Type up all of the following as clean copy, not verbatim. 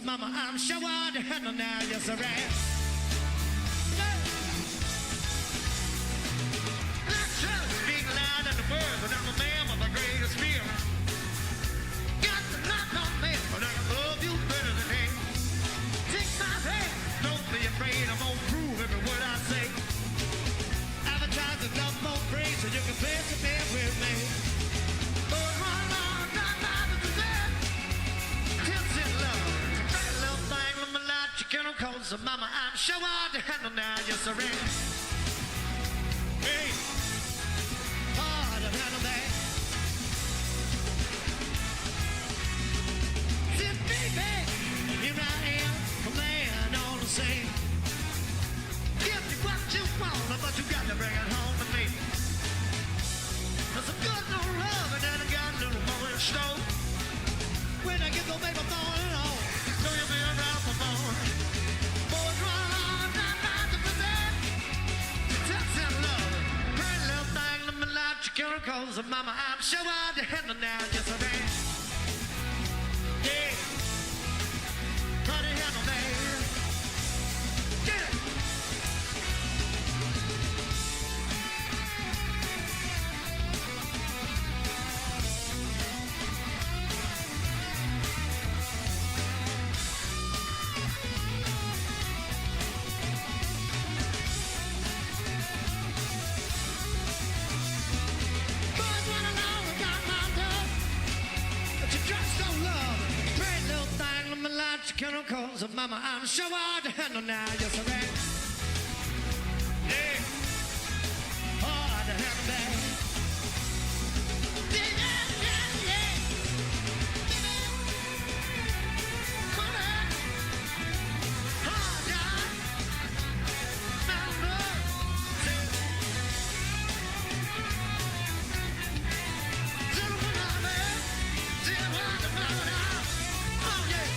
mama, I'm sure I'd handle now, yes I am. Let's just speak loud in the words, but I'm a man with the greatest fear. Got to knock on me, but I love you better than him. Take my hand, don't be afraid, I'm gonna prove every word I say. Advertise the love more praise so you can play to me with me. So mama, I'm sure I'd handle now, yes I am. Hey, hard to handle that. See, baby, here I am, a man on the scene. Give me what you want, but you got to bring it home to me. There's a good little love, and then I got a little more in store. When I get the baby born and all, know you'll be around for more. Cause mama, I'm sure I'd handle now, yes I am. Yeah, how to handle that? Yeah. Cause mama, I'm sure I'd handle now, yes I am. Yeah, hard to handle that. Yeah, yeah, yeah. Come on, hard down, down, oh yeah.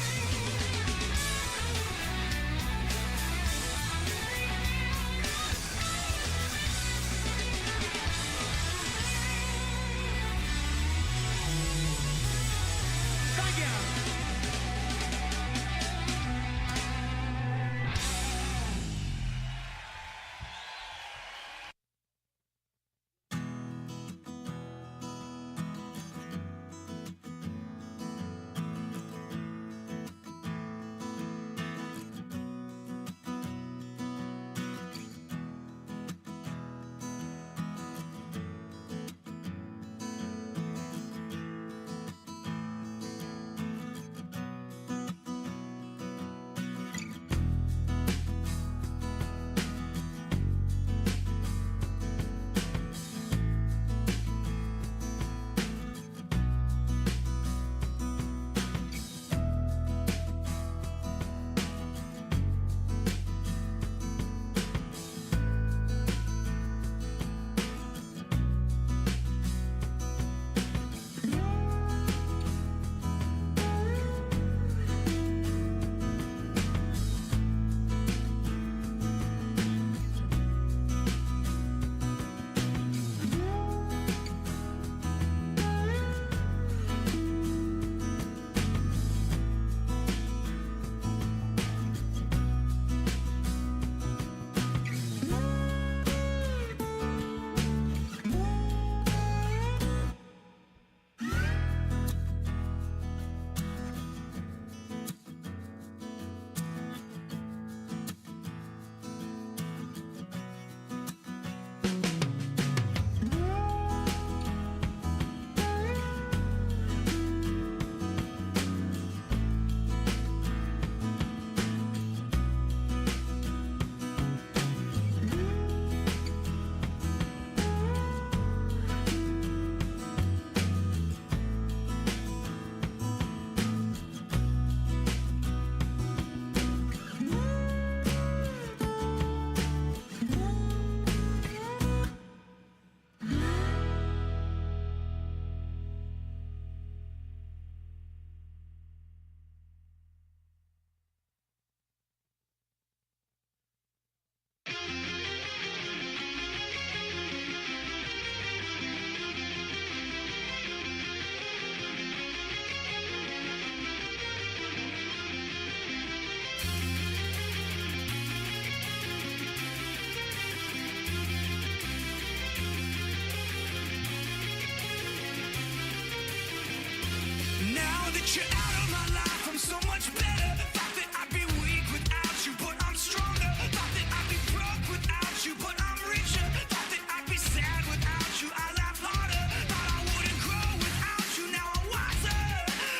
you out of my life, I'm so much better. Thought that I'd be weak without you, but I'm stronger. Thought that I'd be broke without you, but I'm richer. Thought that I'd be sad without you, I laugh harder. Thought I wouldn't grow without you, now I'm wiser.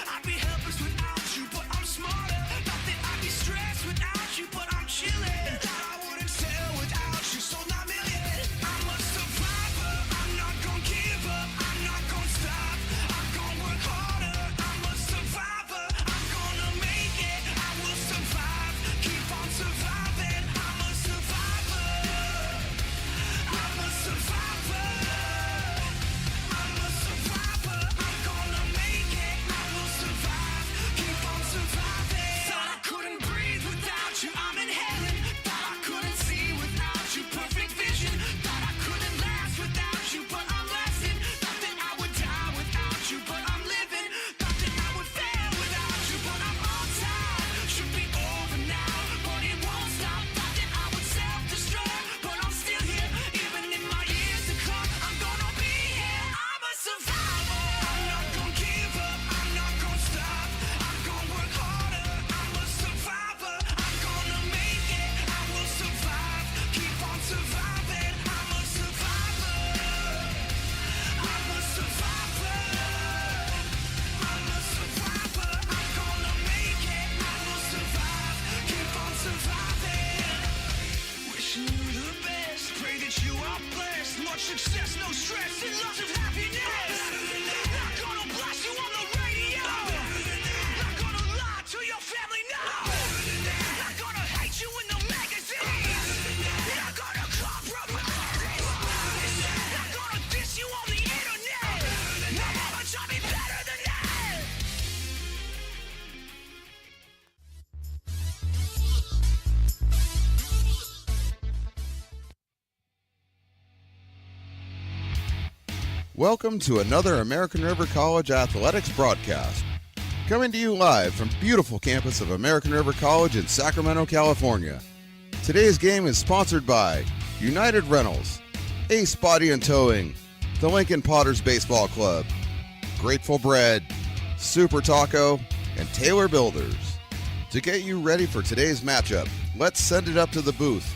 I'd be helpless without you, but I'm smarter. Thought that I'd be stressed without you, but I'm chilling. Thought I wouldn't sell without you, sold my million. I'm a survivor, I'm not gonna give up, I'm not gonna stop. I'm gonna work harder, I'm a survivor. I'm gonna make it, I will survive. Keep on surviving, I'm a survivor. I'm a survivor. I'm a survivor. I'm gonna make it, I will survive. Keep on surviving. Thought I couldn't breathe without you, I'm in heaven. Thought I couldn't see without you, perfect vision. Thought I couldn't last without you, but I'm lasting. Thought that I would die without you, but I'm living. Thought that I would fail without you, but I'm on time. Should be over now, but it won't stop. Thought that I would self-destruct, but I'm still here. Even in my years to come, I'm gonna be here. I'm a survivor. I'm not gonna give up, I'm not gonna stop. I'm gonna work harder, I'm a survivor. I'm gonna make it, I will survive. Keep on surviving, I'm a survivor. I'm a survivor. I'm a survivor. I'm gonna make it, I will survive. Keep on surviving. Wishing you the best, pray that you are blessed. Much success, no stress, and lots of happiness. Not gonna blast you on the radio. Not gonna lie to your family, no. Not gonna hate you in the magazine. Not gonna compromise. Not gonna diss you on the internet. No mama taught me better than that. Welcome to another American River College Athletics broadcast. Coming to you live from beautiful campus of American River College in Sacramento, California. Today's game is sponsored by United Rentals, Ace Body and Towing, the Lincoln Potters Baseball Club, Grateful Bread, Super Taco, and Taylor Builders. To get you ready for today's matchup, let's send it up to the booth.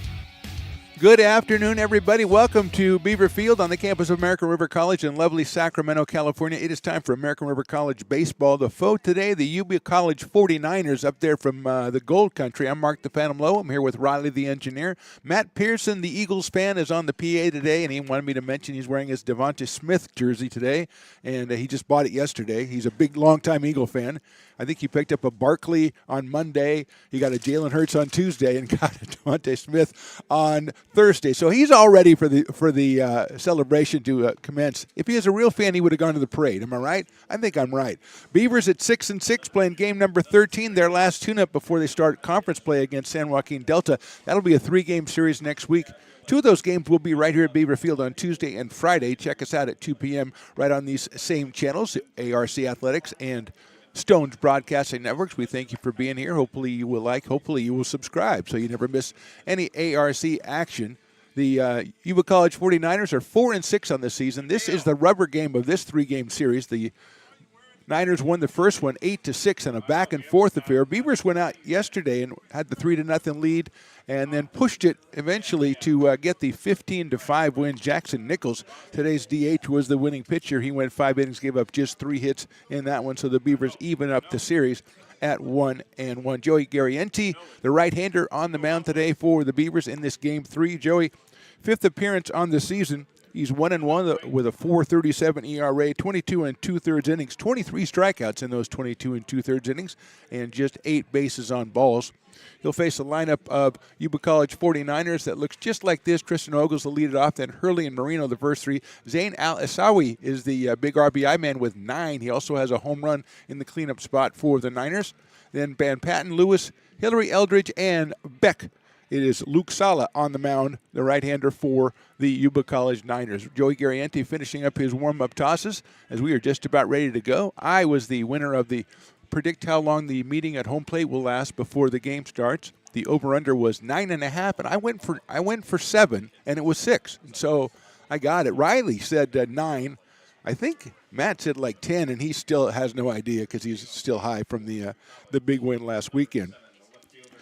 Good afternoon, everybody. Welcome to Beaver Field on the campus of American River College in lovely Sacramento, California. It is time for American River College baseball. The foe today, the Yuba College 49ers up there from the Gold Country. I'm Mark the Phantom Lowe. I'm here with Riley the engineer. Matt Pearson, the Eagles fan, is on the PA today, and he wanted me to mention he's wearing his Devonta Smith jersey today, and he just bought it yesterday. He's a big, longtime Eagle fan. I think he picked up a Barkley on Monday. He got a Jalen Hurts on Tuesday and got a Devonta Smith on Thursday. So he's all ready for the celebration to commence. If he was a real fan, he would have gone to the parade. Am I right? I think I'm right. Beavers at 6-6 playing game number 13, their last tune-up before they start conference play against San Joaquin Delta. That'll be a 3-game series next week. Two of those games will be right here at Beaver Field on Tuesday and Friday. Check us out at 2 p.m. right on these same channels, ARC Athletics and Stones Broadcasting Networks. We thank you for being here. Hopefully you will hopefully you will subscribe so you never miss any ARC action. The Yuba College 49ers are 4-6 on the season. This is the rubber game of this 3-game series. The Niners won the first one 8-6 in a back-and-forth affair. Beavers went out yesterday and had the 3-0 lead and then pushed it eventually to get the 15-5 win. Jackson Nichols, today's DH, was the winning pitcher. He went 5 innings, gave up just 3 hits in that one, so the Beavers even up the series at 1-1. Joey Garrienti, the right-hander, on the mound today for the Beavers in this Game 3. Joey, 5th appearance on the season. He's 1-1 with a 4.37 ERA, 22 2/3 innings, 23 strikeouts in those 22 2/3 innings, and just 8 bases on balls. He'll face a lineup of Yuba College 49ers that looks just like this. Tristan Ogles will lead it off, then Hurley and Marino the first 3. Zayn Al-Asawi is the big RBI man with 9. He also has a home run in the cleanup spot for the Niners. Then Van Patten, Lewis, Hillary Eldridge, and Beck. It is Luke Sala on the mound, the right-hander for the Yuba College Niners. Joey Garrienti finishing up his warm-up tosses as we are just about ready to go. I was the winner of the predict how long the meeting at home plate will last before the game starts. The over-under was 9.5, and I went for 7, and it was 6. And so I got it. Riley said 9. I think Matt said like 10, and he still has no idea because he's still high from the big win last weekend.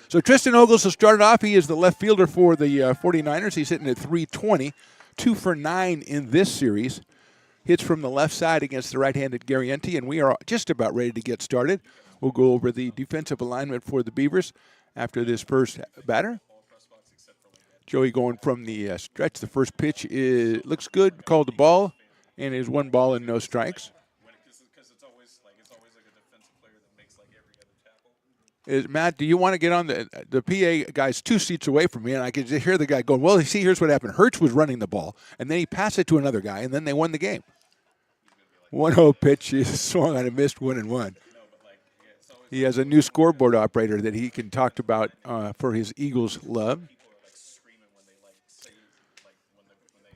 So Tristan Ogles will start it off. He is the left fielder for the 49ers. He's hitting at 320, 2 for 9 in this series. Hits from the left side against the right-handed Garrienti, and we are just about ready to get started. We'll go over the defensive alignment for the Beavers after this first batter. Joey going from the stretch. The first pitch looks good, called the ball, and is 1 ball and no strikes. Matt, do you want to get on the PA guy's 2 seats away from me, and I could just hear the guy going, well, see, here's what happened. Hertz was running the ball, and then he passed it to another guy, and then they won the game. 1-0 pitch is swung on a missed 1-1. He has a new scoreboard operator that he can talk about for his Eagles love.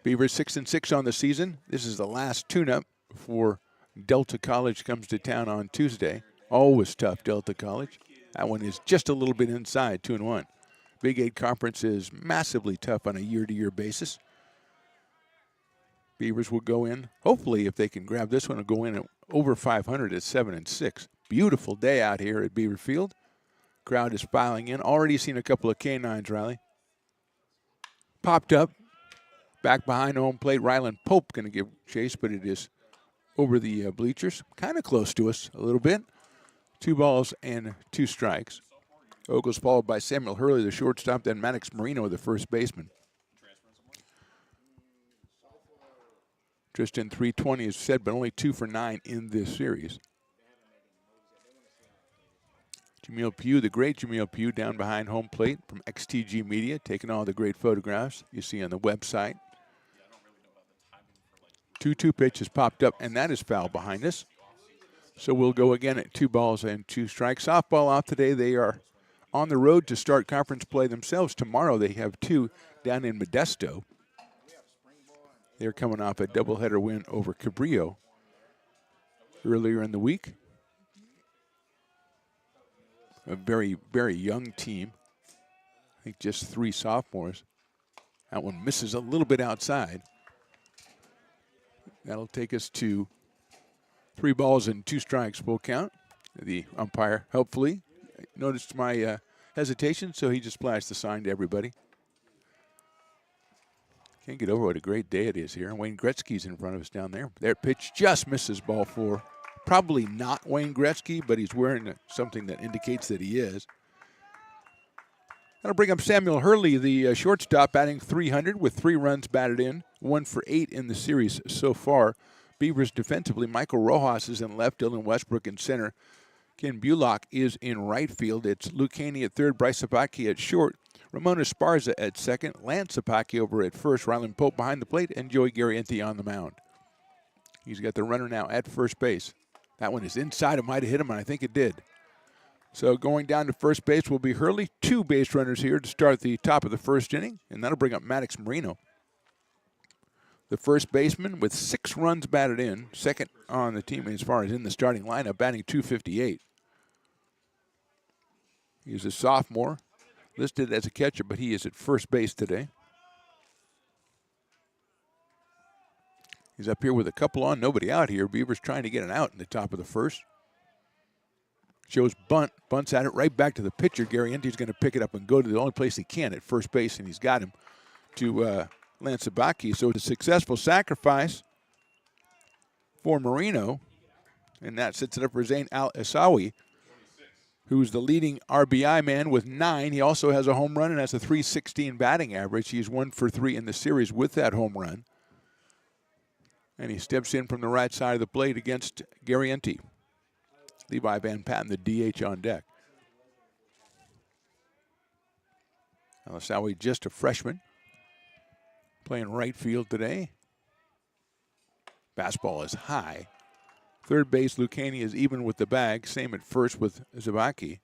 Beavers 6-6 on the season. This is the last tune-up before Delta College comes to town on Tuesday. Always tough, Delta College. That one is just a little bit inside, 2-1. Big 8 Conference is massively tough on a year-to-year basis. Beavers will go in, hopefully, if they can grab this one, will go in at over 500 at 7-6. Beautiful day out here at Beaver Field. Crowd is filing in. Already seen a couple of canines rally. Popped up. Back behind home plate, Ryland Pope going to give chase, but it is over the bleachers. Kind of close to us a little bit. 2 balls and 2 strikes. Ogles followed by Samuel Hurley, the shortstop, then Maddox Marino, the first baseman. Tristan 320 is said, but only 2 for 9 in this series. Jamil Pugh, the great Jamil Pugh, down behind home plate from XTG Media, taking all the great photographs you see on the website. 2-2 pitch has popped up, and that is foul behind us. So we'll go again at 2 balls and 2 strikes. Softball off today. They are on the road to start conference play themselves. Tomorrow they have 2 down in Modesto. They're coming off a doubleheader win over Cabrillo earlier in the week. A very, very young team. I think just 3 sophomores. That one misses a little bit outside. That'll take us to 3 balls and 2 strikes, full count. The umpire helpfully noticed my hesitation, so he just flashed the sign to everybody. Can't get over what a great day it is here. Wayne Gretzky's in front of us down there. Their pitch just misses ball 4. Probably not Wayne Gretzky, but he's wearing something that indicates that he is. That'll bring up Samuel Hurley, the shortstop, batting 300 with 3 runs batted in, 1 for 8 in the series so far. Beavers defensively, Michael Rojas is in left, Dylan Westbrook in center. Ken Bullock is in right field. It's Luke Haney at third, Bryce Sapaki at short, Ramon Esparza at second, Lance Sapaki over at first, Ryland Pope behind the plate, and Joey Garrienti on the mound. He's got the runner now at first base. That one is inside. It might have hit him, and I think it did. So going down to first base will be Hurley. 2 base runners here to start the top of the first inning, and that'll bring up Maddox Marino, the first baseman, with 6 runs batted in, second on the team as far as in the starting lineup, batting .258. He's a sophomore, listed as a catcher, but he is at first base today. He's up here with a couple on, nobody out here. Beavers trying to get an out in the top of the first. Shows bunts at it right back to the pitcher. Garrienti's going to pick it up and go to the only place he can at first base, and he's got him to Lance Sabaki. So it's a successful sacrifice for Marino, and that sets it up for Zain Al-Asawi, who's the leading RBI man with 9. He also has a home run and has a .316 batting average. He's 1 for 3 in the series with that home run. And he steps in from the right side of the plate against Garrienti. Levi Van Patten, the DH, on deck. Al-Asawi, just a freshman, playing right field today. Fastball is high. Third base, Lucani is even with the bag. Same at first with Zabaki.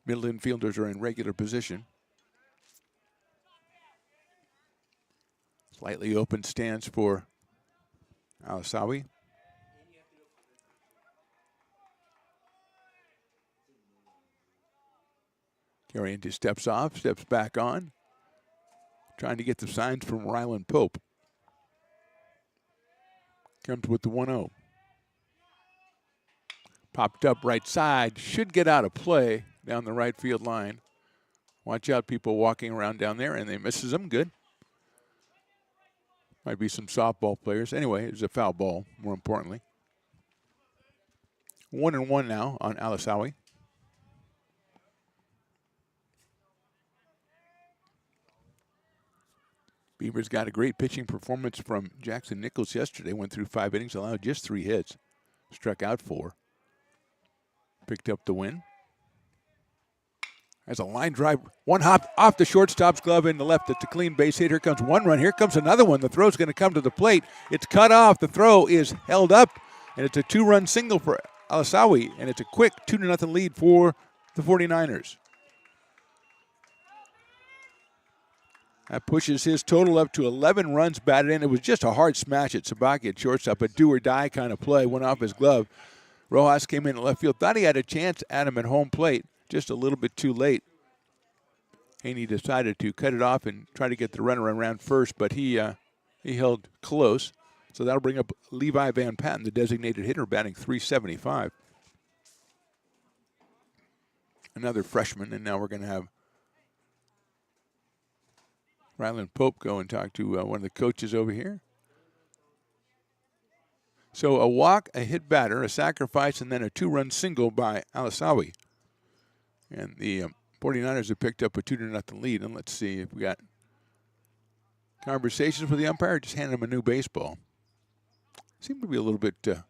Middle infielders are in regular position. Slightly open stance for Al-Asawi. Garrienti steps off, steps back on, trying to get the signs from Ryland Pope. Comes with the 1-0. Popped up right side. Should get out of play down the right field line. Watch out, people walking around down there, and they misses them. Good. Might be some softball players. Anyway, it was a foul ball, more importantly. 1-1 now on Alisawi. Beavers got a great pitching performance from Jackson Nichols yesterday. Went through 5 innings, allowed just 3 hits. Struck out 4. Picked up the win. As a line drive, one hop off the shortstop's glove into left. It's a clean base hit. Here comes one run. Here comes another one. The throw's going to come to the plate. It's cut off. The throw is held up, and it's a 2-run single for Alisawi, and it's a quick 2-0 lead for the 49ers. That pushes his total up to 11 runs batted in. It was just a hard smash at Sabaki at shortstop, a do-or-die kind of play. Went off his glove. Rojas came in at left field. Thought he had a chance at him at home plate. Just a little bit too late. Haney decided to cut it off and try to get the runner around first, but he held close. So that'll bring up Levi Van Patten, the designated hitter, batting .375. Another freshman, and now we're going to have Ryland Pope go and talk to one of the coaches over here. So a walk, a hit batter, a sacrifice, and then a 2-run single by Alisawi. And the 49ers have picked up a 2-0 lead. And let's see if we got conversations with the umpire. Just handed him a new baseball. Seemed to be a little bit, a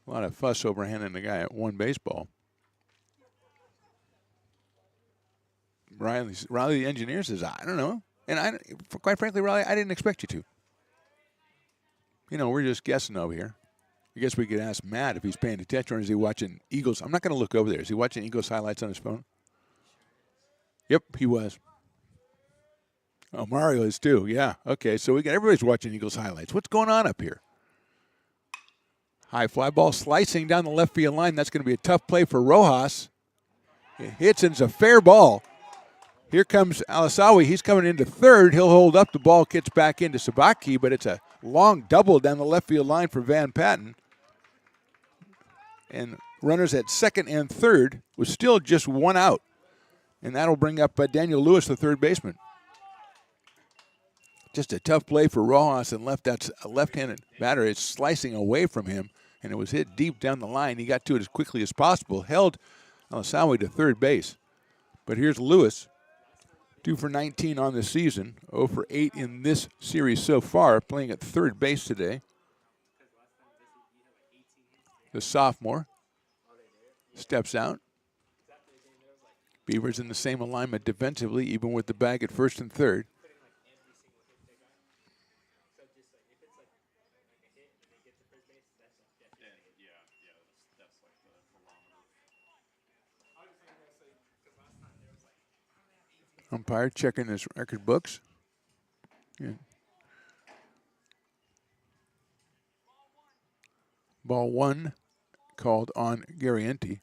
lot of fuss over handing the guy one baseball. Riley, the engineer, says, I don't know. And quite frankly, Riley, I didn't expect you to. You know, we're just guessing over here. I guess we could ask Matt if he's paying attention, or is he watching Eagles? I'm not going to look over there. Is he watching Eagles highlights on his phone? Yep, he was. Oh, Mario is too. Yeah. Okay, so everybody's watching Eagles highlights. What's going on up here? High fly ball slicing down the left field line. That's going to be a tough play for Rojas. It hits, and it's a fair ball. Here comes Alisawi. He's coming into third. He'll hold up. The ball gets back into Sabaki, but it's a long double down the left field line for Van Patten. And runners at second and third was still just 1 out. And that'll bring up Daniel Lewis, the third baseman. Just a tough play for Rojas and left. That's a left-handed batter. It's slicing away from him, and it was hit deep down the line. He got to it as quickly as possible, held Alisawi to third base. But here's Lewis, 2 for 19 on the season, 0 for 8 in this series so far, playing at third base today. The sophomore steps out. Beavers in the same alignment defensively, even with the bag at first and third. Umpire checking his record books. Yeah. Ball 1 called on Garrienti.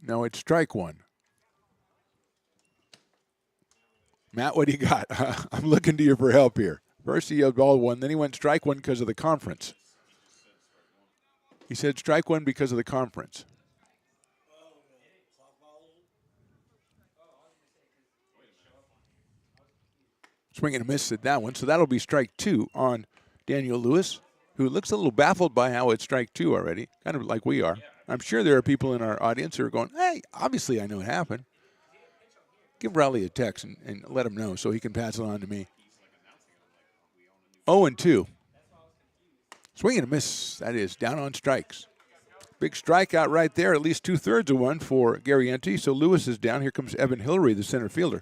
No, it's strike 1. Matt, what do you got? I'm looking to you for help here. First he yelled ball 1, then he went strike 1 because of the conference. He said strike 1 because of the conference. Swing and a miss at that one, so that'll be strike 2 on Daniel Lewis, who looks a little baffled by how it's strike 2 already, kind of like we are. I'm sure there are people in our audience who are going, hey, obviously I know it happened. Give Riley a text and let him know so he can pass it on to me. 0-2. Swing and a miss. That is down on strikes. Big strikeout right there, at least 2/3 of one for Garrienti. So Lewis is down. Here comes Evan Hillary, the center fielder.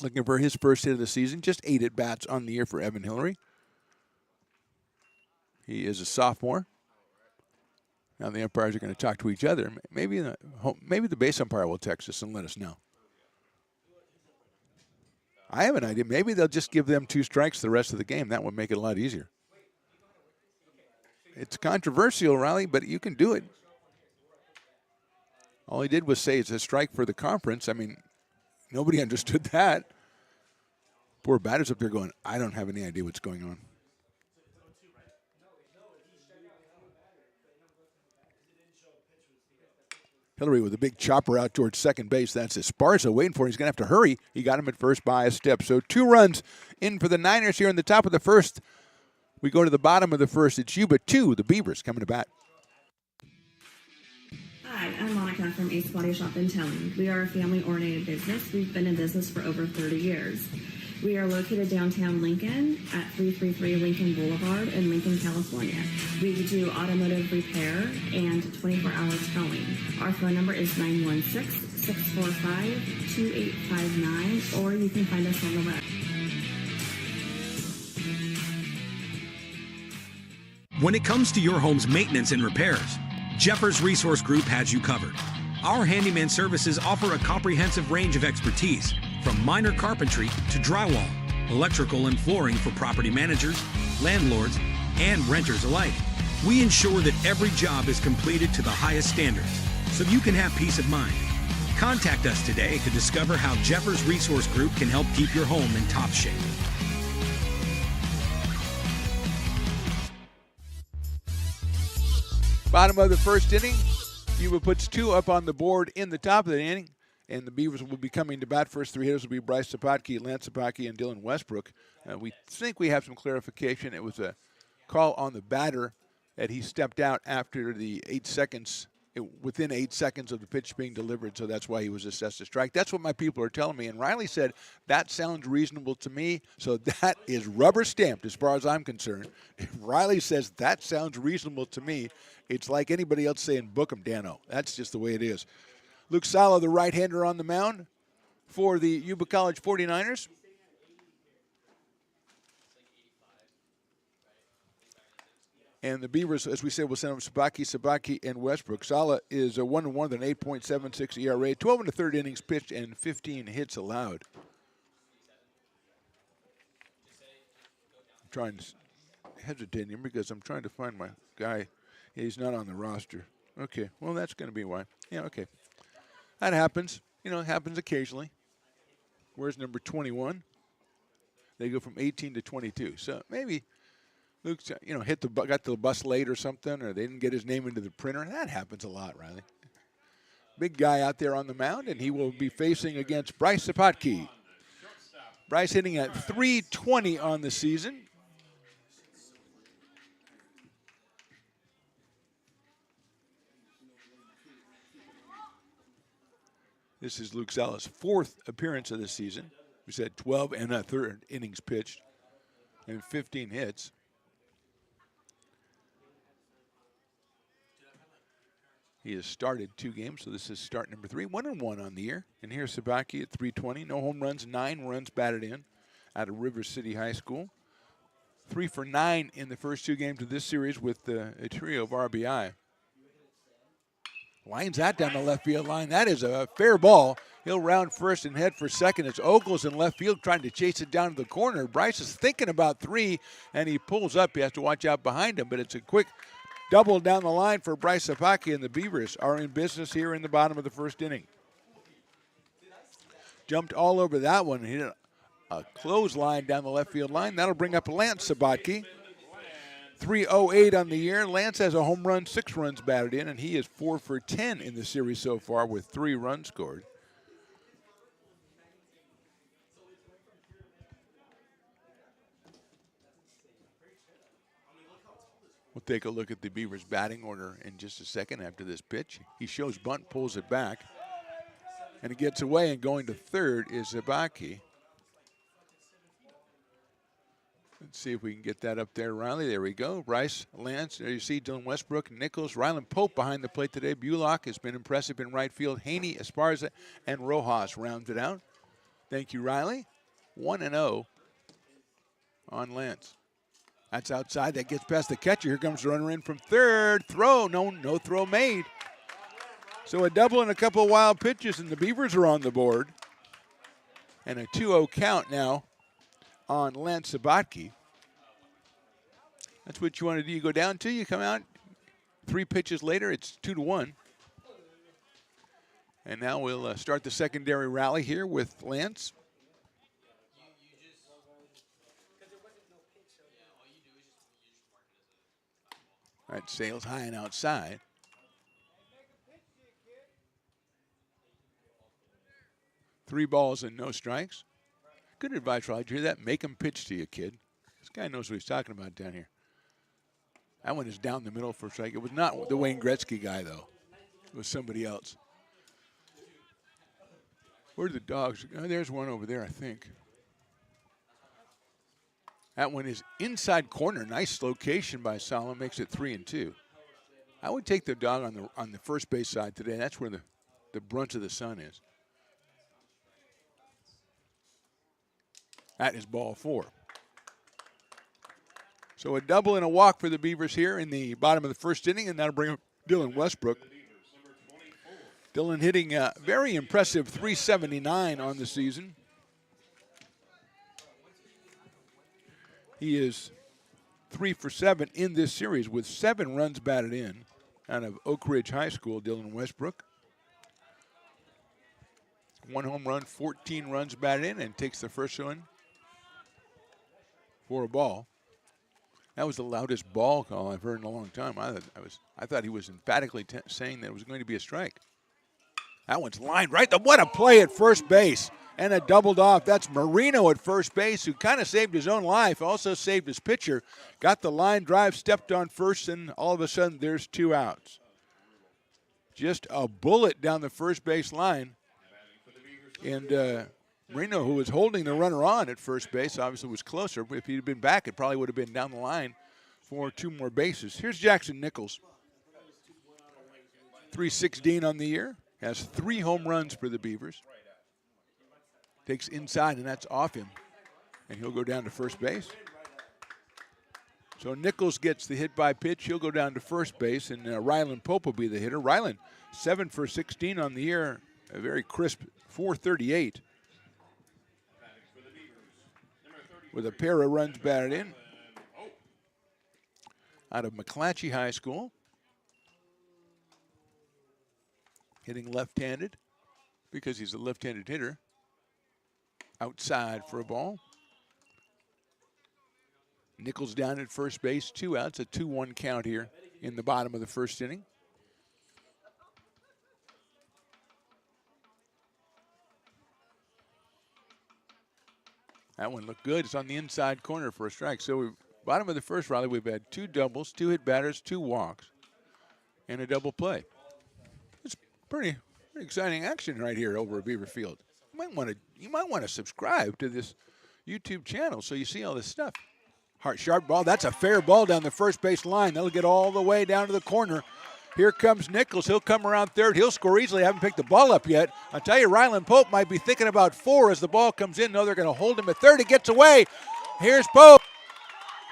Looking for his first hit of the season. Just 8 at-bats on the year for Evan Hillary. He is a sophomore. Now the umpires are going to talk to each other. Maybe the base umpire will text us and let us know. I have an idea. Maybe they'll just give them 2 strikes the rest of the game. That would make it a lot easier. It's controversial, Riley, but you can do it. All he did was say it's a strike for the conference. I mean, Nobody understood that. Poor batters up there going, I don't have any idea what's going on. Hillary with a big chopper out towards second base. That's Esparza waiting for him. He's going to have to hurry. He got him at first by a step. So 2 runs in for the Niners here in the top of the first. We go to the bottom of the first. It's Yuba 2, the Beavers coming to bat. Hi, I'm Monica from Ace Body Shop in Town. We are a family-oriented business. We've been in business for over 30 years. We are located downtown Lincoln at 333 Lincoln Boulevard in Lincoln, California. We do automotive repair and 24-hour towing. Our phone number is 916-645-2859, or you can find us on the web. When it comes to your home's maintenance and repairs, Jeffers Resource Group has you covered. Our handyman services offer a comprehensive range of expertise, from minor carpentry to drywall, electrical and flooring for property managers, landlords, and renters alike. We ensure that every job is completed to the highest standards, so you can have peace of mind. Contact us today to discover how Jeffers Resource Group can help keep your home in top shape. Bottom of the first inning, Yuba puts 2 up on the board in the top of the inning, and the Beavers will be coming to bat. First 3 hitters will be Bryce Sapotky, Lance Sapotky, and Dylan Westbrook. We think we have some clarification. It was a call on the batter that he stepped out after the 8 seconds, within 8 seconds of the pitch being delivered, so that's why he was assessed a strike. That's what my people are telling me, and Riley said, that sounds reasonable to me, so that is rubber stamped as far as I'm concerned. If Riley says that sounds reasonable to me, it's like anybody else saying, book him, Dano. That's just the way it is. Luke Sala, the right-hander on the mound for the Yuba College 49ers. And the Beavers, as we said, will send them Sabaki, and Westbrook. Sala is a 1-1 with an 8.76 ERA, 12 and a third innings pitched, and 15 hits allowed. I'm trying to hesitate here because I'm trying to find my guy. He's not on the roster. Okay, well, that's going to be why. Yeah, okay. That happens. You know, it happens occasionally. Where's number 21? They go from 18 to 22. So maybe Luke's, got the bus late or something, or they didn't get his name into the printer. That happens a lot, Riley. Big guy out there on the mound, and he will be facing against Bryce Sapotky. Bryce hitting at .320 on the season. This is Luke Sala's 4th appearance of the season. We said 12 and a third innings pitched and 15 hits. He has started 2 games, so this is start number 3. 1-1 on the year. And here's Sabaki at .320. No home runs, 9 runs batted in out of River City High School. 3 for 9 in the first 2 games of this series with a trio of RBI. Lines that down the left field line. That is a fair ball. He'll round first and head for second. It's Ogles in left field trying to chase it down to the corner. Bryce is thinking about 3, and he pulls up. He has to watch out behind him, but it's a quick double down the line for Bryce Sapaki, and the Beavers are in business here in the bottom of the first inning. Jumped all over that one and hit a clothesline down the left field line. That'll bring up Lance Sapaki. 308 on the year. Lance has a home run, 6 runs batted in, and he is 4 for 10 in the series so far with 3 runs scored. We'll take a look at the Beavers' batting order in just a second after this pitch. He shows bunt, pulls it back, and it gets away, and going to third is Zabaki. Let's see if we can get that up there, Riley. There we go. Bryce, Lance, there you see Dylan Westbrook, Nichols, Ryland Pope behind the plate today. Bullock has been impressive in right field. Haney, Esparza, and Rojas rounded out. Thank you, Riley. 1-0 on Lance. That's outside. That gets past the catcher. Here comes the runner in from third. Throw. No throw made. So a double and a couple of wild pitches, and the Beavers are on the board. And a 2-0 count now on Lance Sabotky. That's what you want to do. You go down 2, you come out. 3 pitches later, it's 2-1. And now we'll start the secondary rally here with Lance. All right, Sales high and outside. Three balls and no strikes. Good advice, Raleigh. Did you hear that? Make him pitch to you, kid. This guy knows what he's talking about down here. That one is down the middle for a strike. It was not the Wayne Gretzky guy, though. It was somebody else. Where are the dogs? Oh, there's one over there, I think. That one is inside corner. Nice location by Solomon. Makes it 3-2. I would take the dog on the first base side today. That's where the brunt of the sun is. That is ball 4. So a double and a walk for the Beavers here in the bottom of the first inning, and that'll bring up Dylan Westbrook. Dylan hitting a very impressive .379 on the season. He is 3 for 7 in this series with 7 runs batted in out of Oak Ridge High School, Dylan Westbrook. 1 home run, 14 runs batted in, and takes the first one for a ball. That was the loudest ball call I've heard in a long time. I thought he was emphatically saying that it was going to be a strike. That one's lined right. What a play at first base. And a doubled off. That's Marino at first base, who kind of saved his own life, also saved his pitcher. Got the line drive, stepped on first, and all of a sudden there's 2 outs. Just a bullet down the first base line. And Marino, who was holding the runner on at first base, obviously was closer. If he'd been back, it probably would have been down the line for 2 more bases. Here's Jackson Nichols. .316 on the year. Has 3 home runs for the Beavers. Takes inside, and that's off him. And he'll go down to first base. So Nichols gets the hit by pitch. He'll go down to first base, and Rylan Pope will be the hitter. Rylan, 7 for 16 on the year. A very crisp .438. With a pair of runs batted in. Out of McClatchy High School. Hitting left-handed because he's a left-handed hitter. Outside for a ball. Nichols down at first base, 2 outs, a 2-1 count here in the bottom of the first inning. That one looked good. It's on the inside corner for a strike. So bottom of the first, Riley, we've had 2 doubles, 2 hit batters, 2 walks, and a double play. It's pretty exciting action right here over at Beaver Field. You might want to subscribe to this YouTube channel so you see all this stuff. Hard, sharp ball. That's a fair ball down the first base line. That'll get all the way down to the corner. Here comes Nichols. He'll come around third. He'll score easily. Haven't picked the ball up yet. I'll tell you, Rylan Pope might be thinking about 4 as the ball comes in. No, they're going to hold him at third. He gets away. Here's Pope.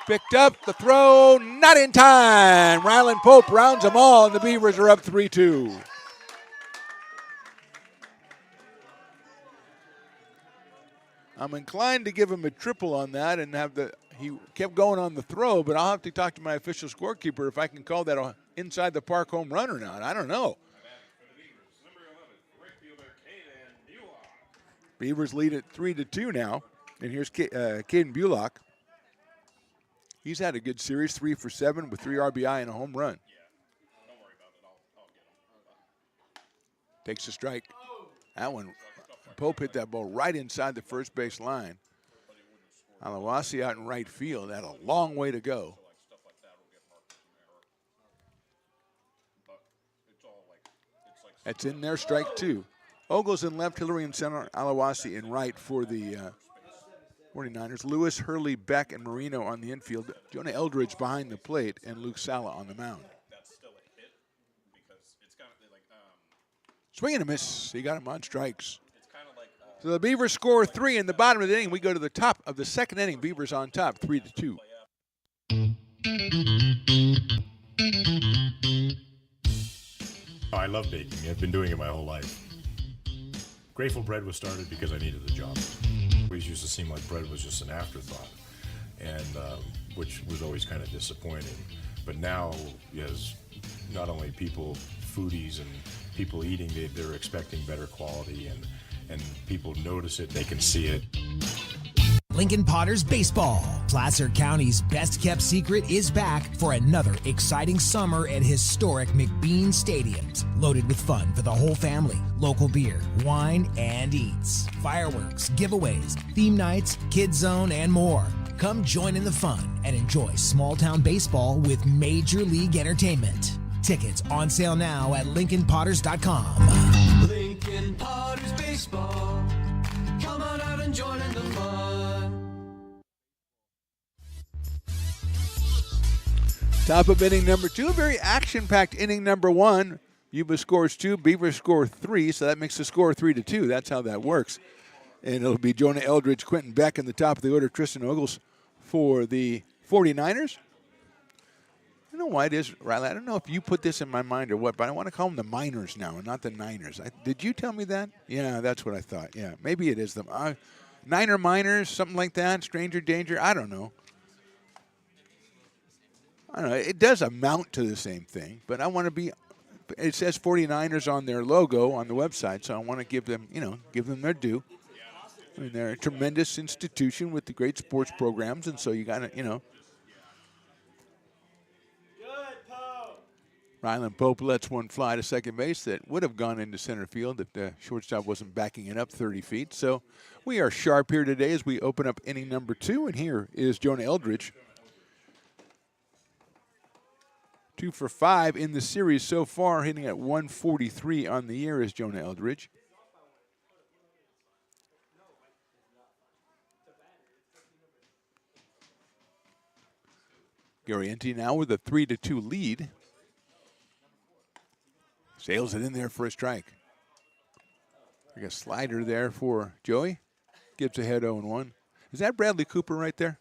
Picked up the throw. Not in time. Rylan Pope rounds them all, and the Beavers are up 3-2. I'm inclined to give him a triple on that and he kept going on the throw, but I'll have to talk to my official scorekeeper if I can call that a inside the park home run or not. I don't know. Beavers lead at 3-2 now, and here's Caden Bullock. He's had a good series, 3 for 7 with 3 RBI and a home run. Takes a strike. That one. Pope hit that ball right inside the first base line. Alawasi out in right field. Had a long way to go. That's in there, strike 2. Ogles in left, Hillary in center, Alawasi in right for the 49ers. Lewis, Hurley, Beck, and Marino on the infield. Jonah Eldridge behind the plate, and Luke Sala on the mound. Swing and a miss. He got him on strikes. So the Beavers score 3 in the bottom of the inning. We go to the top of the second inning. Beavers on top, 3-2. I love baking. I've been doing it my whole life. Grateful Bread was started because I needed a job. It always used to seem like bread was just an afterthought, and which was always kind of disappointing. But now, as not only people, foodies, and people eating, they're expecting better quality, and people notice it, they can see it. Lincoln Potters Baseball. Placer County's best-kept secret is back for another exciting summer at historic McBean Stadiums. Loaded with fun for the whole family, local beer, wine, and eats. Fireworks, giveaways, theme nights, kids zone, and more. Come join in the fun and enjoy small-town baseball with Major League Entertainment. Tickets on sale now at LincolnPotters.com. Lincoln Potters Baseball. Come on out and join in the fun. Top of inning number 2, a very action-packed inning number 1. Yuba scores 2, Beavers score 3, so that makes the score 3-2. That's how that works. And it'll be Jonah Eldridge, Quentin Beck in the top of the order, Tristan Ogles for the 49ers. I don't know why it is, Riley. I don't know if you put this in my mind or what, but I want to call them the Miners now and not the Niners. Did you tell me that? Yeah, that's what I thought. Yeah, maybe it is them. Niner Miners, something like that, Stranger Danger, I don't know. I don't know. It does amount to the same thing, but I want to be. It says 49ers on their logo on the website, so I want to give them, give them their due. I mean, they're a tremendous institution with the great sports programs, and so you got to, Ryland Pope lets one fly to second base that would have gone into center field if the shortstop wasn't backing it up 30 feet. So we are sharp here today as we open up inning number 2, and here is Jonah Eldridge. 2 for 5 in the series so far, hitting at 143 on the year is Jonah Eldridge. Garrienti now with a 3-2 lead. Sails it in there for a strike. Like a slider there for Joey. Gives ahead 0-1. Is that Bradley Cooper right there?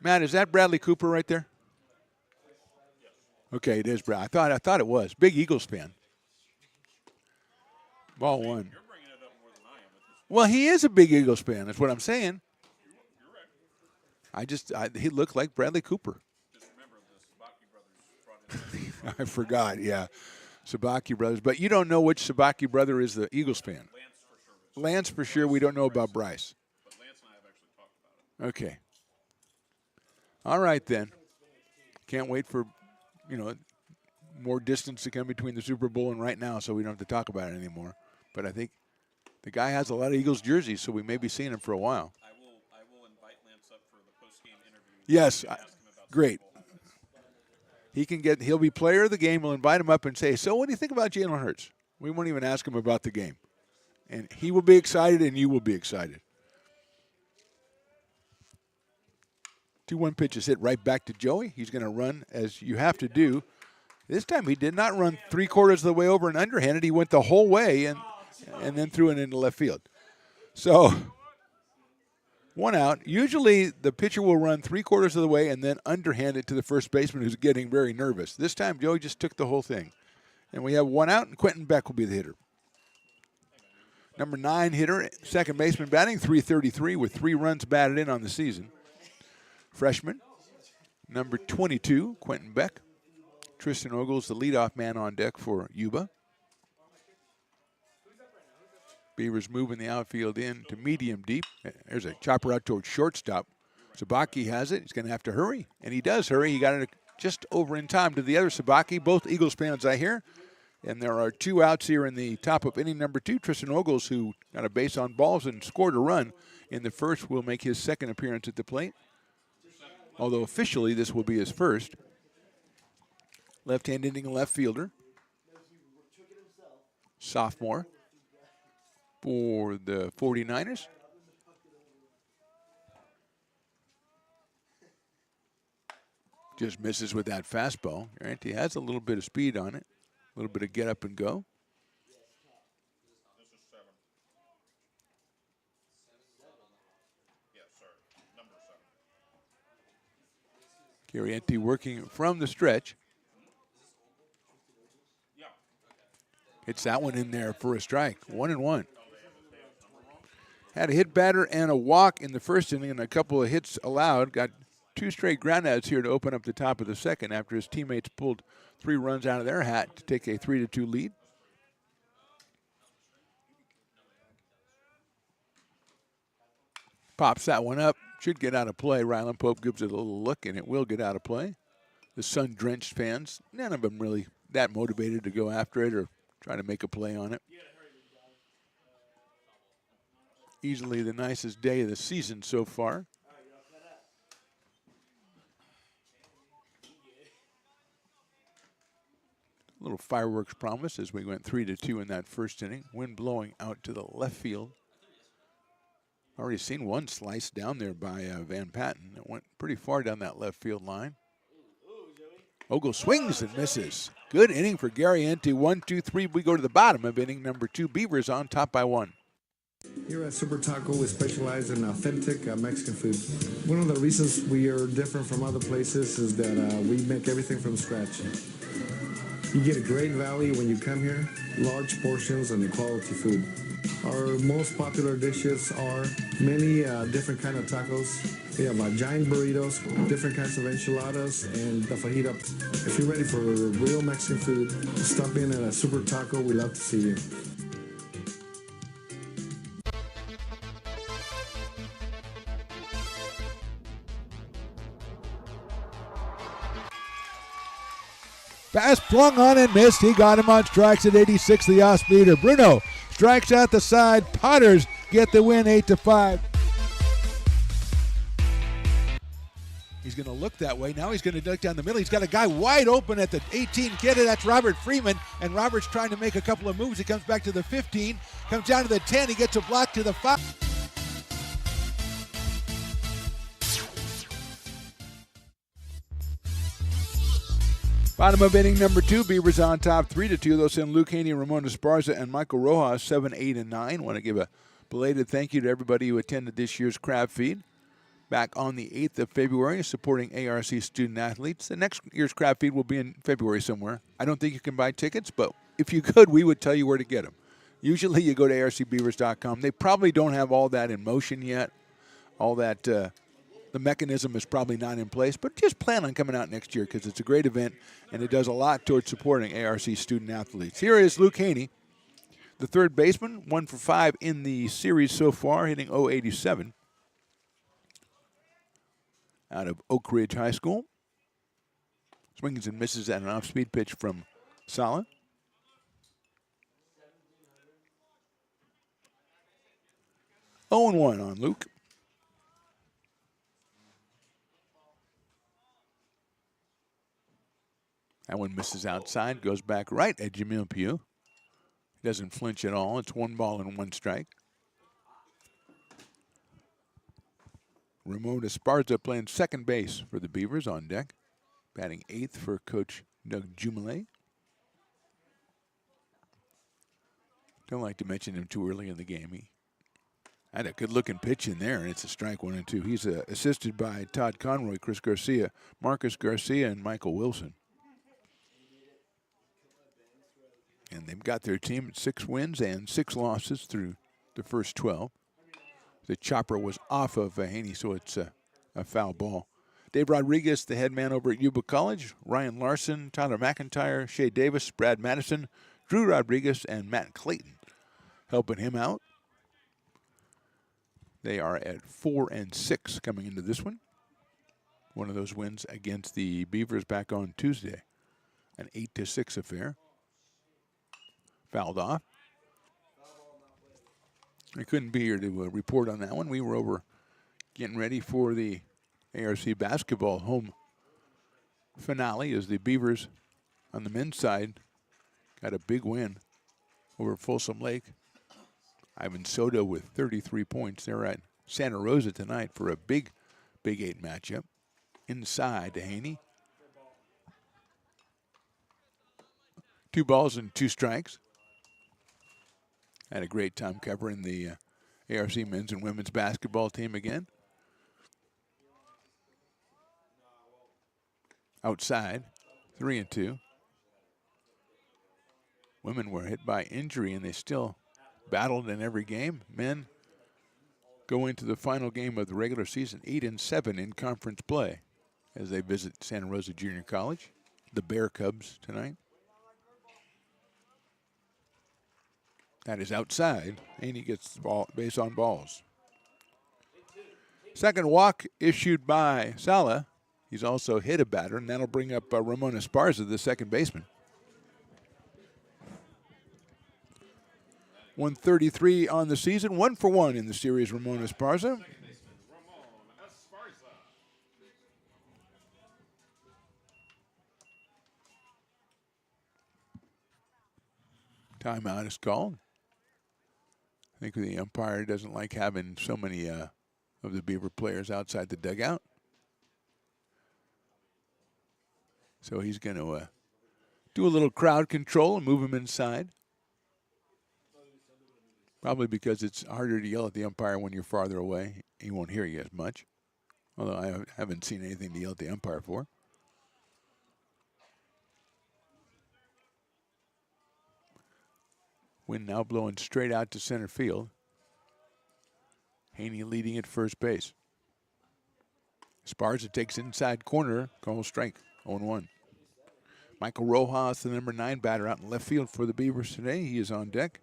Matt, is that Bradley Cooper right there? Okay, it is Brad. I thought it was. Big Eagles fan. Ball 1. You're bringing it up more than I am. Well, he is a big Eagles fan. That's what I'm saying. He looked like Bradley Cooper. Just remember the Sabaki brothers brought it. I forgot, yeah. Sabaki brothers. But you don't know which Sabaki brother is the Eagles fan. Lance for sure. We don't know about Bryce. But Lance and I have actually talked about it. Okay. All right, then. Can't wait for, more distance to come between the Super Bowl and right now, so we don't have to talk about it anymore. But I think the guy has a lot of Eagles jerseys, so we may be seeing him for a while. I will invite Lance up for the post-game interview. Yes, great. He'll be player of the game. We'll invite him up and say, so what do you think about Jalen Hurts? We won't even ask him about the game. And he will be excited, and you will be excited. 2-1 pitch is hit right back to Joey. He's going to run as you have to do. This time he did not run 3/4 of the way over and underhanded. He went the whole way and then threw it into left field. So 1 out. Usually the pitcher will run 3/4 of the way and then underhand it to the first baseman who's getting very nervous. This time Joey just took the whole thing. And we have 1 out, and Quentin Beck will be the hitter. Number 9 hitter, second baseman batting, .333 with 3 runs batted in on the season. Freshman, number 22, Quentin Beck. Tristan Ogles, the leadoff man on deck for Yuba. Beavers moving the outfield in to medium deep. There's a chopper out towards shortstop. Sabaki has it. He's going to have to hurry, and he does hurry. He got it just over in time to the other Sabaki. Both Eagles fans, I hear. And there are 2 outs here in the top of inning number 2. Tristan Ogles, who got a base on balls and scored a run in the first, will make his second appearance at the plate. Although officially this will be his first. Left-hand inning left fielder. Sophomore for the 49ers. Just misses with that fastball. He has a little bit of speed on it. A little bit of get up and go. This is 7. Yes, sir. Number 7. Garrienti working from the stretch. Yeah. Hits that one in there for a strike. 1-1. Had a hit batter and a walk in the first inning and a couple of hits allowed. Got 2 straight groundouts here to open up the top of the second after his teammates pulled 3 runs out of their hat to take a 3-2 lead. Pops that one up. Should get out of play. Ryland Pope gives it a little look, and it will get out of play. The sun-drenched fans, none of them really that motivated to go after it or try to make a play on it. Easily the nicest day of the season so far. A little fireworks promise as we went 3-2 in that first inning. Wind blowing out to the left field. Already seen one slice down there by Van Patten. It went pretty far down that left field line. Ogle swings and misses. Good inning for Gary Ente. 1-2-3. We go to the bottom of inning number 2. Beavers on top by 1. Here at Super Taco, we specialize in authentic Mexican food. One of the reasons we are different from other places is that we make everything from scratch. You get a great value when you come here, large portions and quality food. Our most popular dishes are many different kind of tacos. We have giant burritos, different kinds of enchiladas, and the fajita. If you're ready for real Mexican food, stop in at a Super Taco. We love to see you. Pass flung on and missed. He got him on strikes at 86, the off-speeder. Bruno strikes out the side. Potters get the win 8-5. He's going to look that way. Now he's going to duck down the middle. He's got a guy wide open at the 18 kid. That's Robert Freeman. And Robert's trying to make a couple of moves. He comes back to the 15, comes down to the 10. He gets a block to the 5. Bottom of inning number 2, Beavers on top 3-2. Those in Luke Haney, Ramon Esparza, and Michael Rojas, 7, 8, and 9. Want to give a belated thank you to everybody who attended this year's crab feed. Back on the 8th of February, supporting ARC student athletes. The next year's crab feed will be in February somewhere. I don't think you can buy tickets, but if you could, we would tell you where to get them. Usually you go to arcbeavers.com. They probably don't have all that in motion yet. All that, the mechanism is probably not in place, but just plan on coming out next year because it's a great event and it does a lot towards supporting ARC student athletes. Here is Luke Haney, the third baseman, 1 for 5 in the series so far, hitting .087. Out of Oak Ridge High School. Swings and misses at an off-speed pitch from Sala. Oh and 1 on Luke. That one misses outside, goes back right at Jamil Pugh. He doesn't flinch at all. It's 1 ball and 1 strike. Ramon Esparza playing second base for the Beavers on deck. Batting 8th for Coach Doug Jumelet. Don't like to mention him too early in the game. He had a good-looking pitch in there, and it's a strike 1 and 2. He's assisted by Todd Conroy, Chris Garcia, Marcus Garcia, and Michael Wilson. And they've got their team at 6 wins and 6 losses through the first 12. The chopper was off of Haney, so it's a foul ball. Dave Rodriguez, the head man over at Yuba College. Ryan Larson, Tyler McIntyre, Shea Davis, Brad Madison, Drew Rodriguez, and Matt Clayton helping him out. They are at 4 and 6 coming into this one. One of those wins against the Beavers back on Tuesday. An 8-6 affair. Fouled off. I couldn't be here to report on that one. We were over getting ready for the ARC basketball home finale as the Beavers on the men's side got a big win over Folsom Lake. Ivan Soto with 33 points. They're at Santa Rosa tonight for a big Big 8 matchup. Inside to Haney. 2 balls and 2 strikes. Had a great time covering the ARC men's and women's basketball team again. Outside, 3 and 2. Women were hit by injury and they still battled in every game. Men go into the final game of the regular season 8 and 7 in conference play as they visit Santa Rosa Junior College. The Bear Cubs tonight. That is outside, and he gets the ball, base on balls. Second walk issued by Sala. He's also hit a batter, and that'll bring up Ramon Esparza, the second baseman. 133 on the season, 1-for-1 in the series, Ramon Esparza. Timeout is called. I think the umpire doesn't like having so many of the Beaver players outside the dugout. So he's going to do a little crowd control and move them inside. Probably because it's harder to yell at the umpire when you're farther away. He won't hear you as much. Although I haven't seen anything to yell at the umpire for. Wind now blowing straight out to center field. Haney leading at first base. Esparza takes inside corner, call strike, 0-1. Michael Rojas, the number 9 batter out in left field for the Beavers today. He is on deck.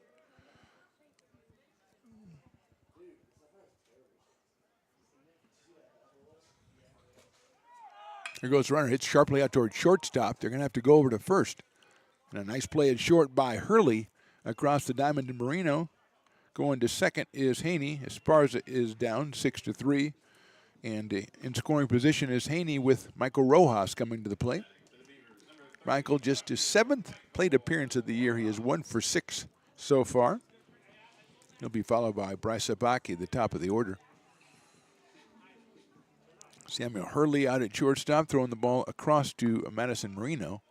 Here goes the runner, hits sharply out toward shortstop. They're going to have to go over to first. And a nice play at short by Hurley across the diamond to Marino. Going to second is Haney. Esparza is down 6-3. And in scoring position is Haney with Michael Rojas coming to the plate. Michael, just his 7th plate appearance of the year. He is 1 for 6 so far. He'll be followed by Bryce Sabaki, the top of the order. Samuel Hurley out at shortstop, throwing the ball across to Madison Marino.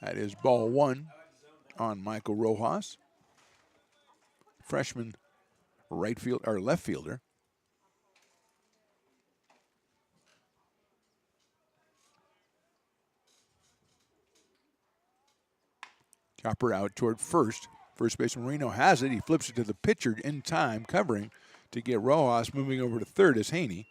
That is ball 1 on Michael Rojas. Freshman right field or left fielder. Chopper out toward first. First baseman Marino has it. He flips it to the pitcher in time, covering to get Rojas moving over to third as Haney.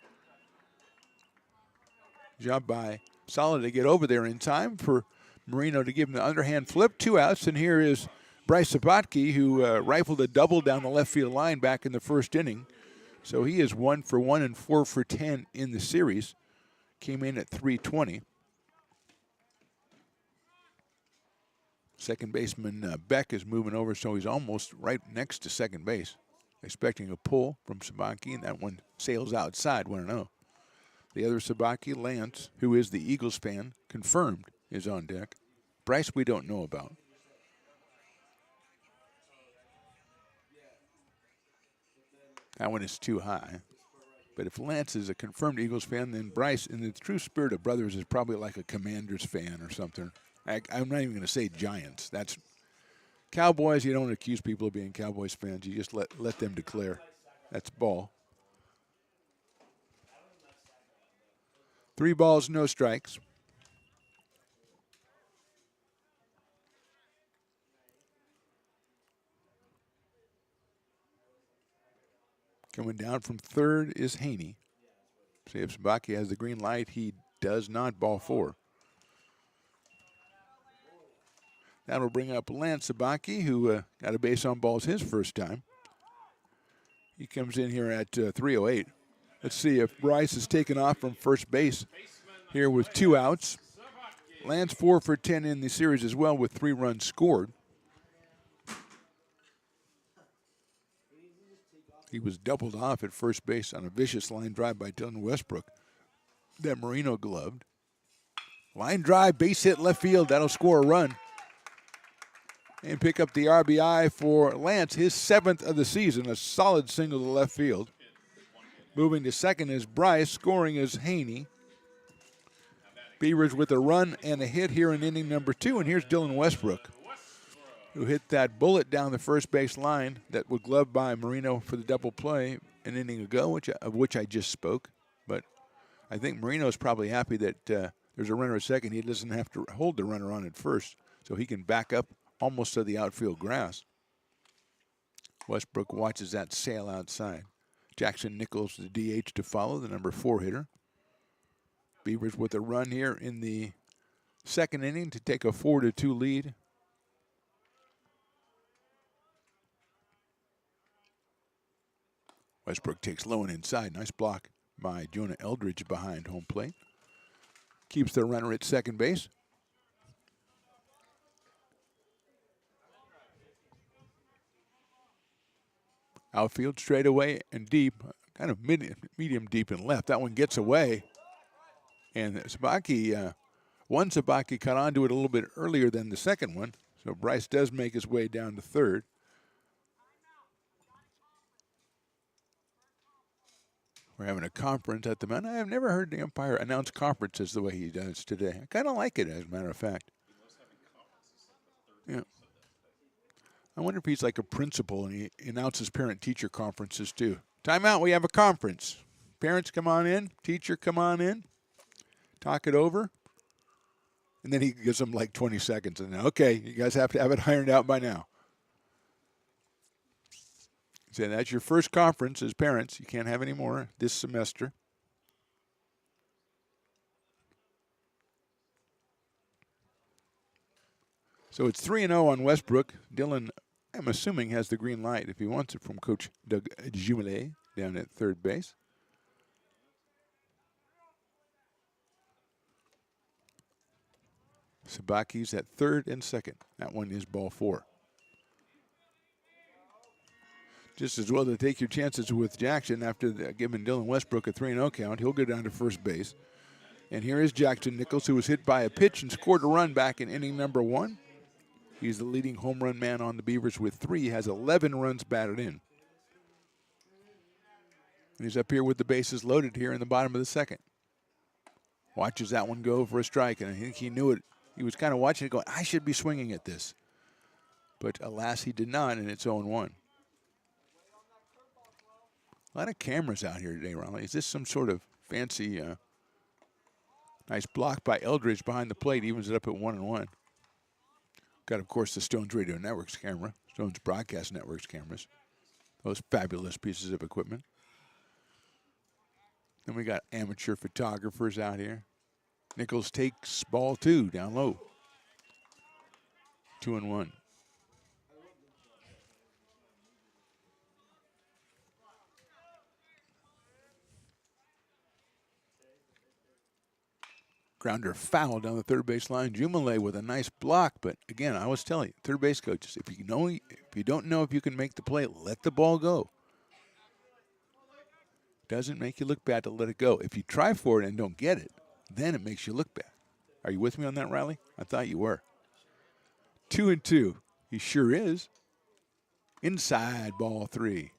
Job by Sala to get over there in time for Marino to give him the underhand flip. 2 outs, and here is Bryce Sabotke, who rifled a double down the left field line back in the first inning. So he is 1 for 1 and 4 for 10 in the series. Came in at .320. Second baseman Beck is moving over, so he's almost right next to second base. Expecting a pull from Sabaki, and that one sails outside, 1-0. The other Sabaki, Lance, who is the Eagles fan, confirmed is on deck. Bryce we don't know about. That one is too high. But if Lance is a confirmed Eagles fan, then Bryce, in the true spirit of brothers, is probably like a Commanders fan or something. I'm not even going to say Giants. That's Cowboys. You don't accuse people of being Cowboys fans. You just let them declare. That's ball. 3 balls, no strikes. Coming down from third is Haney. See if Sabaki has the green light. He does not. Ball 4. That'll bring up Lance Sabaki, who got a base on balls his first time. He comes in here at 3:08. Let's see if Bryce is taken off from first base here with 2 outs. Lance 4 for 10 in the series as well with 3 runs scored. He was doubled off at first base on a vicious line drive by Dylan Westbrook that Marino gloved. Line drive, base hit left field. That'll score a run. And pick up the RBI for Lance, his 7th of the season, a solid single to left field. Moving to second is Bryce, scoring is Haney. Beavers with a run and a hit here in inning number 2, and here's Dylan Westbrook, who hit that bullet down the first base line that was gloved by Marino for the double play an inning ago, of which I just spoke. But I think Marino's probably happy that there's a runner at second. He doesn't have to hold the runner on at first, so he can back up almost to the outfield grass. Westbrook watches that sail outside. Jackson Nichols, the DH, to follow, the number 4 hitter. Beavers with a run here in the second inning to take a 4-2 lead. Westbrook takes low and inside. Nice block by Jonah Eldridge behind home plate. Keeps the runner at second base. Outfield straight away and deep, kind of medium deep and left. That one gets away. And Sabaki, one Sabaki caught onto it a little bit earlier than the second one. So Bryce does make his way down to third. We're having a conference at the mound. I have never heard the umpire announce conferences the way he does today. I kind of like it, as a matter of fact. Yeah. I wonder if he's like a principal and he announces parent-teacher conferences too. Timeout, we have a conference. Parents, come on in. Teacher, come on in. Talk it over. And then he gives them like 20 seconds. And then, okay, you guys have to have it ironed out by now. So that's your first conference as parents. You can't have any more this semester. So it's 3-0 on Westbrook. Dylan, I'm assuming, has the green light if he wants it from Coach Doug Jumelet down at third base. Sabaki's at third and second. That one is ball 4. Just as well to take your chances with Jackson after giving Dylan Westbrook a 3-0 count. He'll go down to first base. And here is Jackson Nichols, who was hit by a pitch and scored a run back in inning number 1. He's the leading home run man on the Beavers with 3. He has 11 runs batted in. And he's up here with the bases loaded here in the bottom of the second. Watches that one go for a strike, and I think he knew it. He was kind of watching it going, I should be swinging at this. But alas, he did not, and it's 0-1. A lot of cameras out here today, Ronnie. Is this some sort of fancy, nice block by Eldridge behind the plate? Evens it up at 1-1. Got, of course, the Stones Radio Network's camera, Stones Broadcast Network's cameras. Those fabulous pieces of equipment. Then we got amateur photographers out here. Nichols takes ball 2 down low. 2-1. Grounder foul down the third base line. Jumelet with a nice block, but again, I was telling you, third base coaches, if you don't know if you can make the play, let the ball go. Doesn't make you look bad to let it go. If you try for it and don't get it, then it makes you look bad. Are you with me on that, Riley? I thought you were. 2-2. He sure is. Inside, ball 3.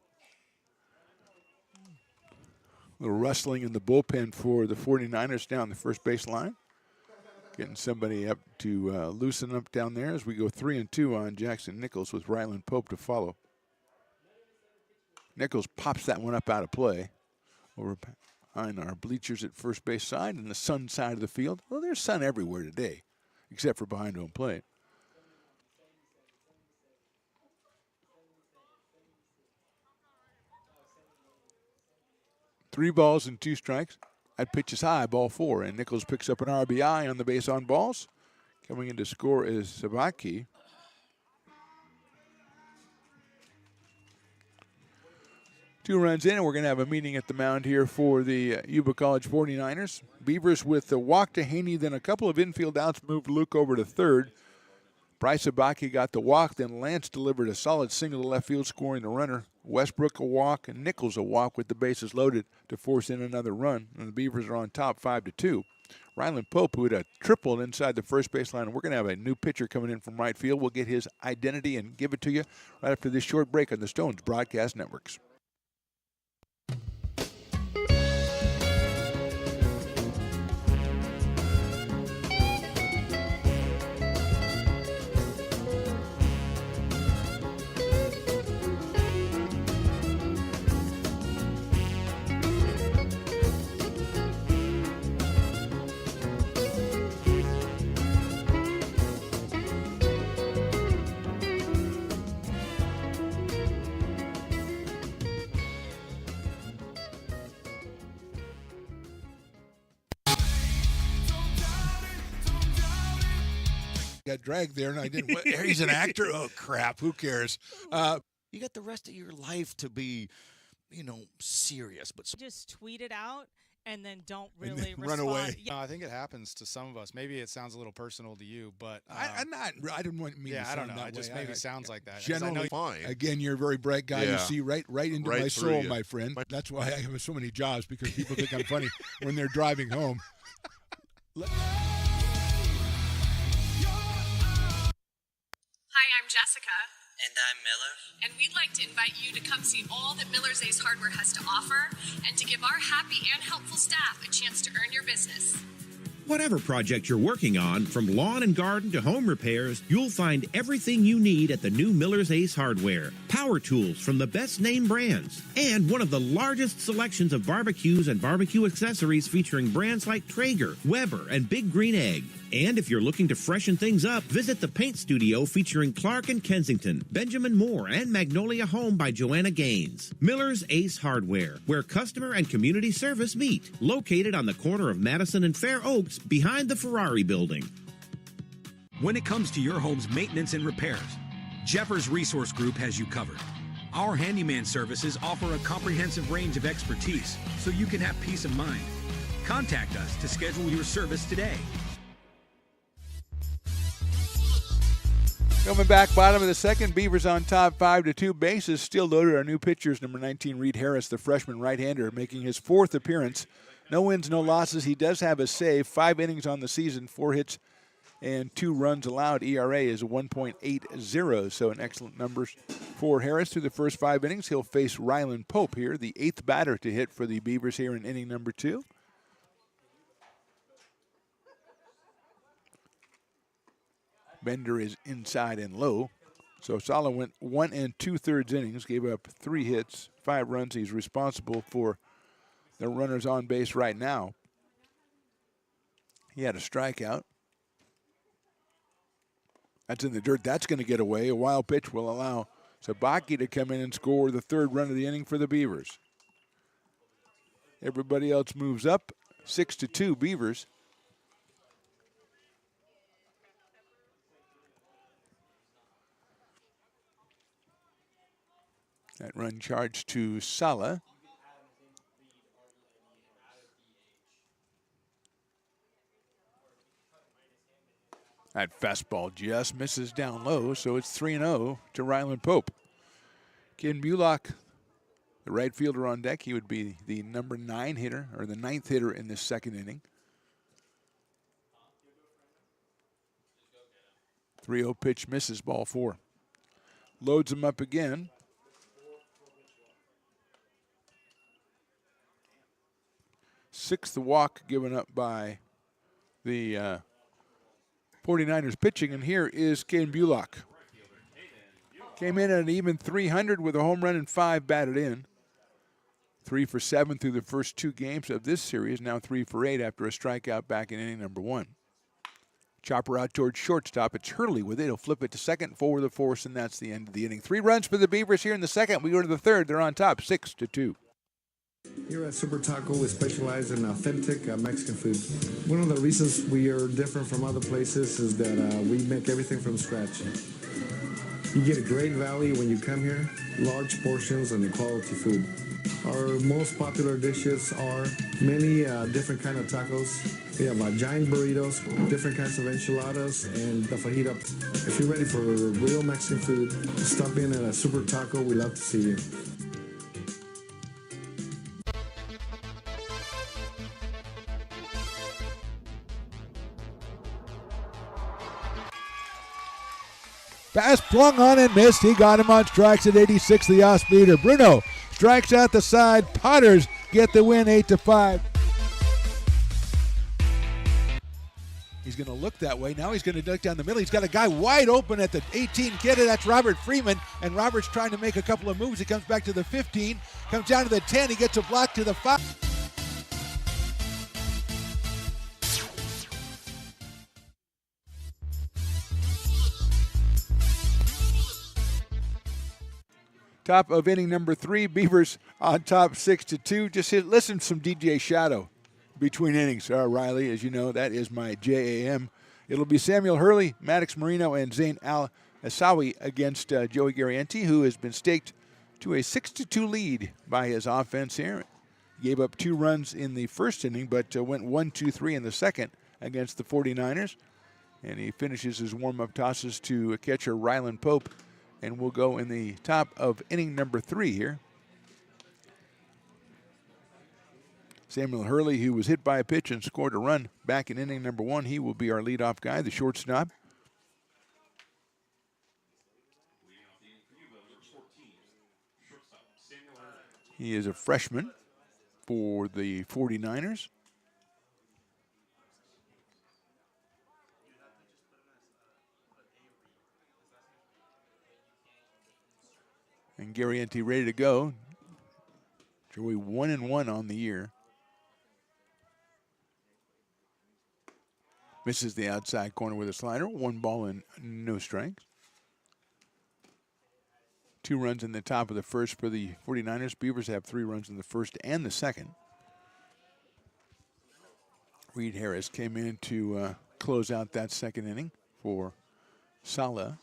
A little rustling in the bullpen for the 49ers down the first base line. Getting somebody up to loosen up down there as we go 3-2 on Jackson Nichols with Ryland Pope to follow. Nichols pops that one up out of play over behind our bleachers at first base side and the sun side of the field. Well, there's sun everywhere today, except for behind home plate. Three balls and 2 strikes. That pitch is high, ball 4, and Nichols picks up an RBI on the base on balls. Coming in to score is Sabaki. Two runs in, and we're going to have a meeting at the mound here for the Yuba College 49ers. Beavers with the walk to Haney, then a couple of infield outs moved Luke over to third. Bryce Sabaki got the walk, then Lance delivered a solid single to left field, scoring the runner. Westbrook a walk, and Nichols a walk with the bases loaded to force in another run. And the Beavers are on top 5-2. Ryland Pope, who had a triple inside the first baseline. We're going to have a new pitcher coming in from right field. We'll get his identity and give it to you right after this short break on the Stones Broadcast Networks. Got dragged there, and I didn't. He's an actor. Oh crap! Who cares? You got the rest of your life to be serious, but Just tweet it out and then don't And really then run respond. away. Yeah. I think it happens to some of us. Maybe it sounds a little personal to you, but I didn't want me to yeah, I don't sound know. that It just way. maybe sounds like that. 'Cause Generally, fine. again, you're a very bright guy. You Yeah. see right into Right my through soul, you. my friend. That's why I have so many jobs, because people think I'm funny when they're driving home. Hi, I'm Jessica, And I'm Miller. and we'd like to invite you to come see all that Miller's Ace Hardware has to offer and to give our happy and helpful staff a chance to earn your business. Whatever project you're working on, from lawn and garden to home repairs, you'll find everything you need at the new Miller's Ace Hardware. Power tools from the best name brands, and one of the largest selections of barbecues and barbecue accessories featuring brands like Traeger, Weber, and Big Green Egg. And if you're looking to freshen things up, visit the paint studio featuring Clark and Kensington, Benjamin Moore, and Magnolia Home by Joanna Gaines. Miller's Ace Hardware, where customer and community service meet. Located on the corner of Madison and Fair Oaks, behind the Ferrari building. When it comes to your home's maintenance and repairs, Jeffers Resource Group has you covered. Our handyman services offer a comprehensive range of expertise, so you can have peace of mind. Contact us to schedule your service today. Coming back, bottom of the second, Beavers on top, 5-2. Bases still loaded. Our new pitchers, number 19, Reed Harris, the freshman right-hander, making his fourth appearance. No wins, no losses. He does have a save. 5 innings on the season, 4 hits and 2 runs allowed. ERA is 1.80, so an excellent numbers for Harris through the first 5 innings. He'll face Rylan Pope here, the 8th batter to hit for the Beavers here in inning number 2. Bender is inside and low. So Sala went 1 2/3 innings, gave up 3 hits, 5 runs. He's responsible for the runners on base right now. He had a strikeout. That's in the dirt. That's going to get away. A wild pitch will allow Sabaki to come in and score the 3rd run of the inning for the Beavers. Everybody else moves up. 6-2 Beavers. That run charged to Sala. That fastball just misses down low, so it's 3-0 to Rylan Pope. Ken Bullock, the right fielder on deck, he would be the number 9 hitter, or the 9th hitter in this second inning. 3-0 pitch misses, ball 4. Loads him up again. Sixth walk given up by the 49ers pitching, and here is Caden Bullock. Came in at an even 300 with a home run and 5 batted in. 3 for 7 through the first 2 games of this series, now 3 for 8 after a strikeout back in inning number 1. Chopper out towards shortstop. It's Hurley with it. He'll flip it to second, forward the force, and that's the end of the inning. 3 runs for the Beavers here in the second. We go to the third. They're on top, 6-2. Here at Super Taco, we specialize in authentic Mexican food. One of the reasons we are different from other places is that we make everything from scratch. You get a great value when you come here, large portions and quality food. Our most popular dishes are many different kind of tacos. We have giant burritos, different kinds of enchiladas, and the fajita. If you're ready for real Mexican food, stop in at a Super Taco. We love to see you. Pass flung on and missed. He got him on strikes at 86, the off-speeder. Bruno strikes out the side. Potters get the win, 8-5. He's going to look that way. Now he's going to duck down the middle. He's got a guy wide open at the 18 kid. That's Robert Freeman. And Robert's trying to make a couple of moves. He comes back to the 15, comes down to the 10. He gets a block to the 5. Top of inning number 3, Beavers on top 6-2. Just listen to some DJ Shadow between innings. Riley, as you know, that is my JAM. It'll be Samuel Hurley, Maddox Marino, and Zane Al-Asawi against Joey Garrienti, who has been staked to a 6-2 lead by his offense here. Gave up 2 runs in the first inning, but went 1-2-3 in the second against the 49ers. And he finishes his warm-up tosses to catcher Rylan Pope, and we'll go in the top of inning number 3 here. Samuel Hurley, who was hit by a pitch and scored a run back in inning number 1, he will be our leadoff guy, the shortstop. He is a freshman for the 49ers. And Garrienti ready to go. Joey 1-1 on the year. Misses the outside corner with a slider. 1 ball and no strikes. 2 runs in the top of the first for the 49ers. Beavers have 3 runs in the first and the second. Reed Harris came in to close out that second inning for Sala.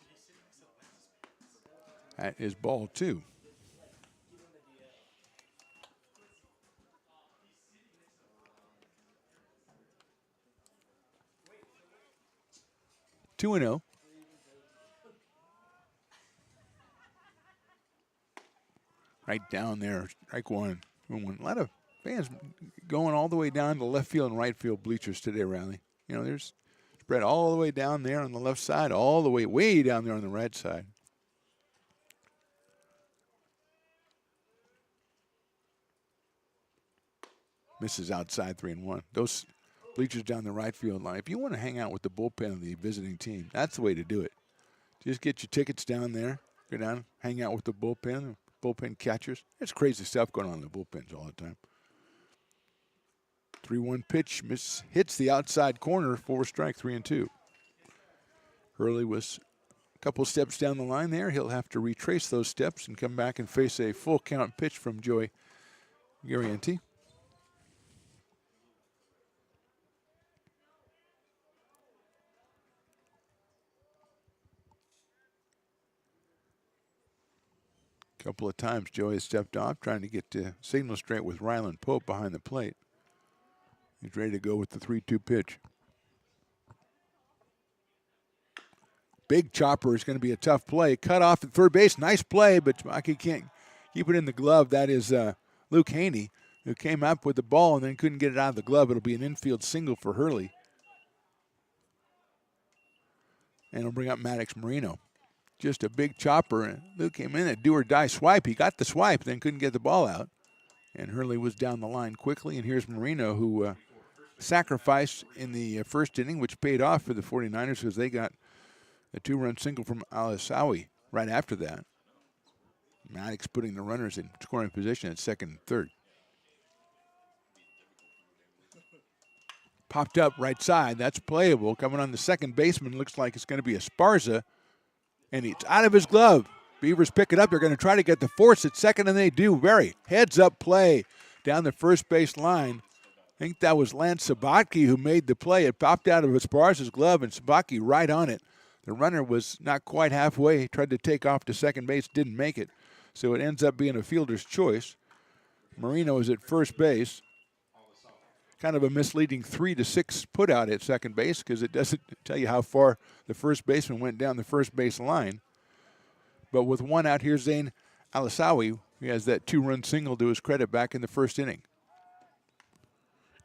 That is ball 2. Two and 0. Right down there, strike one. A lot of fans going all the way down to left field and right field bleachers today, Riley. You know, there's spread all the way down there on the left side, all the way down there on the right side. Misses outside 3-1. Those bleachers down the right field line. If you want to hang out with the bullpen of the visiting team, that's the way to do it. Just get your tickets down there, go down, hang out with the bullpen catchers. There's crazy stuff going on in the bullpens all the time. 3-1 pitch, hits the outside corner, 4 strike, 3-2. Hurley was a couple steps down the line there. He'll have to retrace those steps and come back and face a full count pitch from Joey Garrienti. Couple of times Joey has stepped off trying to get the signal straight with Rylan Pope behind the plate. He's ready to go with the 3-2 pitch. Big chopper is going to be a tough play. Cut off at third base. Nice play, but Maki can't keep it in the glove. That is Luke Haney, who came up with the ball and then couldn't get it out of the glove. It'll be an infield single for Hurley. And it'll bring up Maddox Marino. Just a big chopper, and Luke came in a do-or-die swipe. He got the swipe, then couldn't get the ball out. And Hurley was down the line quickly, and here's Marino, who sacrificed in the first inning, which paid off for the 49ers because they got a 2-run single from Alisawi right after that. Maddox putting the runners in scoring position at second and third. Popped up right side. That's playable. Coming on the second baseman, looks like it's going to be Esparza. And it's out of his glove. Beavers pick it up. They're going to try to get the force at second, and they do. Very heads-up play down the first base line. I think that was Lance Sabatke who made the play. It popped out of Esparza's glove, and Sabatke right on it. The runner was not quite halfway. He tried to take off to second base, didn't make it. So it ends up being a fielder's choice. Marino is at first base. Kind of a misleading 3-6 put out at second base because it doesn't tell you how far the first baseman went down the first base line. But with 1 out, here's Zane Alisawi. He has that 2-run single to his credit back in the first inning.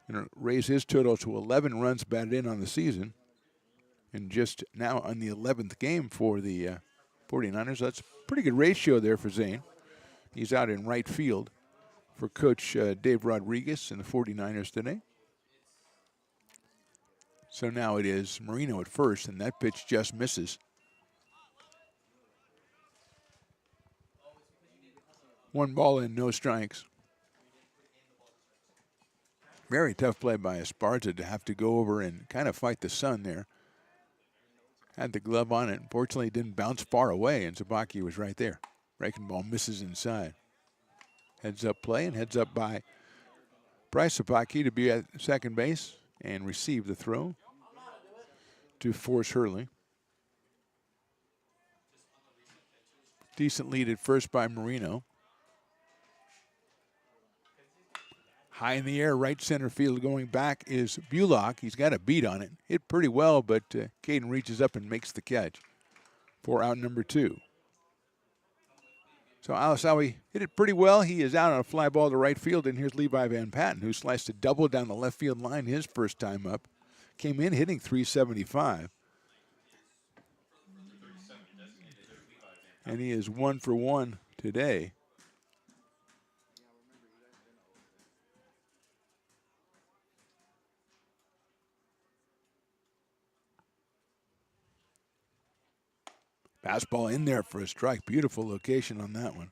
Going to raise his total to 11 runs batted in on the season. And just now on the 11th game for the 49ers. That's a pretty good ratio there for Zane. He's out in right field for Coach Dave Rodriguez and the 49ers today. So now it is Marino at first, and that pitch just misses. 1 ball and no strikes. Very tough play by Esparza to have to go over and kind of fight the sun there. Had the glove on it. Unfortunately, it didn't bounce far away, and Sabatke was right there. Breaking ball misses inside. Heads up play, and heads up by Bryce Sabatke to be at second base and receive the throw to force Hurley. Decent lead at first by Marino. High in the air, right center field going back is Bulock. He's got a beat on it. Hit pretty well, but Caden reaches up and makes the catch for out number 2. So Alisawi hit it pretty well. He is out on a fly ball to right field, and here's Levi Van Patten, who sliced a double down the left field line his first time up. Came in hitting .375. And he is 1 for 1 today. Fastball in there for a strike. Beautiful location on that one.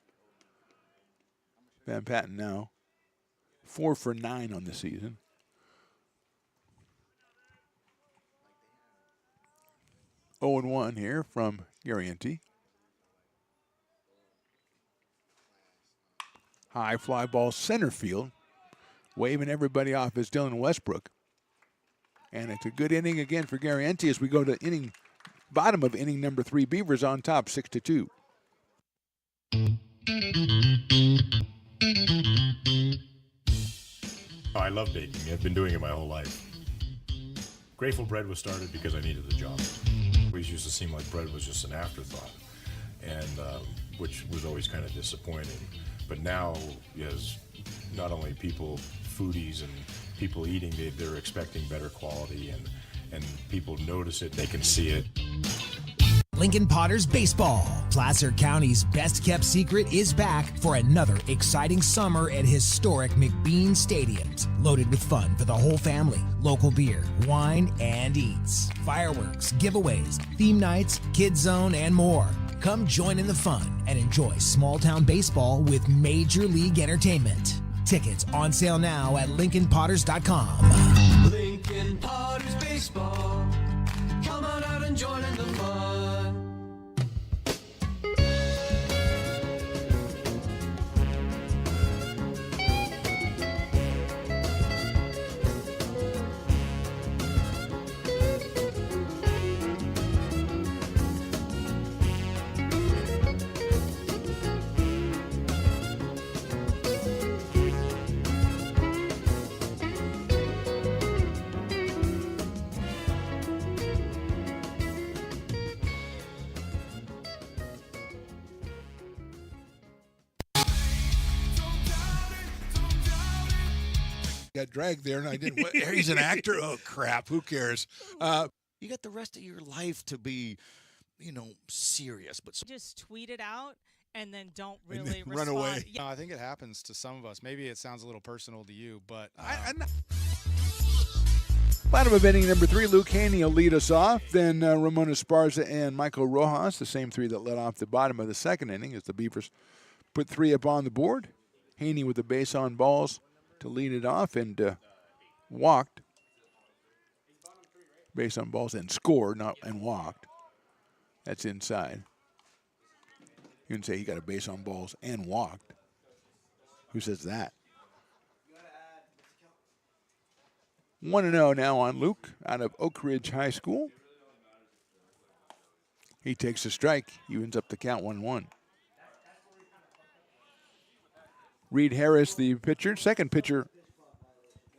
Van Patten now 4 for 9 on the season. Oh and 1 here from Gariente. High fly ball center field. Waving everybody off is Dylan Westbrook. And it's a good inning again for Gariente as we go to bottom of inning number 3. Beavers on top 6-2. Oh, I love baking. I've been doing it my whole life. Grateful Bread was started because I needed the job. It always used to seem like bread was just an afterthought, and which was always kind of disappointing. But now, as not only people, foodies and people eating, they're expecting better quality, and people notice it, they can see it. Lincoln Potters Baseball. Placer County's best-kept secret is back for another exciting summer at historic McBean Stadiums. Loaded with fun for the whole family, local beer, wine, and eats. Fireworks, giveaways, theme nights, kids zone, and more. Come join in the fun and enjoy small-town baseball with Major League Entertainment. Tickets on sale now at LincolnPotters.com. Lincoln Potters Baseball. Come on out and join in the fun. Got dragged there, and I didn't. He's an actor. Oh crap! Who cares? You got the rest of your life to be, serious. But Just tweet it out and then don't And really then run respond. away. Yeah. No, I think it happens to some of us. Maybe it sounds a little personal to you, but Bottom of inning number 3, Luke Haney will lead us off. Then Ramon Esparza and Michael Rojas, the same 3 that led off the bottom of the second inning, as the Beavers put 3 up on the board. Haney with the base on balls to lead it off, and walked. Base on balls and scored, and walked. That's inside. You can say he got a base on balls and walked. Who says that? 1-0 now on Luke out of Oak Ridge High School. He takes a strike. Evens up the count 1-1. Reed Harris, the pitcher, second pitcher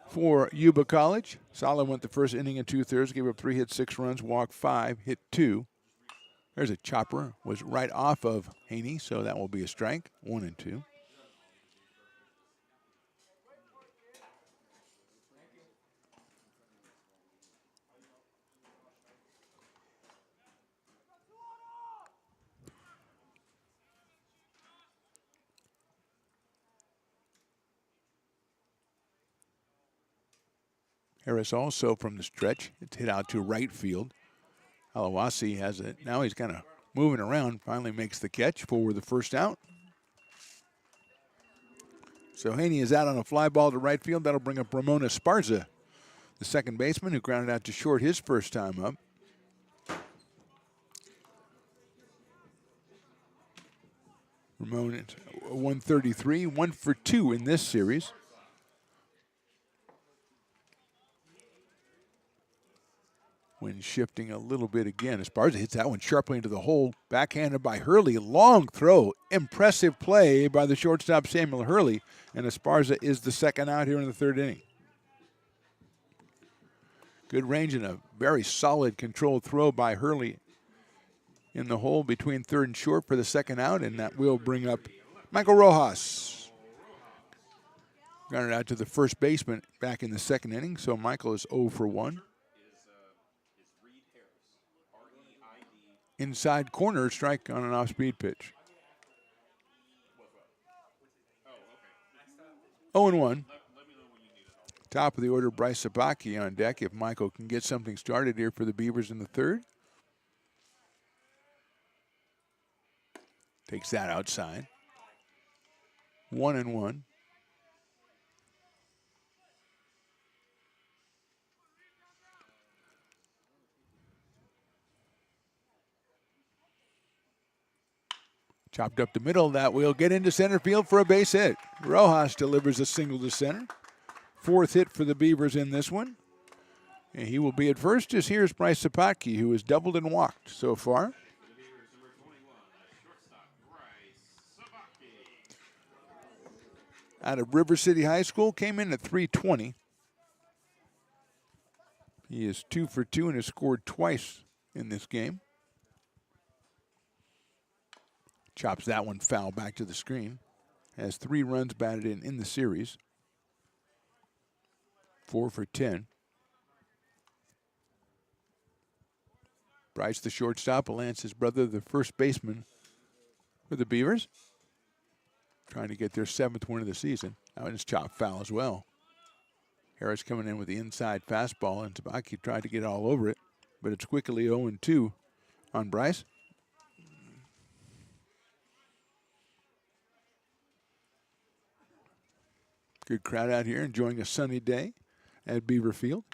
for Yuba College. Solid went the first inning and 2/3, gave up 3 hits, 6 runs, walked 5, hit 2. There's a chopper, was right off of Haney, so that will be a strike, 1-2. Harris also from the stretch. It's hit out to right field. Alawasi has it. Now he's kind of moving around. Finally makes the catch for the first out. So Haney is out on a fly ball to right field. That'll bring up Ramon Esparza, the second baseman, who grounded out to short his first time up. Ramon at 133, 1 for 2 in this series. When And shifting a little bit again. Esparza hits that one sharply into the hole. Backhanded by Hurley. Long throw. Impressive play by the shortstop Samuel Hurley. And Esparza is the second out here in the third inning. Good range and a very solid controlled throw by Hurley in the hole between third and short for the second out. And that will bring up Michael Rojas. Grounded out to the first baseman back in the second inning. So Michael is 0 for 1. Inside corner, strike on an off-speed pitch. 0-1. Top of the order, Bryce Sabaki on deck if Michael can get something started here for the Beavers in the third. Takes that outside. 1-1. Chopped up the middle. That will get into center field for a base hit. Rojas delivers a single to center. Fourth hit for the Beavers in this one. And he will be at first as here's Bryce Sapotky, who has doubled and walked so far. Out of River City High School, came in at .320. He is 2 for 2 and has scored twice in this game. Chops that one foul back to the screen. Has 3 runs batted in the series. 4 for 10. Bryce, the shortstop, Lance's brother, the first baseman for the Beavers. Trying to get their 7th win of the season. That one's chopped foul as well. Harris coming in with the inside fastball, and Tabaki tried to get all over it, but it's quickly 0-2 on Bryce. Good crowd out here enjoying a sunny day at Beaver Field.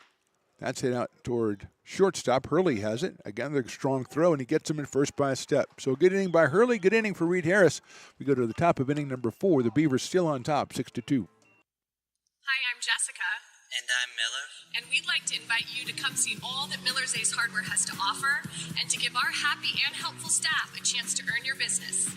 That's hit out toward shortstop. Hurley has it. Again, the strong throw, and he gets him in first by a step. So good inning by Hurley, good inning for Reed Harris. We go to the top of inning number 4. The Beavers still on top, 6-2. Hi, I'm Jessica. And I'm Miller. And we'd like to invite you to come see all that Miller's Ace Hardware has to offer and to give our happy and helpful staff a chance to earn your business.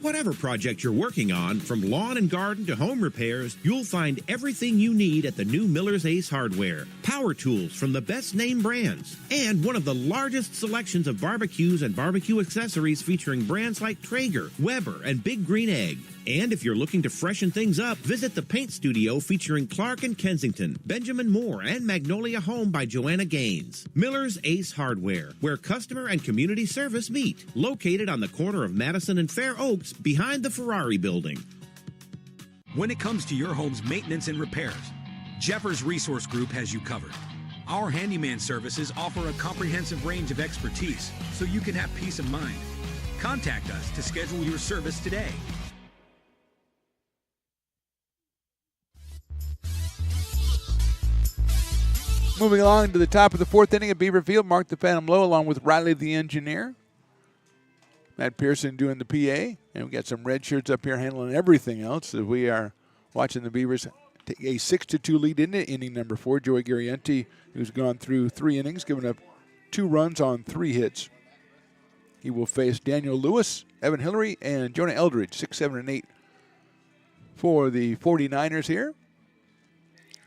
Whatever project you're working on, from lawn and garden to home repairs, you'll find everything you need at the new Miller's Ace Hardware. Power tools from the best name brands, and one of the largest selections of barbecues and barbecue accessories featuring brands like Traeger, Weber, and Big Green Egg. And if you're looking to freshen things up, visit the paint studio featuring Clark and Kensington, Benjamin Moore, and Magnolia Home by Joanna Gaines. Miller's Ace Hardware, where customer and community service meet. Located on the corner of Madison and Fair Oaks, behind the Ferrari building. When it comes to your home's maintenance and repairs, Jeffers Resource Group has you covered. Our handyman services offer a comprehensive range of expertise, so you can have peace of mind. Contact us to schedule your service today. Moving along to the top of the 4th inning at Beaver Field, Mark the Phantom Low along with Riley the engineer. Matt Pearson doing the PA, and we got some red shirts up here handling everything else as we are watching the Beavers take a 6-2 lead into inning number 4. Joey Garrienti, who's gone through 3 innings, giving up 2 runs on 3 hits. He will face Daniel Lewis, Evan Hillary, and Jonah Eldridge, 6, 7, and 8 for the 49ers here.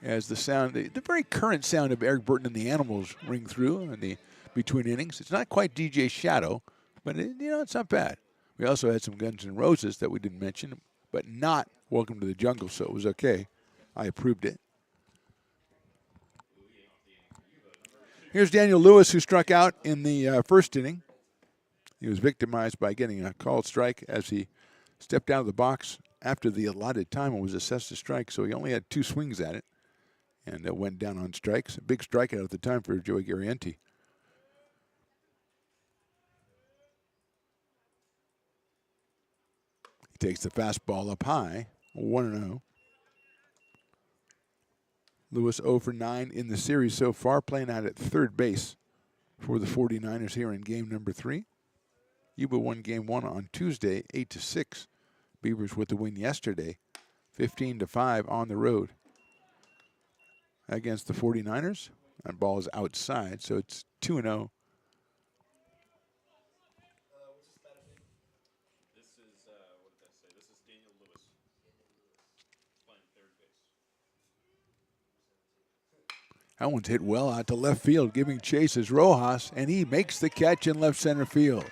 As the sound, the very current sound of Eric Burton and the Animals ring through in the between innings. It's not quite DJ Shadow, but it's not bad. We also had some Guns N' Roses that we didn't mention, but not Welcome to the Jungle, so it was okay. I approved it. Here's Daniel Lewis, who struck out in the first inning. He was victimized by getting a called strike as he stepped out of the box after the allotted time and was assessed a strike, so he only had 2 swings at it. And went down on strikes. A big strikeout at the time for Joey Garrienti. He takes the fastball up high, 1-0. Lewis 0 for 9 in the series so far, playing out at third base for the 49ers here in game number 3. Yuba won game 1 on Tuesday, 8-6. Beavers with the win yesterday, 15-5 on the road against the 49ers. That ball is outside, so it's 2-0. This is, what did I say? This is Daniel Lewis playing third base. That one's hit well out to left field, giving chase is Rojas, and he makes the catch in left center field.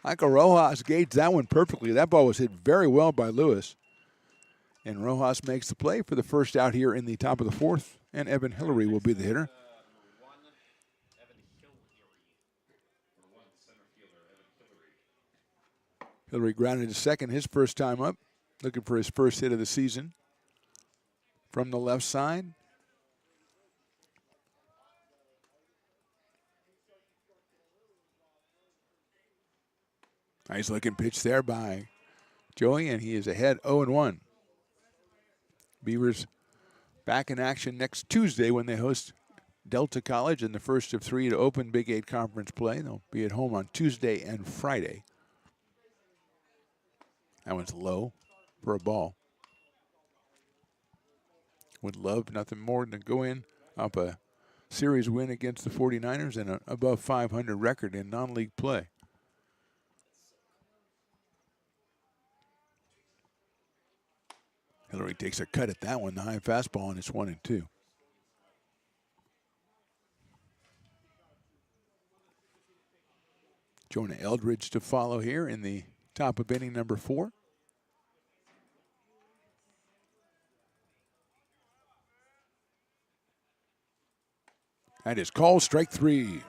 Michael Rojas gauged that one perfectly. That ball was hit very well by Lewis. And Rojas makes the play for the first out here in the top of the fourth, and Evan Hillary will be the hitter. Hillary grounded to second his first time up, looking for his first hit of the season from the left side. Nice looking pitch there by Joey, and he is ahead 0-1. Beavers back in action next Tuesday when they host Delta College in the first of 3 to open Big 8 conference play. They'll be at home on Tuesday and Friday. That one's low for a ball. Would love nothing more than to go in up a series win against the 49ers and an above 500 record in non-league play. Hillary takes a cut at that one, the high fastball, and it's 1-2. Jonah Eldridge to follow here in the top of inning number 4. That is called strike 3.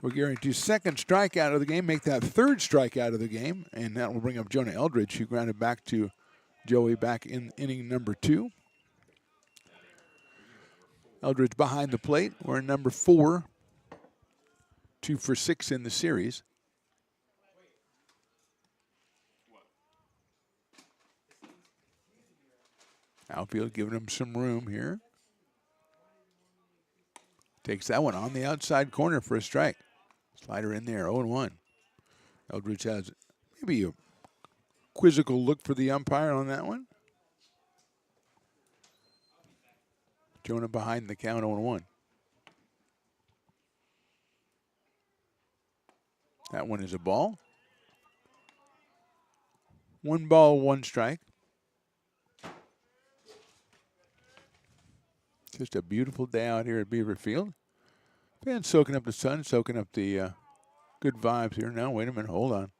We'll guarantee second strikeout of the game, make that third strikeout of the game, and that will bring up Jonah Eldridge, who grounded back to Joey back in inning number 2. Eldridge behind the plate. We're in number 4, 2 for 6 in the series. Outfield giving him some room here. Takes that one on the outside corner for a strike. Slider in there, 0-1. Eldridge has maybe a quizzical look for the umpire on that one. Jonah behind the count, 0-1. That one is a ball. 1 ball, 1 strike. Just a beautiful day out here at Beaver Field. Fans soaking up the sun, soaking up the good vibes here. Now, wait a minute, hold on.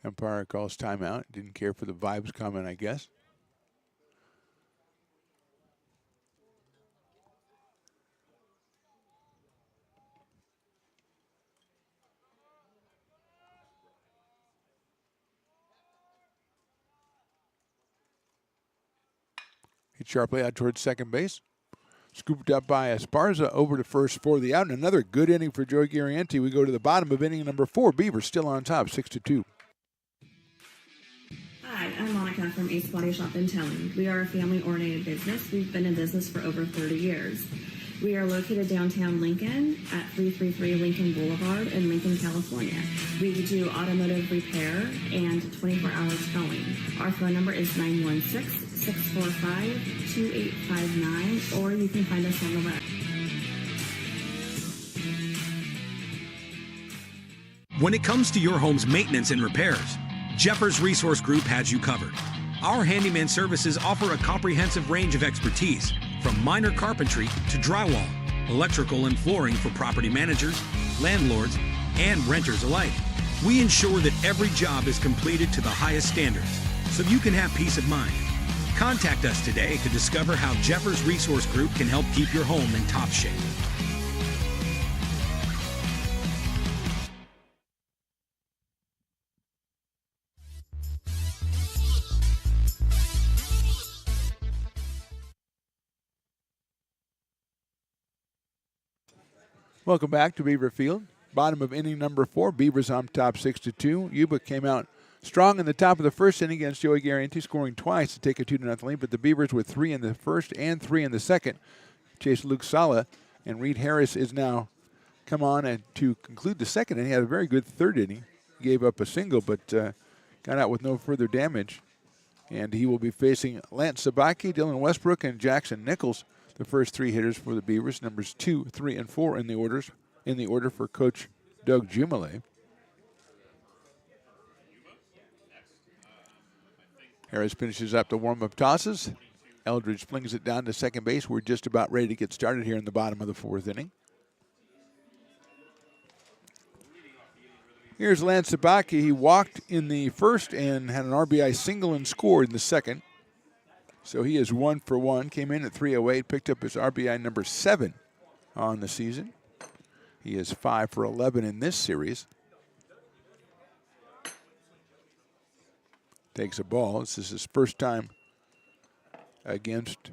Umpire calls timeout. Didn't care for the vibes comment, I guess. Hit sharply out towards second base. Scooped up by Esparza over to first for the out. And another good inning for Joey Garrienti. We go to the bottom of inning number 4. Beavers still on top, 6-2. Hi, I'm Monica from Ace Body Shop and Towing. We are a family-oriented business. We've been in business for over 30 years. We are located downtown Lincoln at 333 Lincoln Boulevard in Lincoln, California. We do automotive repair and 24-hour towing. Our phone number is 916-645-2859, or you can find us on the web. When it comes to your home's maintenance and repairs, Jeffers Resource Group has you covered. Our handyman services offer a comprehensive range of expertise, from minor carpentry to drywall, electrical and flooring for property managers, landlords, and renters alike. We ensure that every job is completed to the highest standards, so you can have peace of mind. Contact us today to discover how Jeffers Resource Group can help keep your home in top shape. Welcome back to Beaver Field. Bottom of inning number 4. Beavers on top 6-2. Yuba came out strong in the top of the first inning against Joey Garrienti, scoring twice to take a 2-0 lead. But the Beavers with 3 in the first and 3 in the second. Chase Luke Sala and Reed Harris is now come on and to conclude the second inning. He had a very good third inning. Gave up a single, but got out with no further damage. And he will be facing Lance Sabaki, Dylan Westbrook, and Jackson Nichols. the first three hitters for the Beavers, numbers 2, 3, and 4 in the order for Coach Doug Jumale. Harris finishes up the warm-up tosses. Eldridge flings it down to second base. We're just about ready to get started here in the bottom of the fourth inning. Here's Lance Sabaki. He walked in the first and had an RBI single and scored in the second. So he is 1 for 1. Came in at 308, picked up his RBI number 7 on the season. He is 5 for 11 in this series. Takes a ball. This is his first time against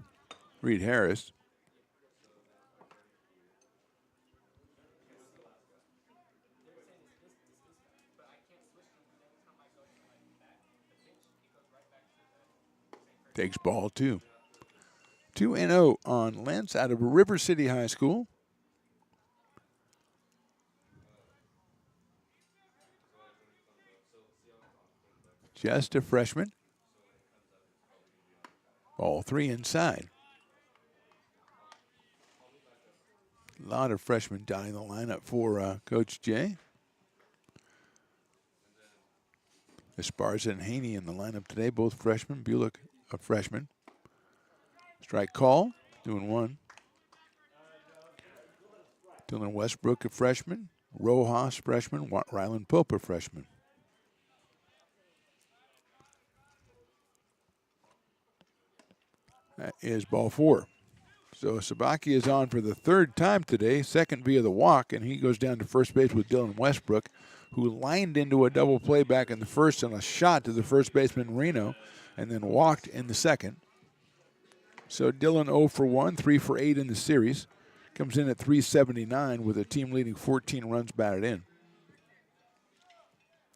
Reed Harris. Takes ball 2. 2-0 on Lance out of River City High School. Just a freshman. Ball 3 inside. A lot of freshmen dotting the lineup for Coach Jay. Esparza and Haney in the lineup today, both freshmen. Bulick, a freshman. Strike call, doing 1. Dylan Westbrook, a freshman. Rojas, freshman. Rylan Pope, a freshman. That is ball 4. So Sabaki is on for the third time today, second via the walk, and he goes down to first base with Dylan Westbrook, who lined into a double play back in the first and a shot to the first baseman Reno, and then walked in the second. So Dylan 0 for 1, 3 for 8 in the series. Comes in at 379 with a team leading 14 runs batted in.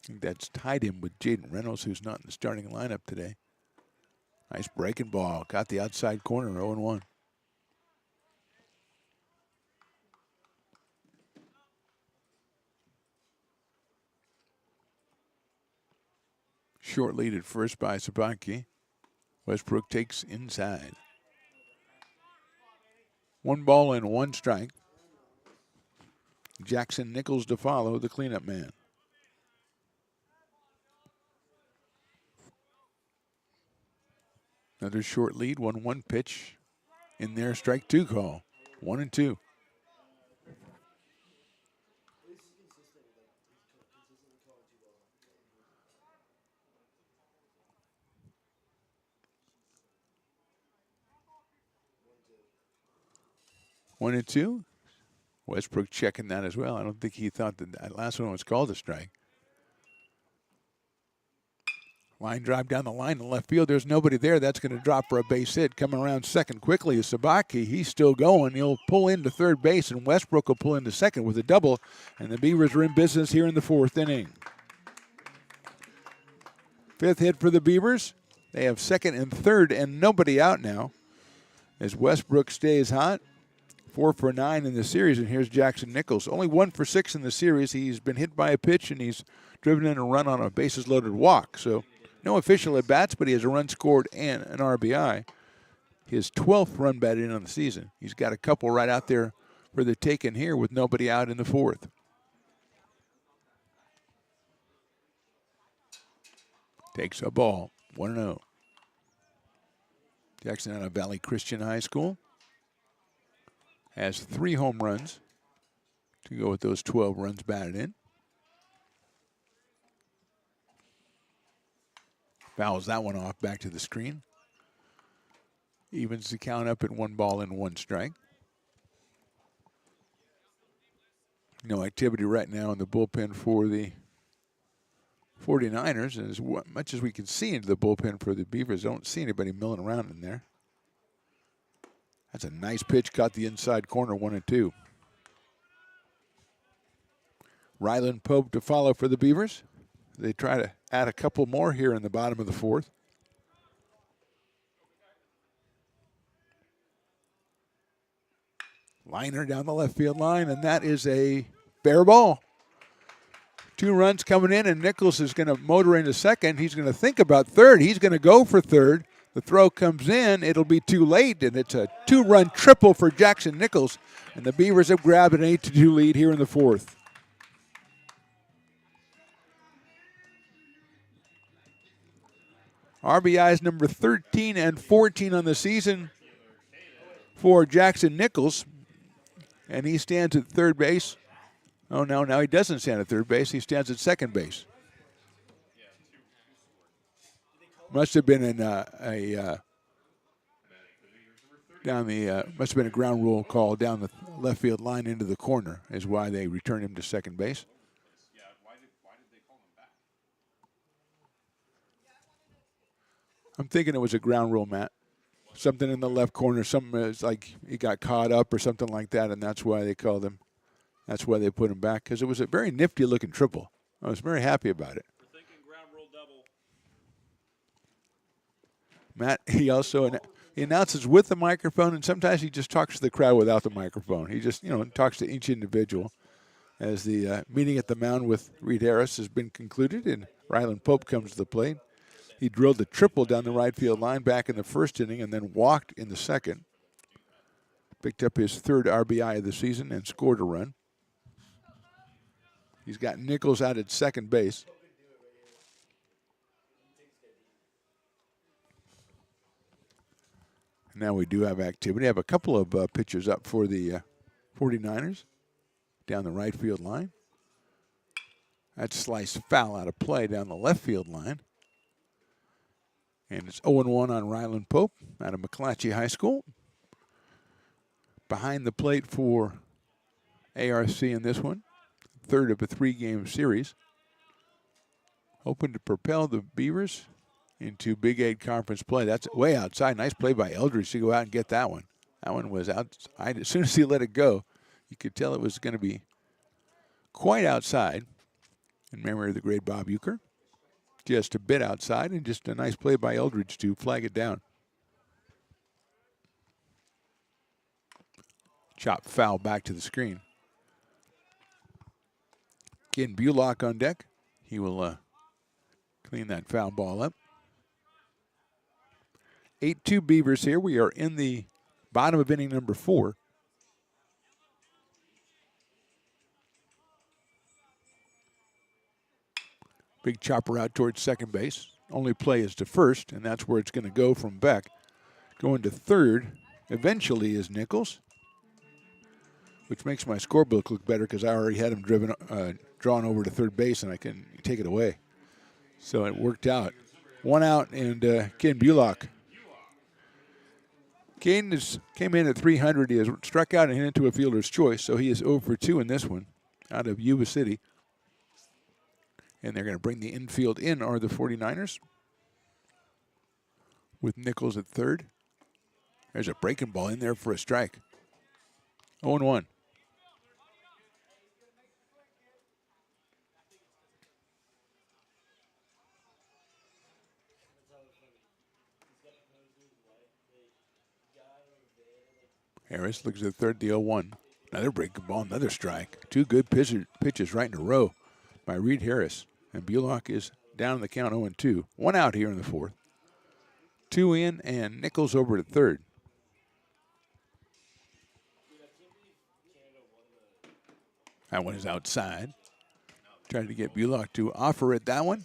I think that's tied him with Jaden Reynolds, who's not in the starting lineup today. Nice breaking ball. Got the outside corner, 0-1. Short lead at first by Sabaki. Westbrook takes inside. 1 ball and 1 strike. Jackson Nichols to follow, the cleanup man. Another short lead, 1-1 pitch in there, strike 2 call. 1-2. One and two. Westbrook checking that as well. I don't think he thought that last one was called a strike. Line drive down the line in left field. There's nobody there. That's going to drop for a base hit. Coming around second quickly is Sabaki. He's still going. He'll pull into third base, and Westbrook will pull into second with a double. And the Beavers are in business here in the fourth inning. 5th hit for the Beavers. They have second and third and nobody out now as Westbrook stays hot. 4 for 9 in the series, and here's Jackson Nichols. Only 1 for 6 in the series. He's been hit by a pitch, and he's driven in a run on a bases-loaded walk. So no official at-bats, but he has a run scored and an RBI. His 12th run batted in on the season. He's got a couple right out there for the taking here with nobody out in the 4th. Takes a ball, 1-0. Jackson out of Valley Christian High School. Has 3 home runs to go with those 12 runs batted in. Fouls that one off back to the screen. Evens the count up at 1 ball and 1 strike. No activity right now in the bullpen for the 49ers. And as much as we can see into the bullpen for the Beavers, I don't see anybody milling around in there. That's a nice pitch, caught the inside corner, 1-2. Rylan Pope to follow for the Beavers. They try to add a couple more here in the bottom of the 4th. Liner down the left field line, and that is a fair ball. 2 runs coming in, and Nichols is going to motor into second. He's going to think about third. He's going to go for third. The throw comes in. It'll be too late, and it's a 2-run triple for Jackson Nichols. And the Beavers have grabbed an 8-2 lead here in the fourth. RBIs number 13 and 14 on the season for Jackson Nichols. And he stands at third base. Oh, no, now he doesn't stand at third base. He stands at second base. Must have been in must have been a ground rule call down the left field line into the corner is why they returned him to second base. I'm thinking it was a ground rule, Matt. Something in the left corner, something is like he got caught up or something like that, and that's why they called him. That's why they put him back, because it was a very nifty-looking triple. I was very happy about it. Matt, he also he announces with the microphone, and sometimes he just talks to the crowd without the microphone. He just, talks to each individual. As the meeting at the mound with Reed Harris has been concluded, and Ryland Pope comes to the plate. He drilled the triple down the right field line back in the first inning and then walked in the second. Picked up his third RBI of the season and scored a run. He's got Nichols out at second base. Now we do have activity. I have a couple of pitchers up for the 49ers down the right field line. That sliced foul out of play down the left field line. And it's 0-1 on Ryland Pope out of McClatchy High School. Behind the plate for ARC in this one. Third of a 3-game series. Hoping to propel the Beavers into Big 8 conference play. That's way outside. Nice play by Eldridge to go out and get that one. That one was outside. As soon as he let it go, you could tell it was going to be quite outside. In memory of the great Bob Euchre. Just a bit outside, and just a nice play by Eldridge to flag it down. Chop foul back to the screen. Again, Bullock on deck. He will clean that foul ball up. 8-2 Beavers here. We are in the bottom of inning number 4. Big chopper out towards second base. Only play is to first, and that's where it's going to go from Beck. Going to third eventually is Nichols, which makes my scorebook look better because I already had him drawn over to third base, and I can take it away. So it worked out. One out, and Ken Bullock. Kane came in at 300. He has struck out and hit into a fielder's choice, so he is 0 for 2 in this one out of Yuba City. And they're going to bring the infield in, are the 49ers. With Nichols at third. There's a breaking ball in there for a strike. 0-1. Harris looks at third, the 0-1. Another breaking ball, another strike. Two good pitches right in a row by Reed Harris. And Bullock is down in the count 0-2. One out here in the fourth. 2 in, and Nichols over to third. That one is outside. Tried to get Bullock to offer it that one.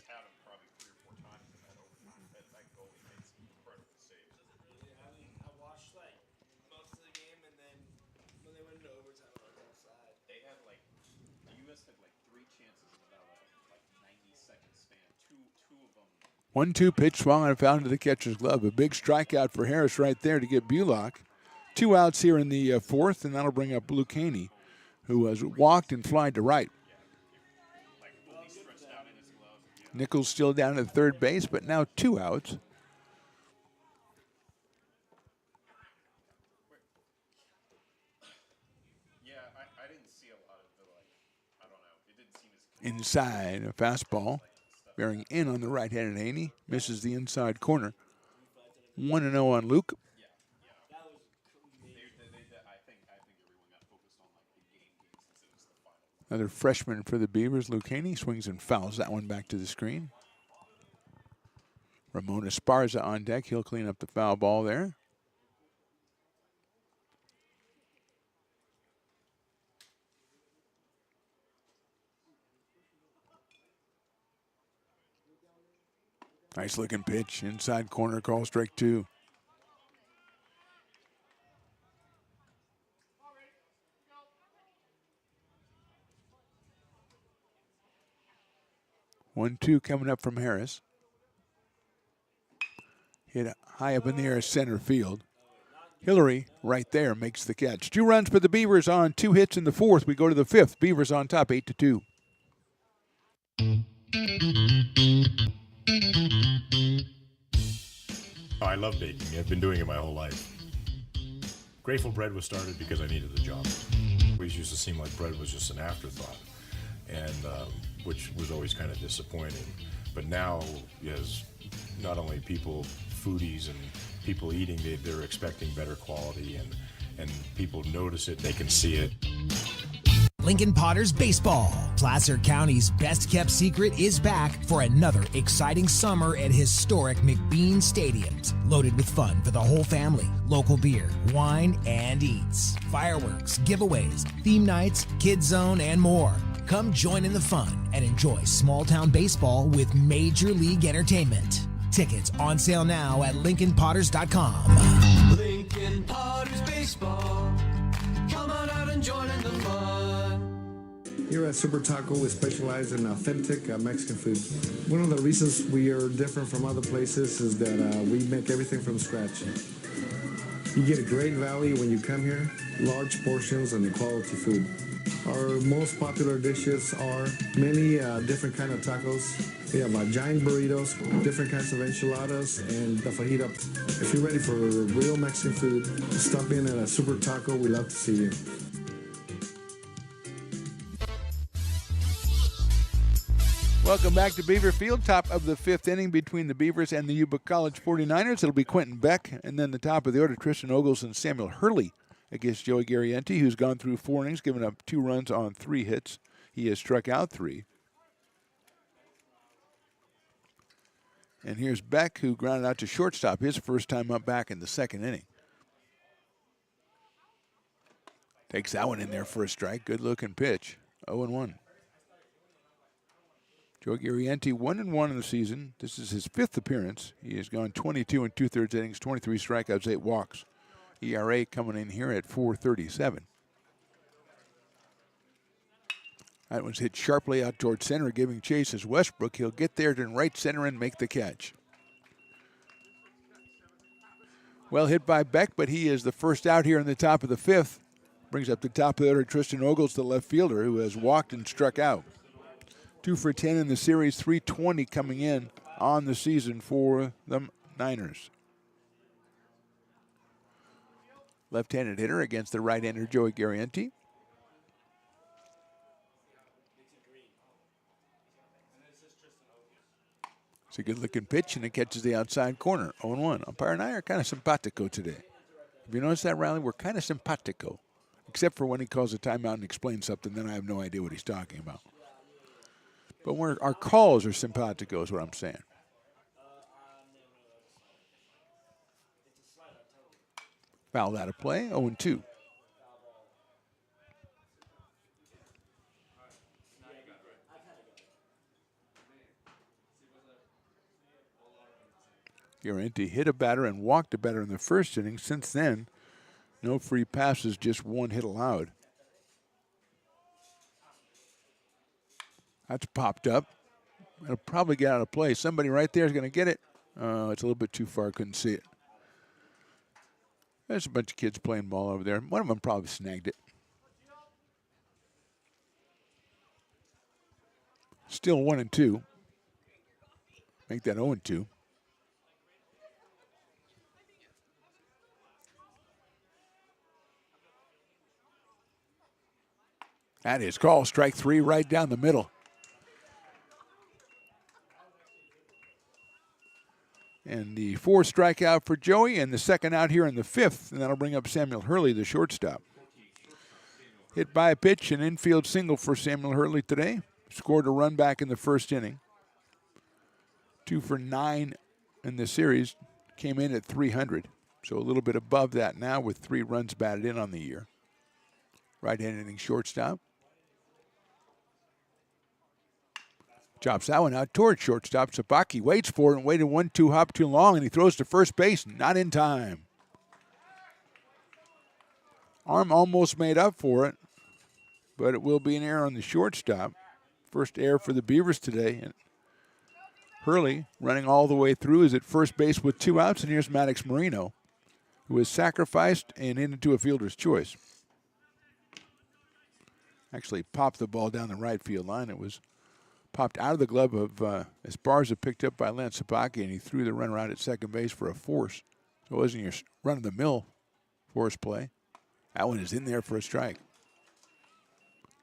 One-two pitch swung and found to the catcher's glove. A big strikeout for Harris right there to get Bullock. 2 outs here in the fourth, and that'll bring up Lucchini, who has walked and flied to right. Nichols still down at third base, but now 2 outs. I didn't see a lot of the, I don't know. It didn't seem as Inside, a fastball. Bearing in on the right-handed Haney. Misses the inside corner. 1-0 on Luke. Another freshman for the Beavers, Luke Haney, swings and fouls that one back to the screen. Ramon Esparza on deck. He'll clean up the foul ball there. Nice looking pitch. Inside corner, call strike 2. One, two coming up from Harris. Hit high up in the air, center field. Hillary right there makes the catch. 2 runs for the Beavers on 2 hits in the 4th. We go to the 5th. Beavers on top, 8-2. I love baking. I've been doing it my whole life. Grateful Bread was started because I needed the job. We used to seem like bread was just an afterthought, and which was always kind of disappointing. But now, as not only people, foodies and people eating, they're expecting better quality, and people notice it, they can see it. Lincoln Potters Baseball. Placer County's best-kept secret is back for another exciting summer at historic McBean Stadiums. Loaded with fun for the whole family, local beer, wine, and eats. Fireworks, giveaways, theme nights, kids zone, and more. Come join in the fun and enjoy small-town baseball with Major League Entertainment. Tickets on sale now at LincolnPotters.com. Lincoln Potters Baseball. Come on out and join in the fun. Here at Super Taco, we specialize in authentic Mexican food. One of the reasons we are different from other places is that we make everything from scratch. You get a great value when you come here, large portions and quality food. Our most popular dishes are many different kind of tacos. We have giant burritos, different kinds of enchiladas, and the fajita. If you're ready for real Mexican food, stop in at a Super Taco. We love to see you. Welcome back to Beaver Field. Top of the 5th inning between the Beavers and the Yuba College 49ers. It'll be Quentin Beck, and then the top of the order, Tristan Ogles and Samuel Hurley against Joey Garrienti, who's gone through 4 innings, given up 2 runs on 3 hits. He has struck out 3. And here's Beck, who grounded out to shortstop, his first time up back in the 2nd inning. Takes that one in there for a strike. Good-looking pitch. 0-1. Joe Garrienti 1-1 in the season. This is his 5th appearance. He has gone 22 2/3 innings, 23 strikeouts, 8 walks. ERA coming in here at 4.37. That one's hit sharply out towards center, giving chase as Westbrook. He'll get there to right center and make the catch. Well hit by Beck, but he is the first out here in the top of the 5th. Brings up the top of the order Tristan Ogles, the left fielder, who has walked and struck out. 2 for 10 in the series, 320 coming in on the season for the Niners. Left-handed hitter against the right-hander Joey Garrienti. It's a good-looking pitch, and it catches the outside corner. 0-1. Umpire and I are kind of simpatico today. Have you noticed that, Riley? We're kind of simpatico, except for when he calls a timeout and explains something, then I have no idea what he's talking about. But our calls are simpatico is what I'm saying. Fouled out of play, 0-2. Garrienti hit a batter and walked a batter in the first inning. Since then, no free passes, just 1 hit allowed. That's popped up. It'll probably get out of play. Somebody right there is going to get it. It's a little bit too far. Couldn't see it. There's a bunch of kids playing ball over there. One of them probably snagged it. Still 1-2. Make that 0-2. That is called strike 3 right down the middle. And the 4th strikeout for Joey, and the 2nd out here in the 5th, and that'll bring up Samuel Hurley, the shortstop. Hit by a pitch, an infield single for Samuel Hurley today. Scored a run back in the first inning. 2 for 9 in the series came in at 300. So a little bit above that now with 3 runs batted in on the year. Right-handed hitting shortstop. Chops that one out towards shortstop. Sabaki waits for it and waited 1-2 hop too long, and he throws to first base, not in time. Arm almost made up for it, but it will be an error on the shortstop. First error for the Beavers today. And Hurley, running all the way through, is at first base with 2 outs, and here's Maddox Marino, who was sacrificed and into a fielder's choice. Actually popped the ball down the right field line. It was popped out of the glove of Esparza, picked up by Lance Sabaki, and he threw the runner out at second base for a force. So it wasn't your run-of-the-mill force play. That one is in there for a strike.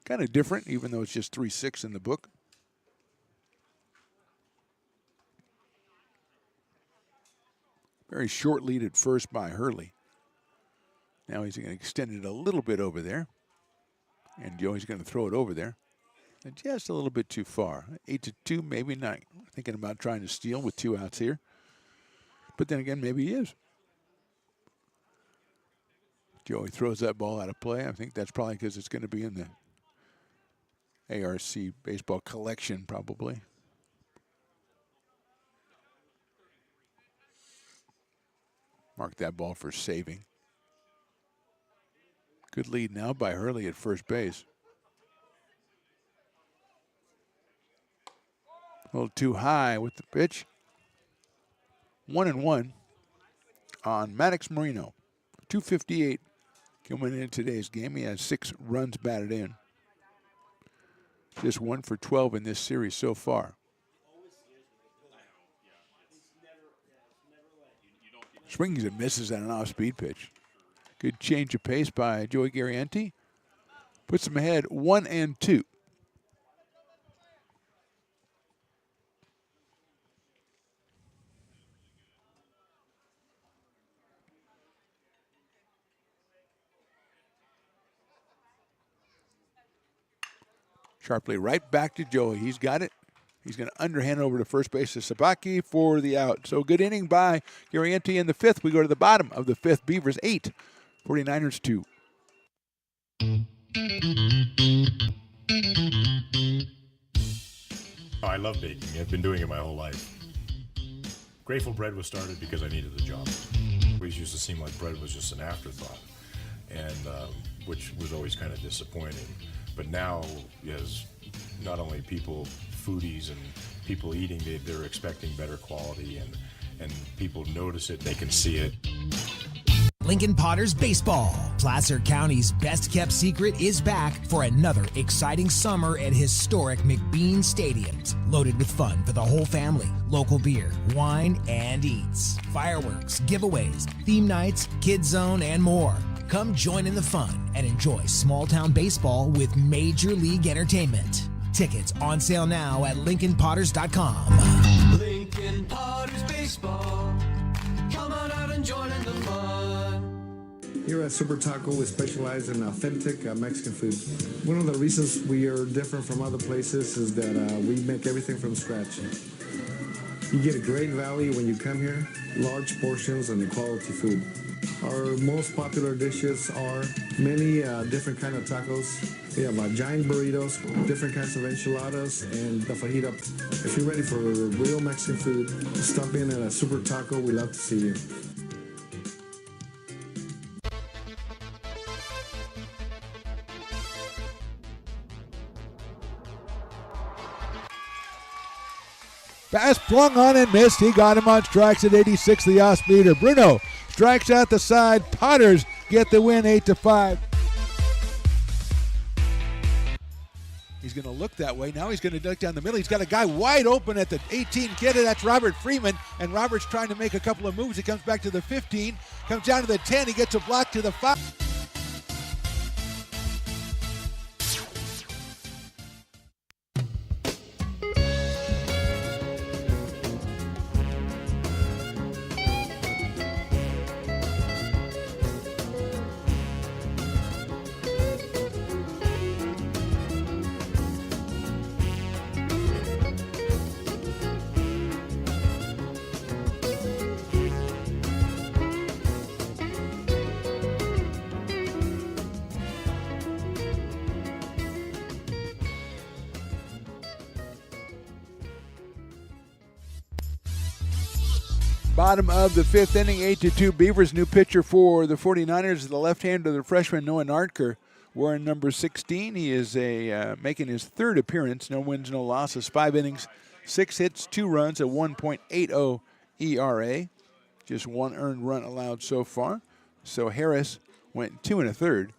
Kind of different, even though it's just 3-6 in the book. Very short lead at first by Hurley. Now he's going to extend it a little bit over there. And Joey's going to throw it over there. And just a little bit too far. 8-2, maybe not. Thinking about trying to steal with 2 outs here. But then again, maybe he is. Joey throws that ball out of play. I think that's probably because it's going to be in the ARC baseball collection, probably. Mark that ball for saving. Good lead now by Hurley at first base. A little too high with the pitch. 1-1 on Maddox Marino. 258 coming in today's game. He has 6 runs batted in. Just 1 for 12 in this series so far. Swings and misses at an off-speed pitch. Good change of pace by Joey Garrienti. Puts him ahead 1-2. Sharply right back to Joey. He's got it. He's going to underhand over to first base to Sabaki for the out. So good inning by Garrienti in the 5th. We go to the bottom of the 5th. Beavers 8, 49ers 2. Oh, I love baking. I've been doing it my whole life. Grateful Bread was started because I needed the job. It always used to seem like bread was just an afterthought, and which was always kind of disappointing. But now, as not only people, foodies and people eating, they're expecting better quality, and people notice it, they can see it. Lincoln Potters Baseball. Placer County's best-kept secret is back for another exciting summer at historic McBean Stadiums. Loaded with fun for the whole family, local beer, wine, and eats. Fireworks, giveaways, theme nights, kids zone, and more. Come join in the fun and enjoy small-town baseball with Major League Entertainment. Tickets on sale now at LincolnPotters.com. Lincoln Potters Baseball. Come on out and join in the fun. Here at Super Taco, we specialize in authentic Mexican food. One of the reasons we are different from other places is that we make everything from scratch. You get a great value when you come here, large portions and quality food. Our most popular dishes are many different kind of tacos. We have giant burritos, different kinds of enchiladas, and the fajita. If you're ready for real Mexican food, stop in at a Super Taco. We'd love to see you. Pass flung on and missed. He got him on strikes at 86, the off-speeder. Bruno strikes out the side. Potters get the win 8-5. He's going to look that way. Now he's going to duck down the middle. He's got a guy wide open at the 18 kidder. That's Robert Freeman. And Robert's trying to make a couple of moves. He comes back to the 15. Comes down to the 10. He gets a block to the 5. Bottom of the fifth inning, 8-2 Beavers. New pitcher for the 49ers is the left-hander, the freshman Noah Nartker, wearing number 16. He is making his third appearance. No wins, no losses. 5 innings, 6 hits, 2 runs, a 1.80 ERA. Just 1 earned run allowed so far. So Harris went 2 1/3.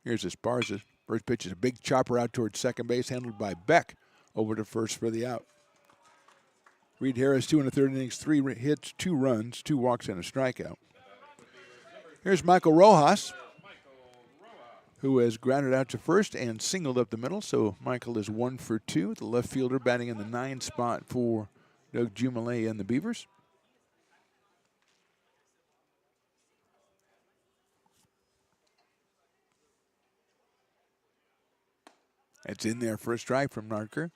Here's Esparza. First pitch is a big chopper out towards second base, handled by Beck over to first for the out. Reed Harris, 2 1/3 innings, 3 hits, 2 runs, 2 walks, and a strikeout. Here's Michael Rojas, who has grounded out to first and singled up the middle. So Michael is 1 for 2. The left fielder batting in the 9 spot for Doug Jumalet and the Beavers. It's in there for a strike from Nartker,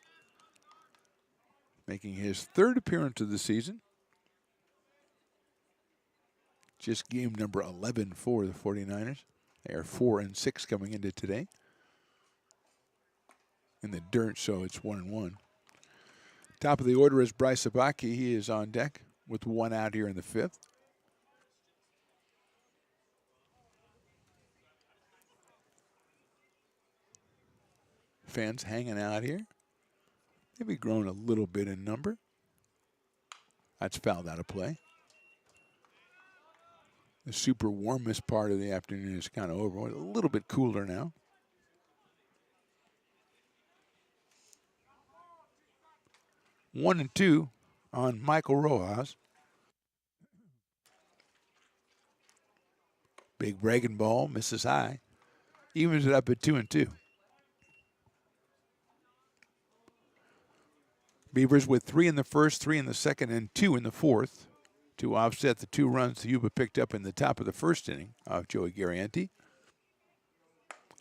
making his third appearance of the season. Just game number 11 for the 49ers. They are 4-6 coming into today. In the dirt, so it's 1-1. Top of the order is Bryce Sabaki. He is on deck with 1 out here in the 5th. Fans hanging out here. Maybe grown a little bit in number. That's fouled out of play. The super warmest part of the afternoon is kind of over. A little bit cooler now. One and 2 on Michael Rojas. Big breaking ball, misses high. Evens it up at 2 and 2. Beavers with 3 in the first, 3 in the second, and 2 in the fourth to offset the 2 runs Yuba picked up in the top of the first inning of Joey Garrienti.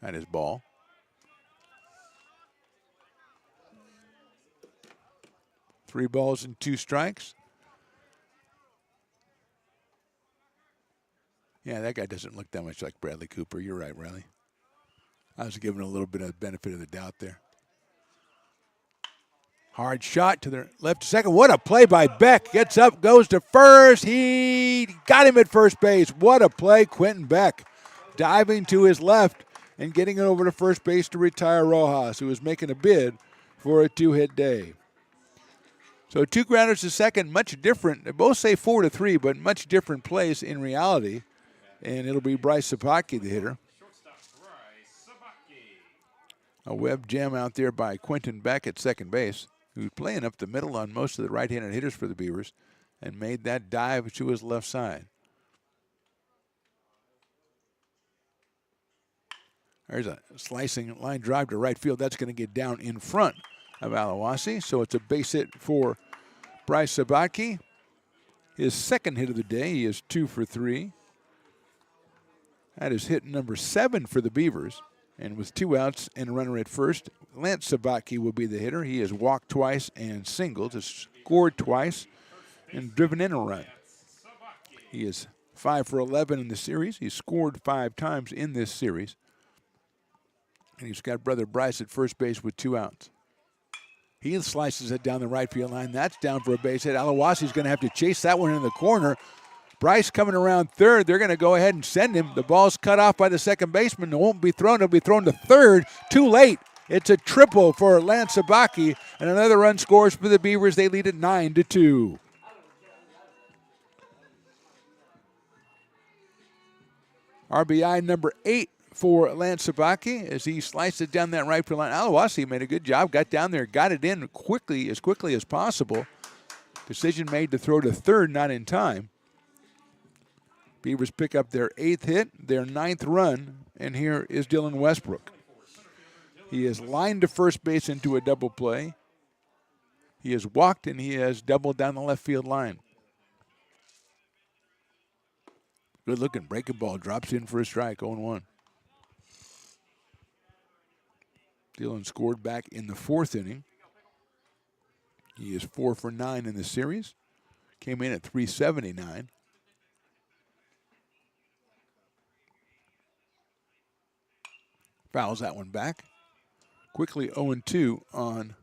That is ball. Three balls and 2 strikes. Yeah, that guy doesn't look that much like Bradley Cooper. You're right, Riley. I was giving a little bit of the benefit of the doubt there. Hard shot to the left second. What a play by Beck. Gets up, goes to first. He got him at first base. What a play, Quentin Beck. Diving to his left and getting it over to first base to retire Rojas, who was making a bid for a 2-hit day. So 2 grounders to second, much different. They both say 4-3, but much different plays in reality. And it'll be Bryce Sapaki, the hitter. A web jam out there by Quentin Beck at second base, who's playing up the middle on most of the right-handed hitters for the Beavers, and made that dive to his left side. There's a slicing line drive to right field. That's going to get down in front of Alawasi. So it's a base hit for Bryce Sabaki. His second hit of the day. He is 2 for 3. That is hit number 7 for the Beavers. And with 2 outs and a runner at first, Lance Sabaki will be the hitter. He has walked twice and singled, has scored twice, and driven in a run. He is 5 for 11 in the series. He's scored 5 times in this series. And he's got brother Bryce at first base with 2 outs. He slices it down the right field line. That's down for a base hit. Alawasi's going to have to chase that one in the corner. Bryce coming around third. They're going to go ahead and send him. The ball's cut off by the second baseman. It won't be thrown. It'll be thrown to third. Too late. It's a triple for Lance Sabaki, and another run scores for the Beavers. They lead it 9-2. RBI number 8 for Lance Sabaki as he sliced it down that right field line. Alawasi made a good job. Got down there, got it in quickly as possible. Decision made to throw to third, not in time. Beavers pick up their 8th hit, their 9th run, and here is Dylan Westbrook. He has lined to first base into a double play. He has walked, and he has doubled down the left field line. Good looking breaking ball, drops in for a strike, 0-1. Dylan scored back in the 4th inning. He is 4 for 9 in the series. Came in at 379. Fouls that one back. Quickly 0-2 on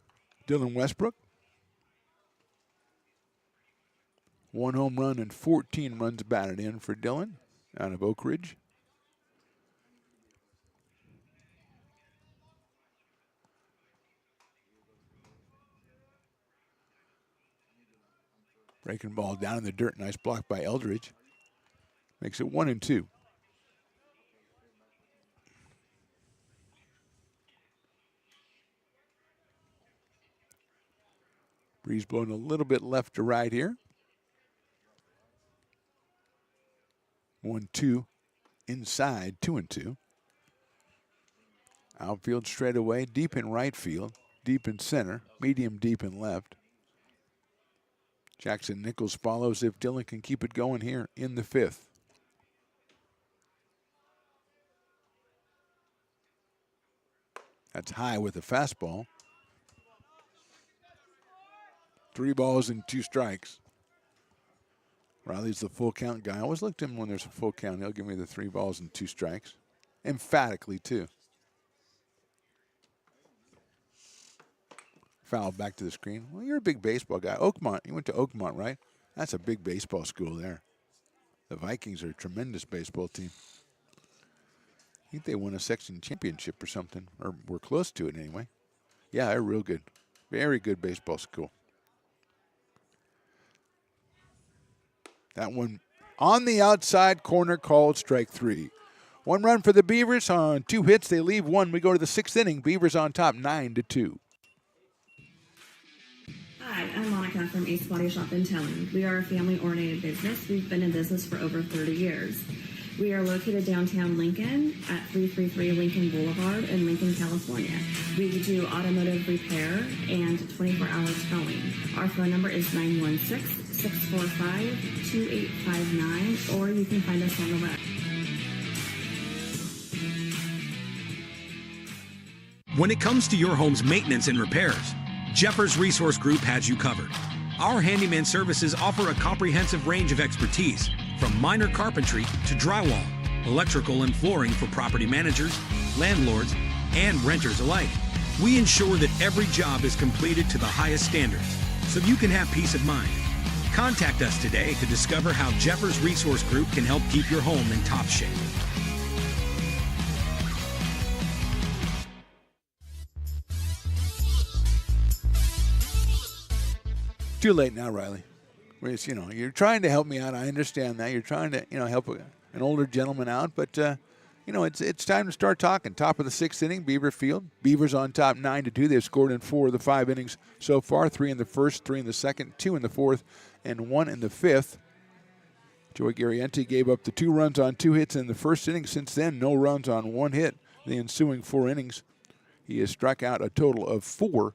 Dylan Westbrook. 1 home run and 14 runs batted in for Dylan out of Oak Ridge. Breaking ball down in the dirt. Nice block by Eldridge. Makes it 1-2. Breeze blowing a little bit left to right here. 1-2 inside, 2-2. Outfield straight away, deep in right field, deep in center, medium deep in left. Jackson Nichols follows if Dylan can keep it going here in the 5th. That's high with a fastball. 3 balls and 2 strikes. Riley's the full count guy. I always look to him when there's a full count. He'll give me the 3 balls and 2 strikes. Emphatically, too. Foul back to the screen. Well, you're a big baseball guy. Oakmont, you went to Oakmont, right? That's a big baseball school there. The Vikings are a tremendous baseball team. I think they won a section championship or something, or were close to it anyway. Yeah, they're real good. Very good baseball school. That one on the outside corner, called strike 3. 1 run for the Beavers on 2 hits. They leave 1. We go to the 6th inning. Beavers on top 9-2. Hi, I'm Monica from Ace Body Shop and Towing. We are a family-oriented business. We've been in business for over 30 years. We are located downtown Lincoln at 333 Lincoln Boulevard in Lincoln, California. We do automotive repair and 24-hour towing. Our phone number is 916-645-2859, or you can find us on the web. When it comes to your home's maintenance and repairs, Jeffers Resource Group has you covered. Our handyman services offer a comprehensive range of expertise, from minor carpentry to drywall, electrical and flooring for property managers, landlords, and renters alike. We ensure that every job is completed to the highest standards, so you can have peace of mind. Contact us today to discover how Jeffers Resource Group can help keep your home in top shape. Too late now, Riley. You're trying to help me out. I understand that. You're trying to, help an older gentleman out. But, it's time to start talking. Top of the 6th inning, Beaver Field. Beavers on top 9-2. They've scored in 4 of the 5 innings so far. 3 in the first, 3 in the second, 2 in the 4th, and 1 in the 5th. Joey Garrienti gave up the 2 runs on 2 hits in the first inning. Since then, no runs on 1 hit. The ensuing 4 innings, he has struck out a total of 4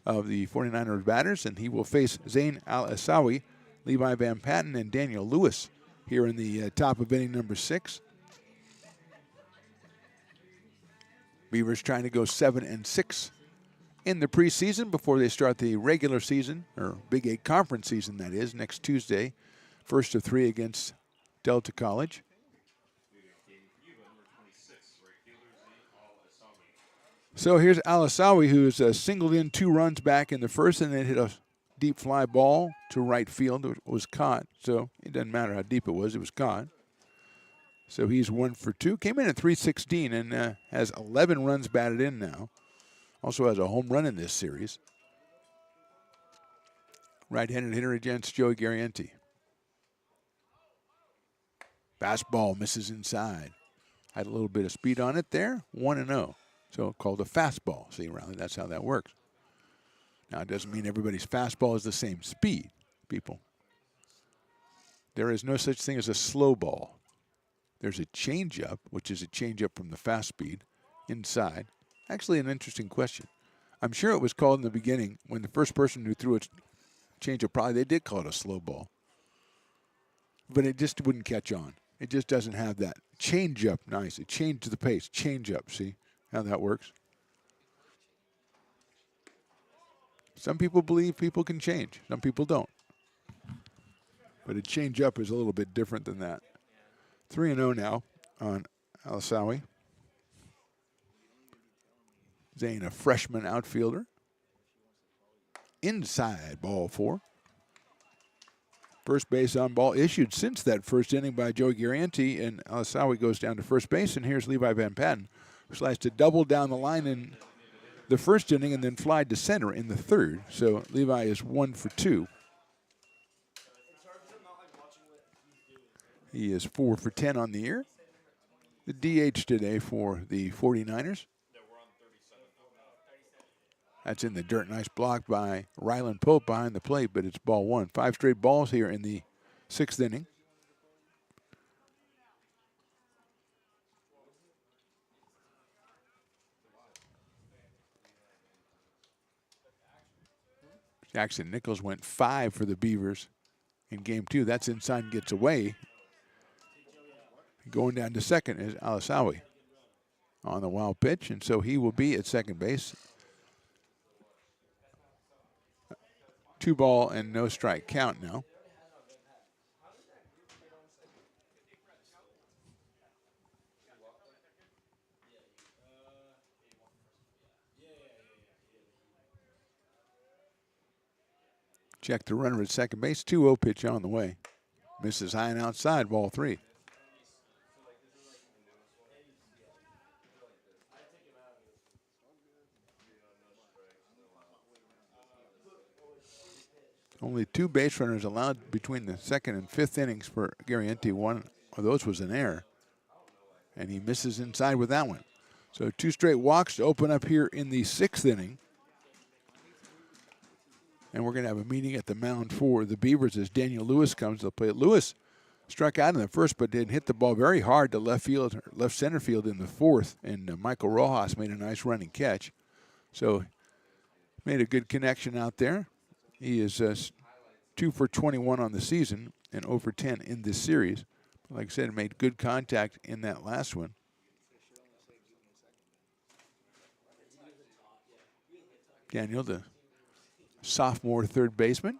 of the 49ers batters, and he will face Zane Al-Asawi, Levi Van Patten, and Daniel Lewis here in the top of inning number 6. Beavers trying to go 7-6 in the preseason before they start the regular season, or Big 8 conference season, that is, next Tuesday. First of 3 against Delta College. So here's Al-Asawi, who's singled in 2 runs back in the first and then hit a deep fly ball to right field. It was caught, so it doesn't matter how deep it was caught. So he's 1 for 2. Came in at .316 and has 11 runs batted in now. Also has a home run in this series. Right-handed hitter against Joey Garrienti. Fastball misses inside. Had a little bit of speed on it there. 1-0. So called a fastball. See, Riley, that's how that works. Now, it doesn't mean everybody's fastball is the same speed, people. There is no such thing as a slow ball. There's a changeup, which is a changeup from the fast speed inside. Actually, an interesting question. I'm sure it was called in the beginning when the first person who threw a changeup, probably they did call it a slow ball. But it just wouldn't catch on. It just doesn't have that changeup. Nice. It changed the pace. Changeup. See how that works? Some people believe people can change. Some people don't. But a changeup is a little bit different than that. 3-0 now on Al-Asawi. Zane, a freshman outfielder. Inside, ball 4. First base on ball issued since that first inning by Joey Garianti, and Alasawi goes down to first base, and here's Levi Van Patten, who sliced a double down the line in the first inning and then flied to center in the third. So Levi is 1 for 2. He is 4 for 10 on the year. The DH today for the 49ers. That's in the dirt. Nice block by Ryland Pope behind the plate, but it's ball 1. 5 straight balls here in the 6th inning. Jackson Nichols went 5 for the Beavers in game 2. That's inside and gets away. Going down to second is Alasawi on the wild pitch, and so he will be at second base. 2 ball and no strike count now. Check the runner at second base. 2-0 pitch on the way. Misses high and outside, ball 3. Only 2 base runners allowed between the 2nd and 5th innings for Garianti. One of those was an error, and he misses inside with that one. So 2 straight walks to open up here in the 6th inning. And we're going to have a meeting at the mound for the Beavers as Daniel Lewis comes to the plate. Lewis struck out in the first, but did hit the ball very hard to left center field in the 4th, and Michael Rojas made a nice running catch. So made a good connection out there. He is 2 for 21 on the season and 0 for 10 in this series. Like I said, made good contact in that last one. Daniel, the sophomore third baseman,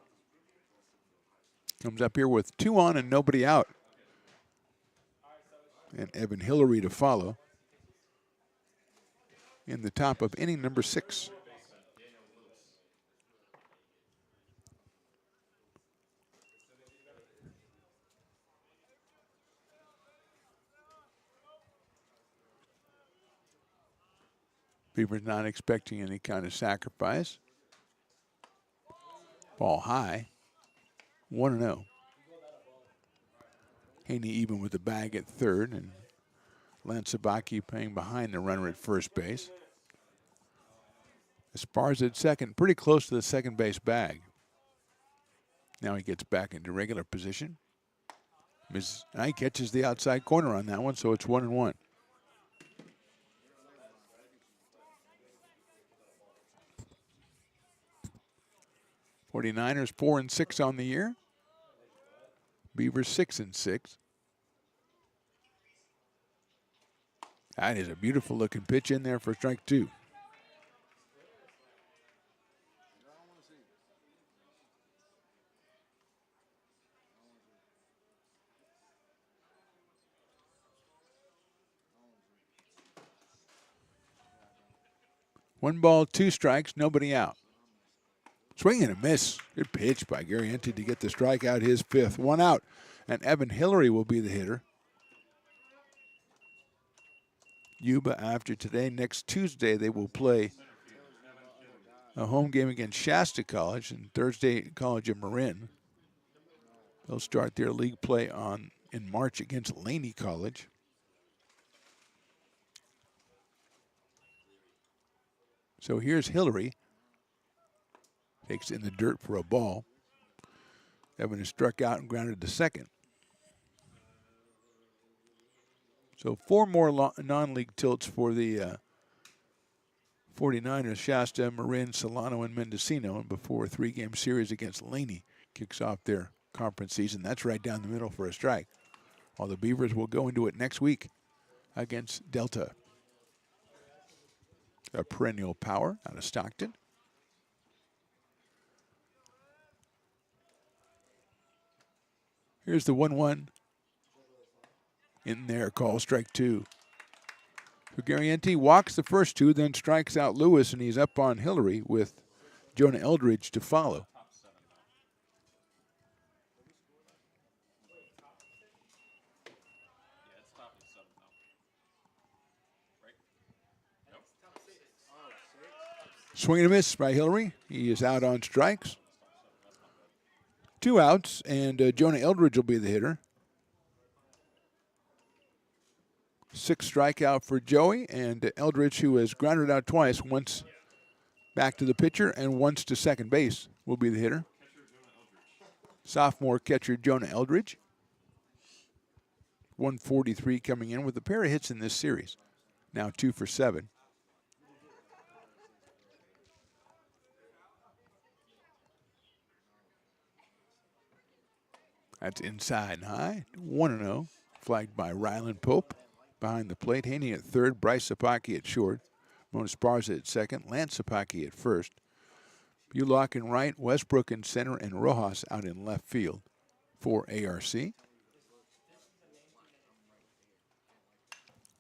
comes up here with 2 on and nobody out. And Evan Hillary to follow in the top of inning number 6. Beavers not expecting any kind of sacrifice. Ball high. 1-0. Haney even with the bag at third, and Lance Sabaki playing behind the runner at first base. Esparza at second, pretty close to the second base bag. Now he gets back into regular position. He catches the outside corner on that one, so it's 1-1. '49ers 4-6 on the year. Beavers 6-6. That is a beautiful looking pitch in there for strike 2. One ball, 2 strikes, nobody out. Swing and a miss. Good pitch by Garianti to get the strikeout, his 5th. 1 out, and Evan Hillary will be the hitter. Yuba after today. Next Tuesday they will play a home game against Shasta College and Thursday College of Marin. They'll start their league play in March against Laney College. So here's Hillary. Takes in the dirt for a ball. Evan is struck out and grounded to second. So 4 more non-league tilts for the 49ers, Shasta, Marin, Solano, and Mendocino, before a 3-game series against Laney kicks off their conference season. That's right down the middle for a strike. All the Beavers will go into it next week against Delta. A perennial power out of Stockton. Here's the 1-1 in there, call strike 2. So Garianti walks the first 2, then strikes out Lewis, and he's up on Hillary with Jonah Eldridge to follow. Swing and a miss by Hillary. He is out on strikes. 2 outs, and Jonah Eldridge will be the hitter. 6 strikeout for Joey, and Eldridge, who has grounded out twice, once back to the pitcher and once to second base, will be the hitter. Sophomore catcher Jonah Eldridge. 143 coming in with a pair of hits in this series. Now 2 for 7. That's inside and high. 1-0. Flagged by Ryland Pope. Behind the plate. Haney at third. Bryce Sapaki at short. Mona Sparza at second. Lance Sapaki at first. Bulock in right. Westbrook in center. And Rojas out in left field for ARC.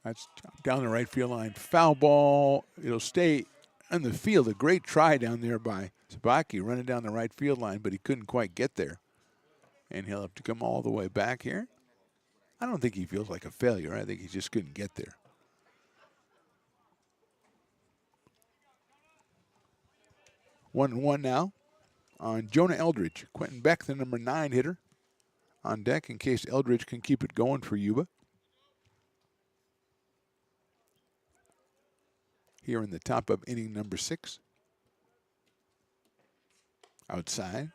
That's down the right field line. Foul ball. It'll stay on the field. A great try down there by Sapaki running down the right field line, but he couldn't quite get there. And he'll have to come all the way back here. I don't think he feels like a failure. I think he just couldn't get there. 1-1 now on Jonah Eldridge. Quentin Beck, the number 9 hitter, on deck in case Eldridge can keep it going for Yuba. Here in the top of inning number 6. Outside.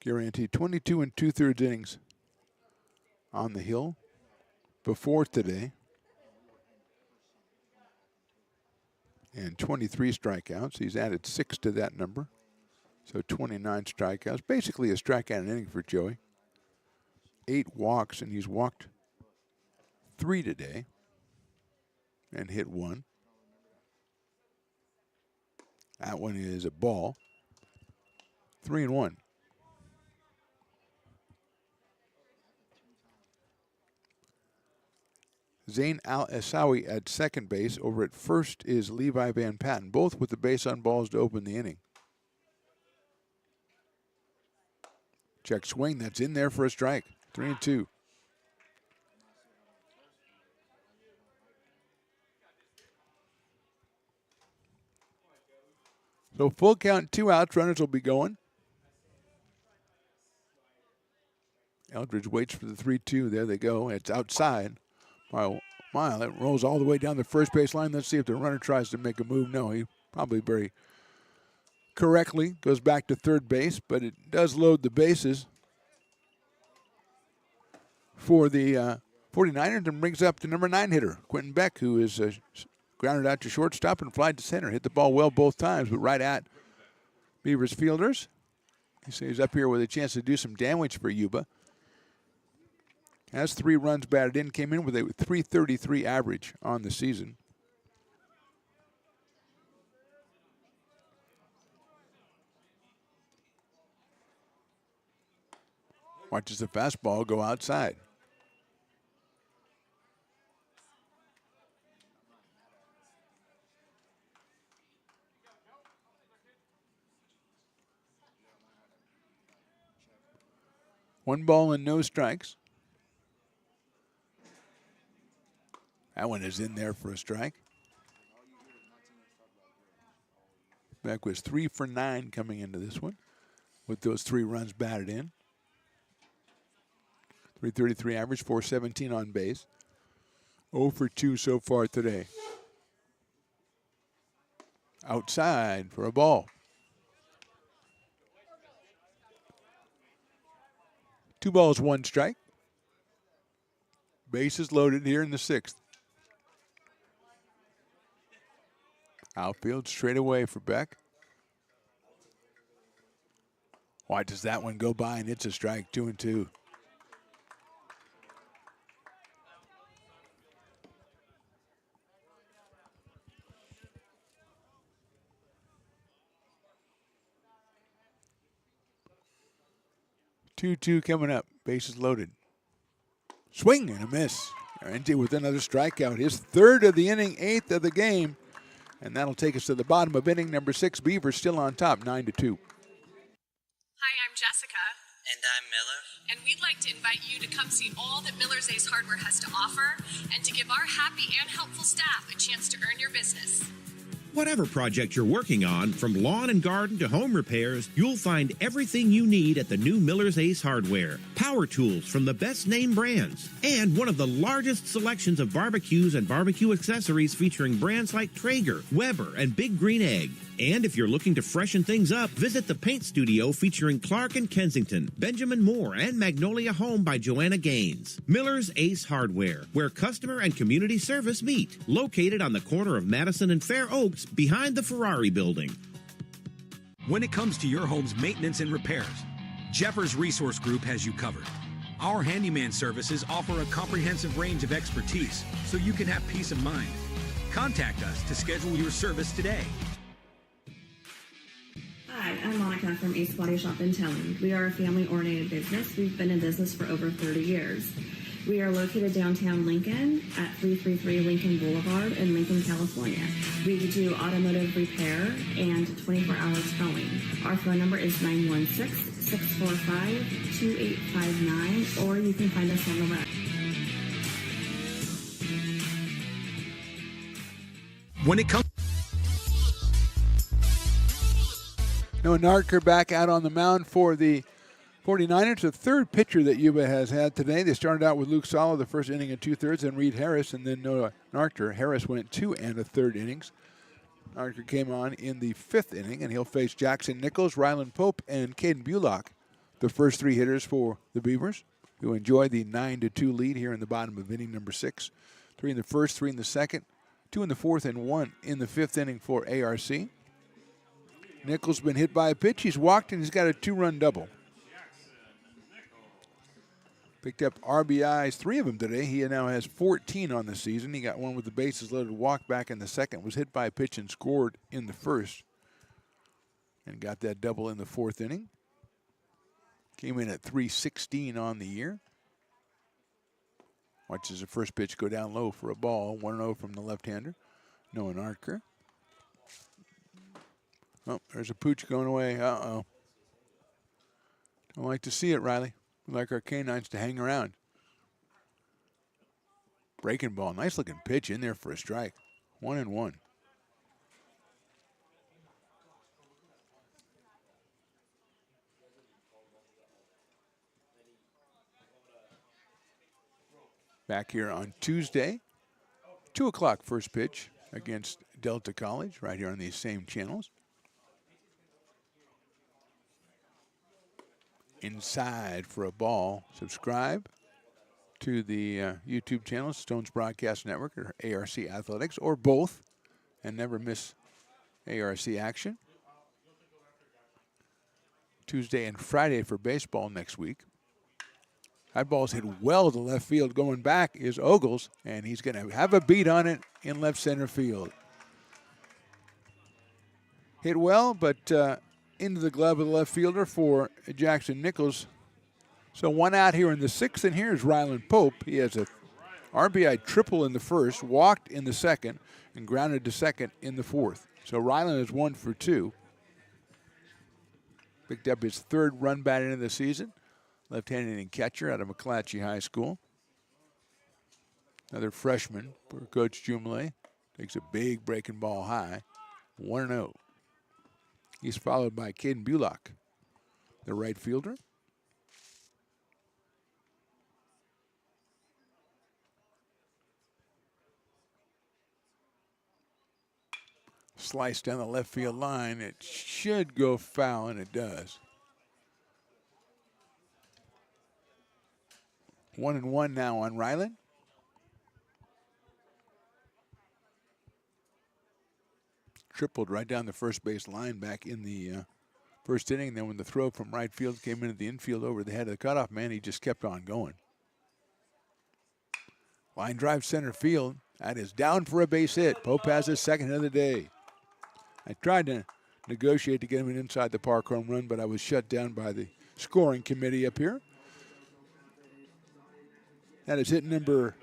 Guaranteed 22 2/3 innings on the hill before today. And 23 strikeouts. He's added 6 to that number. So 29 strikeouts. Basically a strikeout inning for Joey. 8 walks, and he's walked 3 today and hit 1. That one is a ball. 3-1. Zane Al-Asawi at second base. Over at first is Levi Van Patten, both with the base on balls to open the inning. Check swing, that's in there for a strike. 3-2. So full count, 2 outs, runners will be going. Eldridge waits for the 3-2. There they go. It's outside. Mile, it rolls all the way down the first base line. Let's see if the runner tries to make a move. No, he probably very correctly goes back to third base, but it does load the bases for the 49ers and brings up the number 9 hitter, Quentin Beck, who is grounded out to shortstop and flied to center. Hit the ball well both times, but right at Beavers fielders. He's up here with a chance to do some damage for Yuba. Has 3 runs batted in, came in with a .333 average on the season. Watches the fastball go outside. One ball and no strikes. That one is in there for a strike. Beck was 3 for 9 coming into this one with those 3 runs batted in. .333 average, .417 on base. 0 for 2 so far today. Outside for a ball. 2 balls, 1 strike. Bases loaded here in the 6th. Outfield straight away for Beck. Why does that one go by and it's a strike? 2-2. Two coming up. Bases loaded. Swing and a miss. Guarante with another strikeout. His 3rd of the inning, 8th of the game. And that'll take us to the bottom of inning number 6. Beavers still on top, 9-2. Hi, I'm Jessica. And I'm Miller. And we'd like to invite you to come see all that Miller's Ace Hardware has to offer and to give our happy and helpful staff a chance to earn your business. Whatever project you're working on, from lawn and garden to home repairs, you'll find everything you need at the new Miller's Ace Hardware. Power tools from the best name brands, and one of the largest selections of barbecues and barbecue accessories featuring brands like Traeger, Weber, and Big Green Egg. And if you're looking to freshen things up, visit the paint studio featuring Clark and Kensington, Benjamin Moore, and Magnolia Home by Joanna Gaines. Miller's Ace Hardware, where customer and community service meet. Located on the corner of Madison and Fair Oaks, behind the Ferrari building. When it comes to your home's maintenance and repairs, Jeffers Resource Group has you covered. Our handyman services offer a comprehensive range of expertise so you can have peace of mind. Contact us to schedule your service today. Hi, I'm Monica from Ace Body Shop in Telling. We are a family-oriented business. We've been in business for over 30 years. We are located downtown Lincoln at 333 Lincoln Boulevard in Lincoln, California. We do automotive repair and 24-hour towing. Our phone number is 916-645-2859, or you can find us on the web. When it comes Noah Narker back out on the mound for the 49ers, the third pitcher that Yuba has had today. They started out with Luke Sala the first inning and 2/3, and Reed Harris, and then Noah Narker. Harris went 2 1/3 innings. Narker came on in the 5th inning, and he'll face Jackson Nichols, Ryland Pope, and Caden Bullock, the first 3 hitters for the Beavers, who enjoyed the 9-2 lead here in the bottom of inning number 6. 3 in the first, 3 in the second, 2 in the 4th, and 1 in the 5th inning for ARC. Nichols been hit by a pitch. He's walked, and he's got a 2-run double. Picked up RBIs, 3 of them today. He now has 14 on the season. He got one with the bases loaded, walked back in the second, was hit by a pitch and scored in the first, and got that double in the 4th inning. Came in at 316 on the year. Watches the first pitch go down low for a ball. 1-0 from the left-hander, Noah Narker. Oh, there's a pooch going away. Uh-oh. Don't like to see it, Riley. We like our canines to hang around. Breaking ball. Nice looking pitch in there for a strike. 1-1. Back here on Tuesday. 2 o'clock first pitch against Delta College, right here on these same channels. Inside for a ball. Subscribe to the YouTube channel, Stones Broadcast Network, or ARC Athletics, or both, and never miss ARC action. Tuesday and Friday for baseball next week. That ball's hit well to left field. Going back is Ogles, and he's going to have a beat on it in left center field. Hit well, but into the glove of the left fielder for Jackson Nichols. So 1 out here in the 6th, and here's Ryland Pope. He has a RBI triple in the first, walked in the second, and grounded to second in the 4th. So Ryland is 1 for 2. Picked up his 3rd run batting of the season. Left-handed catcher out of McClatchy High School. Another freshman for Coach Jumley. Takes a big breaking ball high. 1-0. He's followed by Caden Bullock, the right fielder. Slice down the left field line. It should go foul, and it does. 1-1 now on Ryland. Tripled right down the first base line back in the first inning. Then when the throw from right field came into the infield over the head of the cutoff man, he just kept on going. Line drive center field. That is down for a base hit. Pope has his 2nd hit of the day. I tried to negotiate to get him an inside the park home run, but I was shut down by the scoring committee up here. That is hit number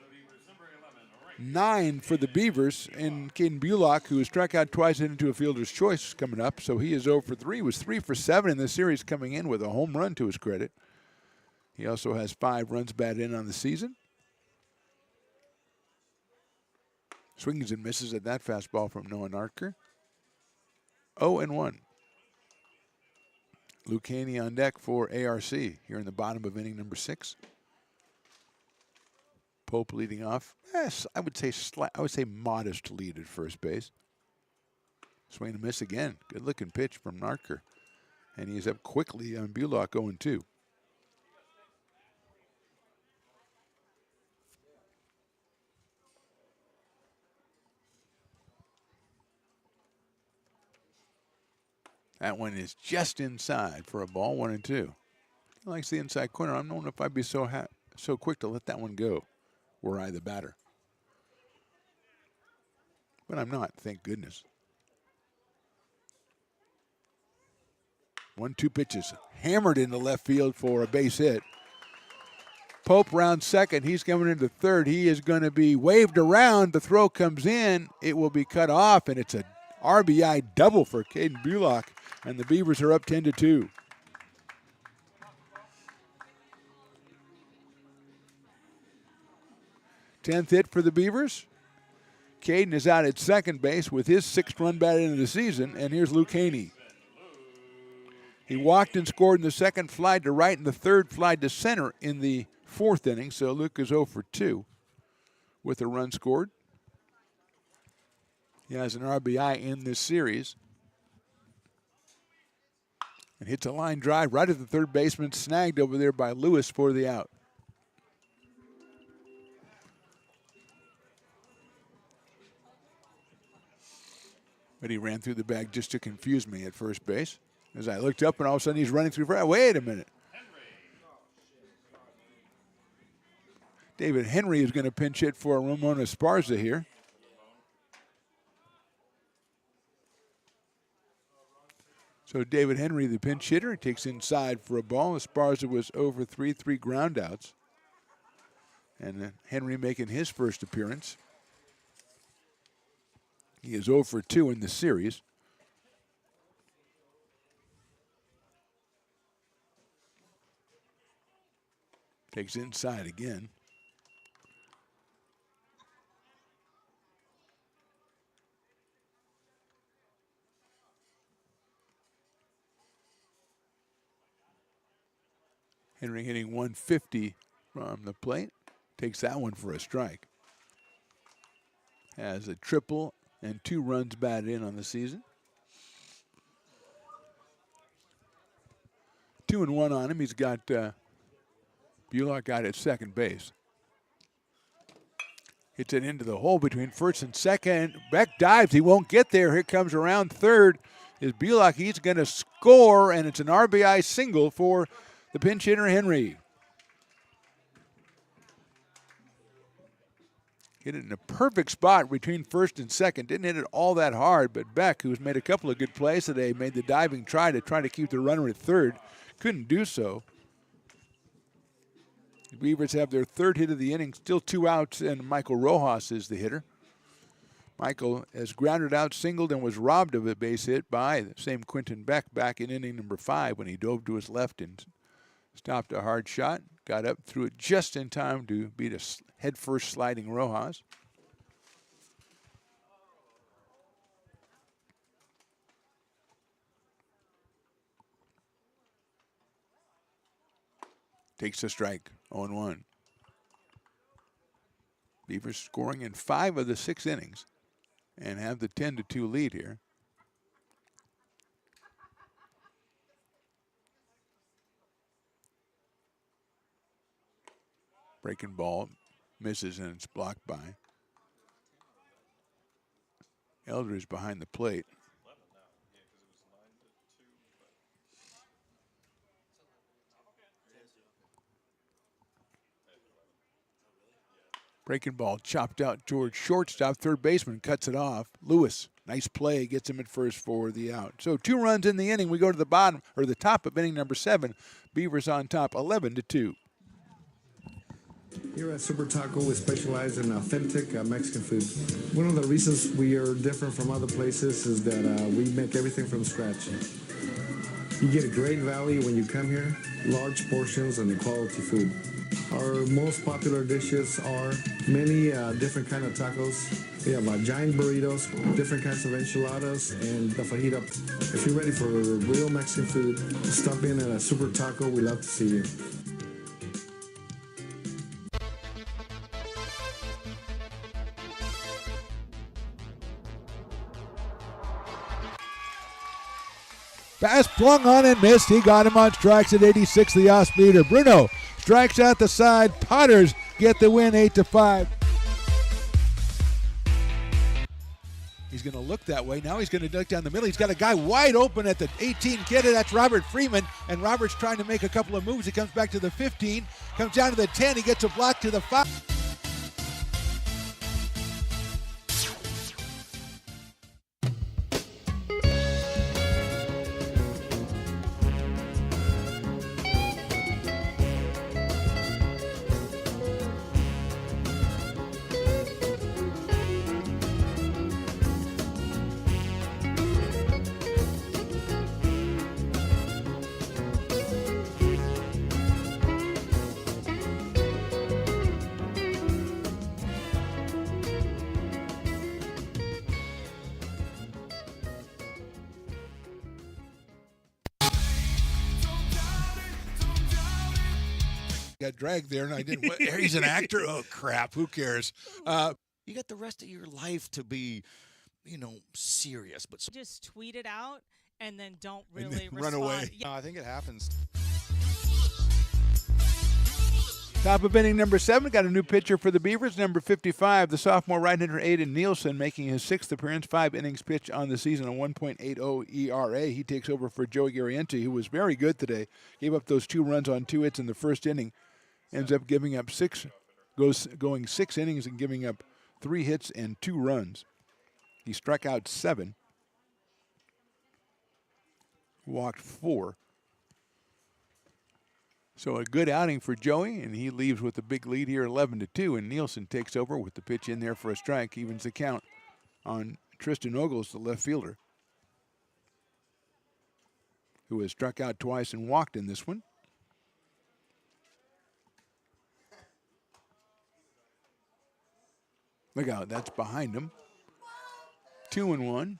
9 for the Beavers, and Caden Bullock, who has struck out twice into a fielder's choice, coming up. So he is 0 for 3. He was 3 for 7 in the series, coming in with a home run to his credit. He also has 5 runs batted in on the season. Swings and misses at that fastball from Noah Narker. 0-1. Luke Haney on deck for ARC here in the bottom of inning number 6. Pope leading off. Yes, I would say modest lead at first base. Swing and miss again. Good looking pitch from Narker. And he's up quickly on Bullock 0-2. That one is just inside for a ball, 1-2. He likes the inside corner. I don't know if I'd be so quick to let that one go were I the batter. But I'm not, thank goodness. 1-2 pitches. Hammered into left field for a base hit. Pope round second. He's coming into third. He is going to be waved around. The throw comes in. It will be cut off, and it's a RBI double for Caden Bullock. And the Beavers are up 10-2. Tenth hit for the Beavers. Caden is out at second base with his 6th run batted into the season, and here's Luke Haney. He walked and scored in the second, flied to right, and the third flied to center in the 4th inning. So Luke is 0 for 2 with a run scored. He has an RBI in this series. And hits a line drive right at the third baseman, snagged over there by Lewis for the out. But he ran through the bag just to confuse me at first base. As I looked up, and all of a sudden he's running through. Wait a minute. David Henry is going to pinch hit for Ramon Esparza here. So David Henry, the pinch hitter, takes inside for a ball. Esparza was over 3 ground outs. And Henry making his first appearance. He is 0 for 2 in the series. Takes inside again. Henry hitting 150 from the plate. Takes that one for a strike. Has a triple and 2 runs batted in on the season. 2-1 on him. He's got Bullock out at second base. Hits it into the hole between first and second. Beck dives. He won't get there. Here comes around third is Bullock. He's going to score, and it's an RBI single for the pinch hitter, Henry. Hit it in a perfect spot between first and second. Didn't hit it all that hard, but Beck, who's made a couple of good plays today, made the diving try to keep the runner at third. Couldn't do so. The Beavers have their 3rd hit of the inning, still 2 outs, and Michael Rojas is the hitter. Michael has grounded out, singled, and was robbed of a base hit by the same Quentin Beck back in inning number 5 when he dove to his left and stopped a hard shot. Got up, threw it just in time to beat a head-first sliding Rojas. Takes a strike, 0-1. Beavers scoring in 5 of the 6 innings and have the 10-2 lead here. Breaking ball, misses, and it's blocked by Eldridge behind the plate. Breaking ball chopped out towards shortstop. Third baseman cuts it off. Lewis, nice play, gets him at first for the out. So 2 runs in the inning. We go to the bottom, or the top of inning number 7. Beavers on top, 11-2. Here at Super Taco, we specialize in authentic Mexican food. One of the reasons we are different from other places is that we make everything from scratch. You get a great value when you come here, large portions and quality food. Our most popular dishes are many different kind of tacos. We have giant burritos, different kinds of enchiladas, and the fajita. If you're ready for real Mexican food, stop in at a Super Taco. We love to see you. Pass flung on and missed. He got him on strikes at 86, the off-speeder. Bruno strikes out the side. Potters get the win 8-5. He's going to look that way. Now he's going to duck down the middle. He's got a guy wide open at the 18 kidder. That's Robert Freeman. And Robert's trying to make a couple of moves. He comes back to the 15. Comes down to the 10. He gets a block to the 5. Got dragged there, and I didn't. He's an actor. Oh crap! Who cares? You got the rest of your life to be, serious. But just tweet it out and then don't really run respond. away. Yeah. No, I think it happens. Top of inning number 7, got a new pitcher for the Beavers, number 55, the sophomore right-hander Aiden Nielsen, making his 6th appearance, 5 innings pitched on the season, a 1.80 ERA. He takes over for Joey Garriente, who was very good today. Gave up those 2 runs on 2 hits in the first inning. Ends up giving up 6, going 6 innings and giving up 3 hits and 2 runs. He struck out 7, walked 4. So a good outing for Joey, and he leaves with a big lead here, 11-2, and Nielsen takes over with the pitch in there for a strike, evens the count on Tristan Ogles, the left fielder, who has struck out twice and walked in this one. Look out, that's behind him. 2-1.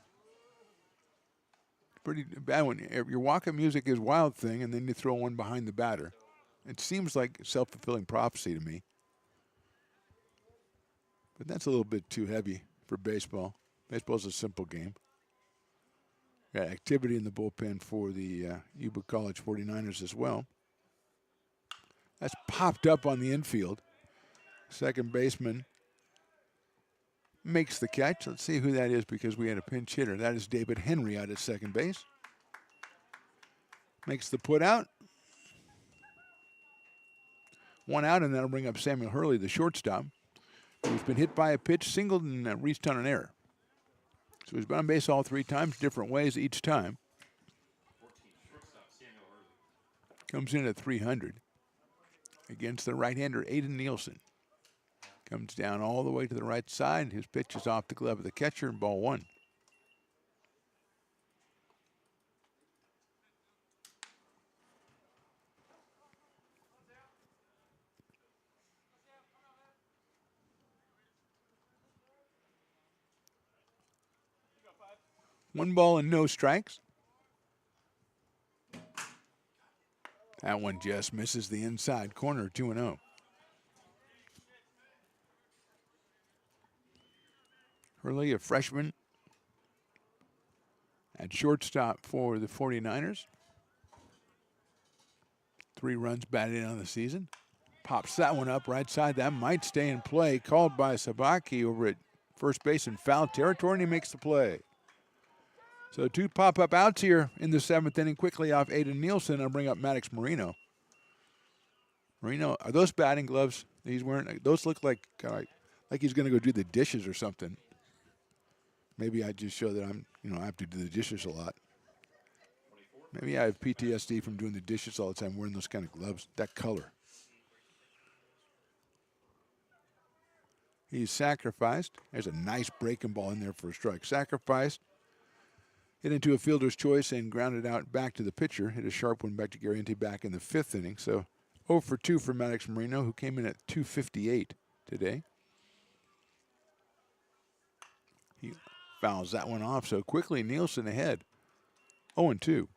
Pretty bad one. Your walk-up music is Wild Thing, and then you throw one behind the batter. It seems like self-fulfilling prophecy to me. But that's a little bit too heavy for baseball. Baseball's a simple game. Got activity in the bullpen for the Yuba College 49ers as well. That's popped up on the infield. Second baseman makes the catch. Let's see who that is because we had a pinch hitter. That is David Henry out at second base. Makes the put out. 1 out, and that'll bring up Samuel Hurley, the shortstop. He's been hit by a pitch, singled, and reached on an error. So he's been on base all 3 times, different ways each time. Comes in at 300 against the right-hander Aiden Nielsen. Comes down all the way to the right side. His pitch is off the glove of the catcher, and ball 1. One ball and no strikes. That one just misses the inside corner, 2-0. Hurley, a freshman at shortstop for the 49ers. 3 runs batted in on the season. Pops that one up right side. That might stay in play. Called by Sabaki over at first base in foul territory, and he makes the play. So 2 pop-up outs here in the 7th inning. Quickly off Aiden Nielsen. I'll bring up Maddox Marino. Marino, are those batting gloves he's wearing? Those look like he's going to go do the dishes or something. Maybe I just show that I have to do the dishes a lot. Maybe I have PTSD from doing the dishes all the time, wearing those kind of gloves, that color. He's sacrificed. There's a nice breaking ball in there for a strike. Sacrificed. hit into a fielder's choice and grounded out back to the pitcher. Hit a sharp one back to Garriente back in the 5th inning. So 0 for 2 for Maddox Marino, who came in at 258 today. He fouls that one off so quickly. Nielsen ahead, 0-2.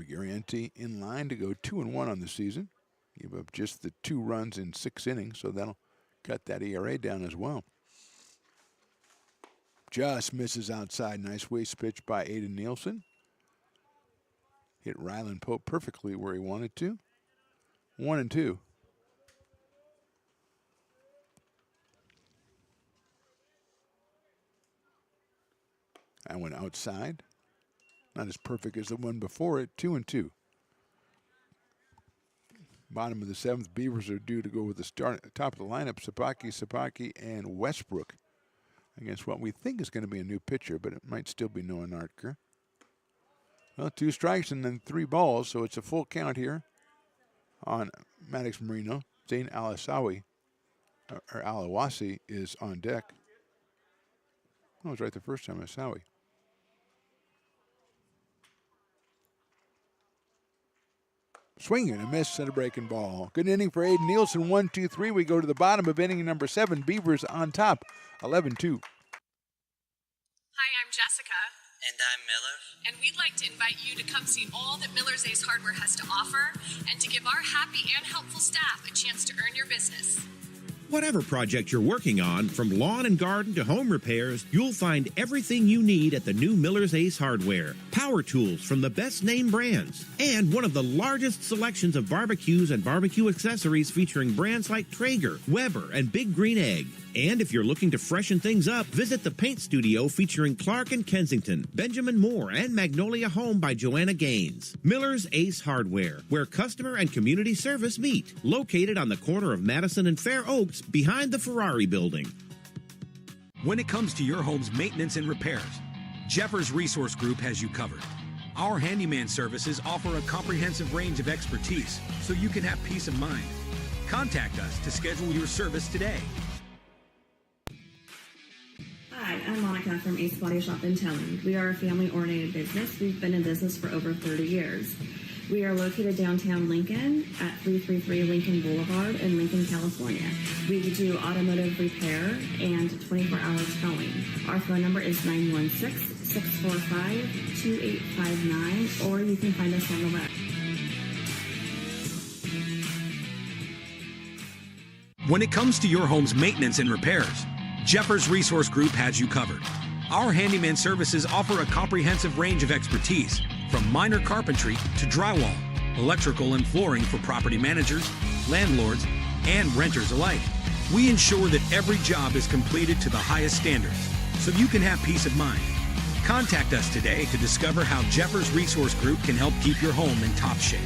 Garriente in line to go 2-1 on the season. Give up just the 2 runs in 6 innings, so that'll cut that ERA down as well. Just misses outside. Nice waste pitch by Aiden Nielsen. Hit Ryland Pope perfectly where he wanted to. 1-2. That went outside. Not as perfect as the one before it. 2-2. Bottom of the 7th, Beavers are due to go with the top of the lineup, Sapaki, and Westbrook against what we think is going to be a new pitcher, but it might still be Noah Nartker. Well, 2 strikes and then 3 balls, so it's a full count here on Maddox Marino. Zane Alawasi is on deck. I was right the first time, Asawi. Swing and a miss, center breaking ball. Good inning for Aiden Nielsen. 1-2-3. We go to the bottom of inning number 7. Beavers on top, 11-2. Hi, I'm Jessica. And I'm Miller. And we'd like to invite you to come see all that Miller's Ace Hardware has to offer and to give our happy and helpful staff a chance to earn your business. Whatever project you're working on, from lawn and garden to home repairs, you'll find everything you need at the new Miller's Ace Hardware. Power tools from the best name brands, and one of the largest selections of barbecues and barbecue accessories featuring brands like Traeger, Weber, and Big Green Egg. And if you're looking to freshen things up, visit the paint studio featuring Clark and Kensington, Benjamin Moore, and Magnolia Home by Joanna Gaines. Miller's Ace Hardware, where customer and community service meet. Located on the corner of Madison and Fair Oaks, behind the Ferrari building. When it comes to your home's maintenance and repairs, Jeffers Resource Group has you covered. Our handyman services offer a comprehensive range of expertise, so you can have peace of mind. Contact us to schedule your service today. Hi, I'm Monica from Ace Body Shop and Towing. We are a family-oriented business. We've been in business for over 30 years. We are located downtown Lincoln at 333 Lincoln Boulevard in Lincoln, California. We do automotive repair and 24-hour towing. Our phone number is 916-645-2859, or you can find us on the web. When it comes to your home's maintenance and repairs, Jeffers Resource Group has you covered. Our handyman services offer a comprehensive range of expertise, from minor carpentry to drywall, electrical and flooring for property managers, landlords, and renters alike. We ensure that every job is completed to the highest standards, so you can have peace of mind. Contact us today to discover how Jeffers Resource Group can help keep your home in top shape.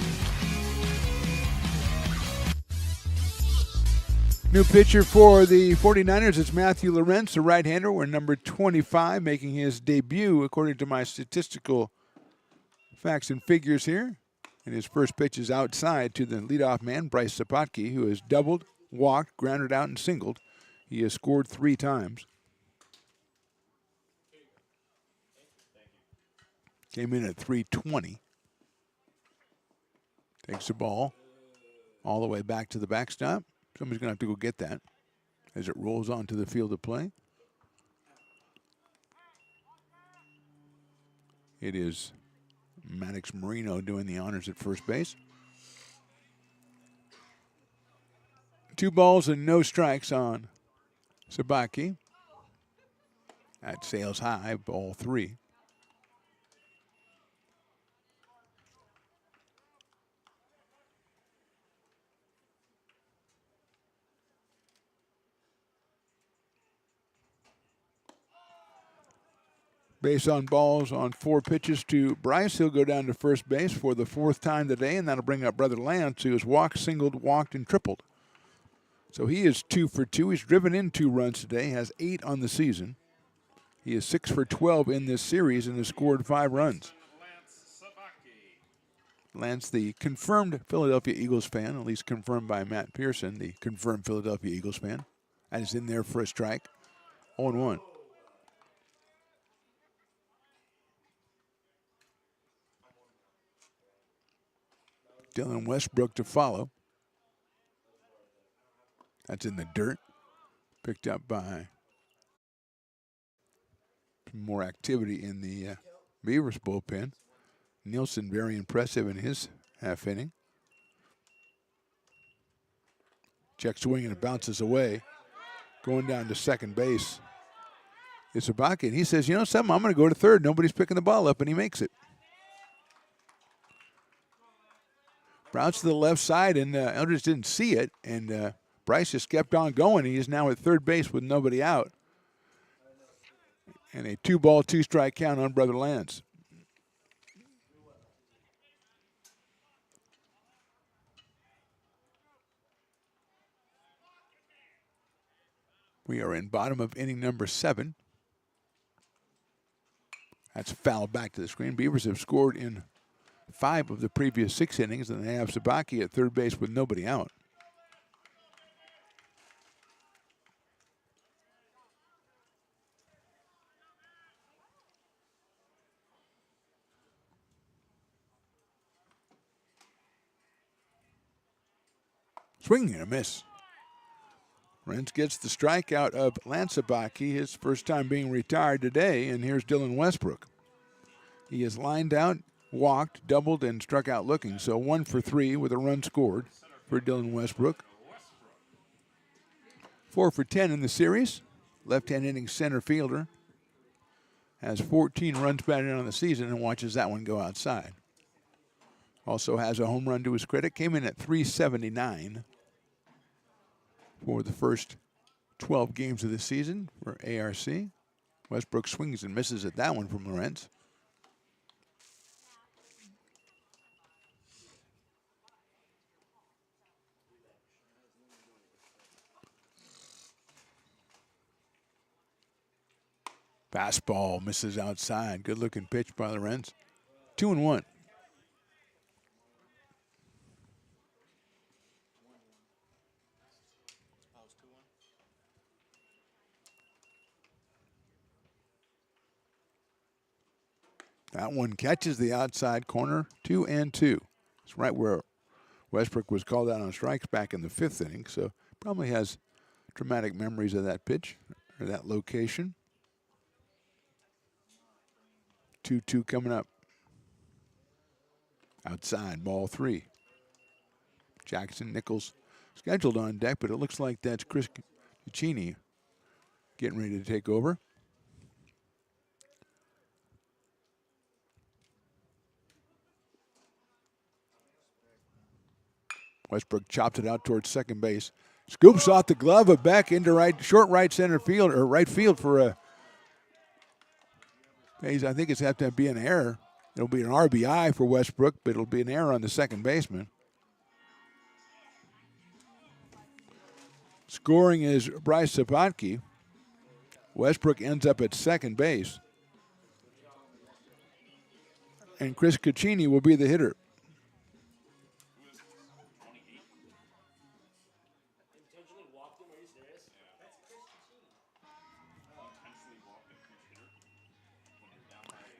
New pitcher for the 49ers, it's Matthew Lorenz, a right-hander, we're number 25, making his debut, according to my statistical facts and figures here. And his first pitch is outside to the leadoff man, Bryce Sapotke, who has doubled, walked, grounded out, and singled. He has scored 3 times. Came in at 320. Takes the ball all the way back to the backstop. Somebody's going to have to go get that as it rolls onto the field of play. It is Maddox Marino doing the honors at first base. 2 balls and no strikes on Sabaki. That sails high, ball 3. Base on balls on 4 pitches to Bryce. He'll go down to first base for the 4th time today, and that'll bring up Brother Lance, who has walked, singled, walked, and tripled. So he is 2 for 2. He's driven in 2 runs today, has 8 on the season. He is 6 for 12 in this series and has scored 5 runs. Lance, the confirmed Philadelphia Eagles fan, at least confirmed by Matt Pearson, the confirmed Philadelphia Eagles fan. That is in there for a strike. 0-1. Dylan Westbrook to follow. That's in the dirt. Picked up by more activity in the Beavers bullpen. Nielsen very impressive in his half inning. Check swing and it bounces away. Going down to second base is Sabaki, and he says, you know something, I'm going to go to third. Nobody's picking the ball up, and he makes it. Bounce to the left side, and Eldridge didn't see it, and Bryce just kept on going. He is now at third base with nobody out. And a 2-ball, 2-strike count on Brother Lance. We are in bottom of inning number 7. That's foul back to the screen. Beavers have scored in 5 of the previous 6 innings, and they have Sabaki at third base with nobody out. Swing and a miss. Renz gets the strikeout of Lance Sabaki, his first time being retired today, and here's Dylan Westbrook. He is lined out, walked, doubled, and struck out looking, so 1 for 3 with a run scored for Dylan Westbrook. 4 for 10 in the series. Left-hand inning center fielder. Has 14 runs batted in on the season and watches that one go outside. Also has a home run to his credit. Came in at 379 for the first 12 games of the season for ARC. Westbrook swings and misses at that one from Lorenz. Fastball misses outside. Good looking pitch by Lorenz. 2-1. That one catches the outside corner. 2-2. It's right where Westbrook was called out on strikes back in the 5th inning, so probably has traumatic memories of that pitch or that location. 2-2 coming up. Outside, ball 3. Jackson Nichols scheduled on deck, but it looks like that's Chris Cucini getting ready to take over. Westbrook chopped it out towards second base. Scoops off the glove of Beck into short right center field, or right field for a, I think it's have to be an error. It'll be an RBI for Westbrook, but it'll be an error on the second baseman. Scoring is Bryce Sapotke. Westbrook ends up at second base. And Chris Cucini will be the hitter.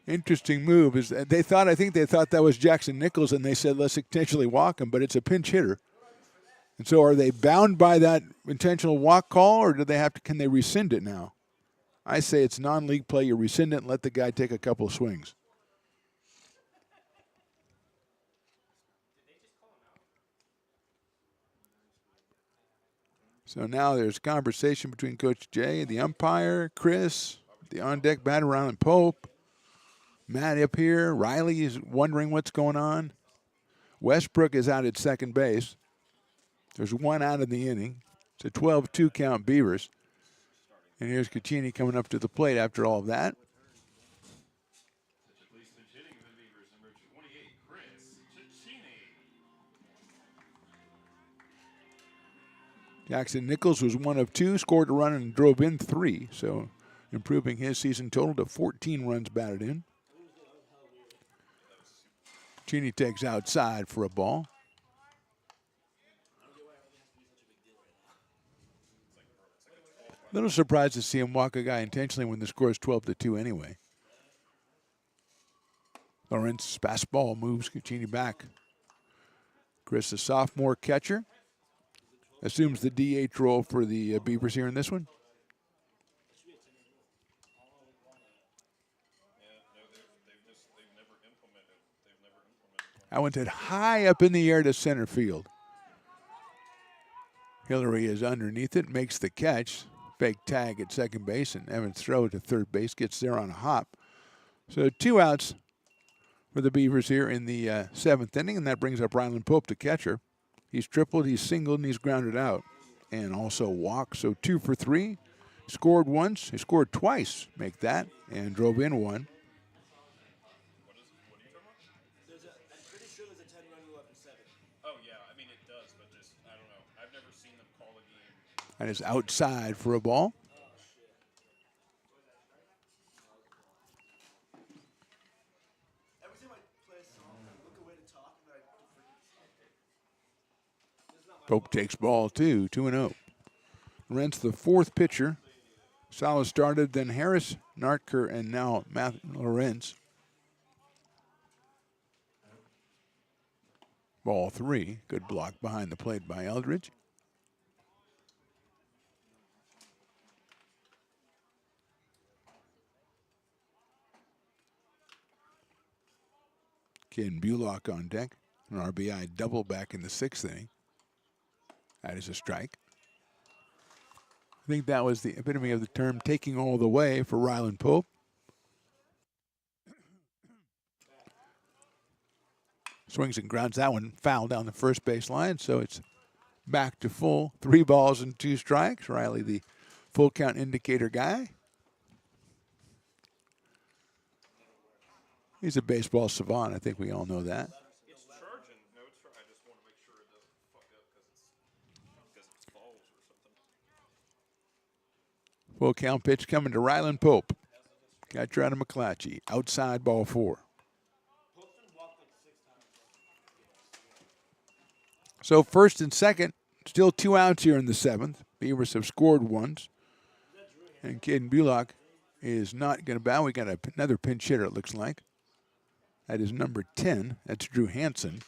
Interesting move is I think they thought that was Jackson Nichols, and they said let's intentionally walk him, but it's a pinch hitter. And so are they bound by that intentional walk call, or can they rescind it now? I say it's non-league play. You rescind it and let the guy take a couple of swings. So now there's conversation between Coach Jay, the umpire, Chris, the on-deck batter Rylan Pope, Matt up here. Riley is wondering what's going on. Westbrook is out at second base. There's 1 out in the inning. It's a 12-2 count Beavers. And here's Cucini coming up to the plate after all of that. Jackson Nichols was 1 of 2, scored a run and drove in 3, so improving his season total to 14 runs batted in. Cucini takes outside for a ball. Little surprised to see him walk a guy intentionally when the score is 12-2 anyway. Lawrence, pass ball, moves Cucini back. Chris, the sophomore catcher, assumes the DH role for the Beavers here in this one. I went it high up in the air to center field. Hillary is underneath it, makes the catch. Fake tag at second base, and Evans' throw to third base gets there on a hop. So 2 outs for the Beavers here in the 7th inning, and that brings up Ryland Pope, the catcher. He's tripled, he's singled, and he's grounded out. And also walked, so 2 for 3. Scored once, he scored twice, make that, and drove in one. That is outside for a ball. Pope takes ball 2, 2-0. Rents the 4th pitcher. Salas started, then Harris, Nartker, and now Lorenz. Ball 3. Good block behind the plate by Eldridge. Ken Bullock on deck. An RBI double back in the 6th inning. That is a strike. I think that was the epitome of the term taking all the way for Ryland Pope. Swings and grounds that one foul down the first base line, so it's back to full. 3 balls and 2 strikes. Riley, the full count indicator guy. He's a baseball savant. I think we all know that. It's charging. No, it's I just want to make sure it doesn't fuck up because it's balls or something. Full count pitch coming to Ryland Pope. Catcher out of McClatchy. Outside, ball 4. So 1st and 2nd, still 2 outs here in the 7th. Beavers have scored once. And Caden Bullock is not going to bow. We got another pinch hitter, it looks like. That is number 10. That's Drew Hansen.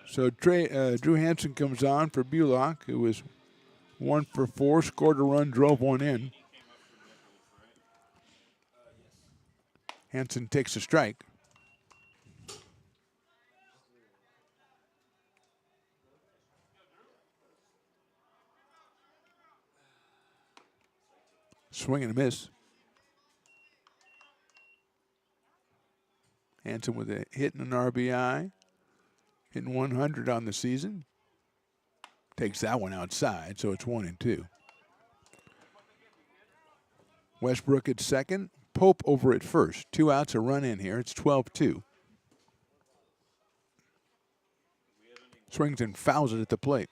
So Drew Hansen comes on for Bullock, who was 1 for 4, scored a run, drove one in. Hansen takes a strike. Swing and a miss. Hansen with a hit and an RBI. Hitting 100 on the season. Takes that one outside, so it's 1-2. Westbrook at second. Pope over at first. 2 outs, a run in here. It's 12-2. Swings and fouls it at the plate.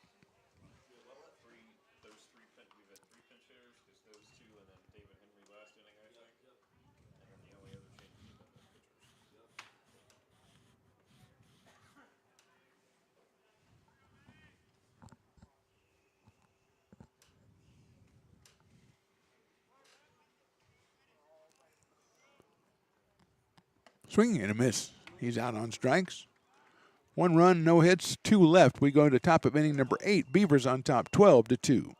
Swing and a miss. He's out on strikes. 1 run, no hits, 2 left. We go to top of inning number 8. Beavers on top, 12-2.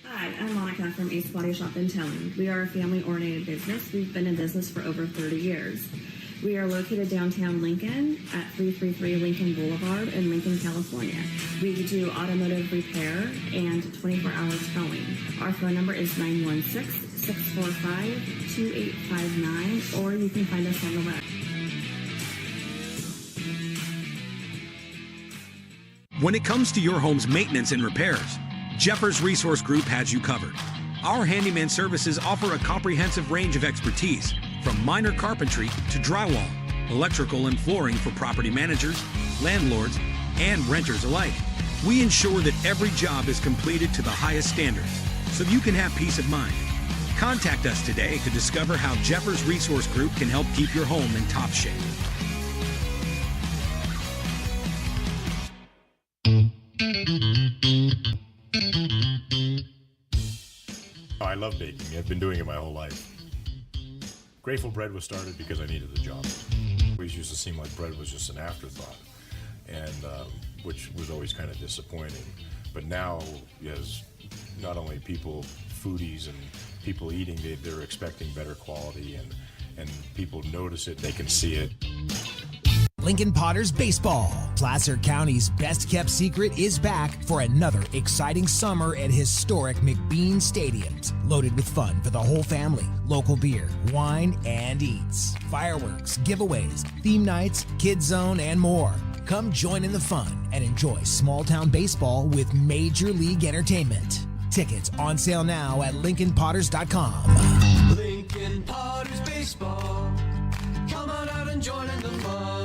Hi, I'm Monica from Ace Body Shop and Towing. We are a family-oriented business. We've been in business for over 30 years. We are located downtown Lincoln at 333 Lincoln Boulevard in Lincoln, California. We do automotive repair and 24-hour towing. Our phone number is 916-645-2859, or you can find us on the web. When it comes to your home's maintenance and repairs, Jeffers Resource Group has you covered. Our handyman services offer a comprehensive range of expertise, from minor carpentry to drywall, electrical and flooring for property managers, landlords, and renters alike. We ensure that every job is completed to the highest standards, so you can have peace of mind. Contact us today to discover how Jeffers Resource Group can help keep your home in top shape. I love baking. I've been doing it my whole life. Grateful Bread was started because I needed the job. It always used to seem like bread was just an afterthought, and which was always kind of disappointing. But now, as not only people, foodies and people eating, they're expecting better quality, and people notice it, they can see it. Lincoln Potters Baseball. Placer County's best kept secret is back for another exciting summer at historic McBean Stadiums. Loaded with fun for the whole family, local beer, wine, and eats. Fireworks, giveaways, theme nights, kids zone, and more. Come join in the fun and enjoy small town baseball with Major League Entertainment. Tickets on sale now at LincolnPotters.com. Lincoln Potters Baseball. Come on out and join in the fun.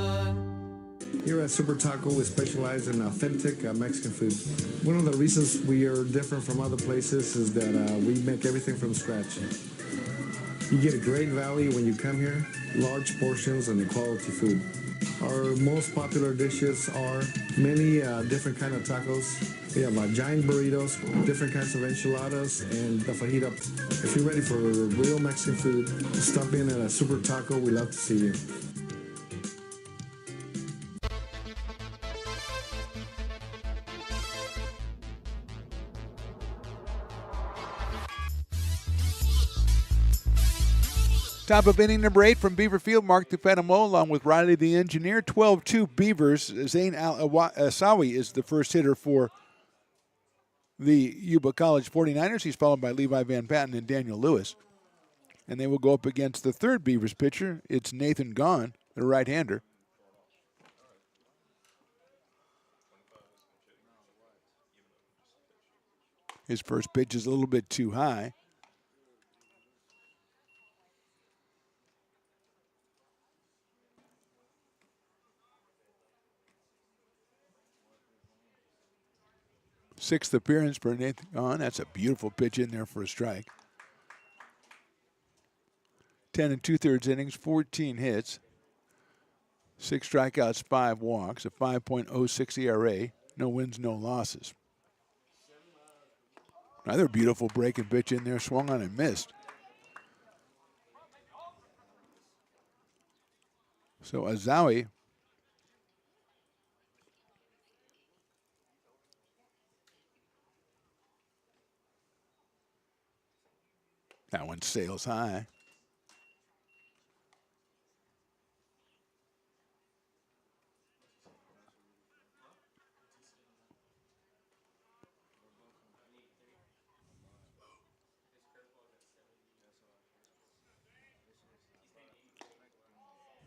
Here at Super Taco, we specialize in authentic Mexican food. One of the reasons we are different from other places is that we make everything from scratch. You get a great value when you come here, large portions and quality food. Our most popular dishes are many different kind of tacos. We have giant burritos, different kinds of enchiladas, and the fajita. If you're ready for real Mexican food, stop in at a Super Taco. We love to see you. Top of inning number 8 from Beaverfield, Mark DeFetimo along with Riley the engineer. 12-2 Beavers. Zane Asawi is the first hitter for the Yuba College 49ers. He's followed by Levi Van Patten and Daniel Lewis. And they will go up against the third Beavers pitcher. It's Nathan Gahn, the right-hander. His first pitch is a little bit too high. Sixth appearance for Nathan Gahn. That's a beautiful pitch in there for a strike. 10 2/3 innings, 14 hits, 6 strikeouts, 5 walks, a 5.06 ERA, no wins, no losses. Another beautiful breaking pitch in there, swung on and missed. So Azawi that one sails high.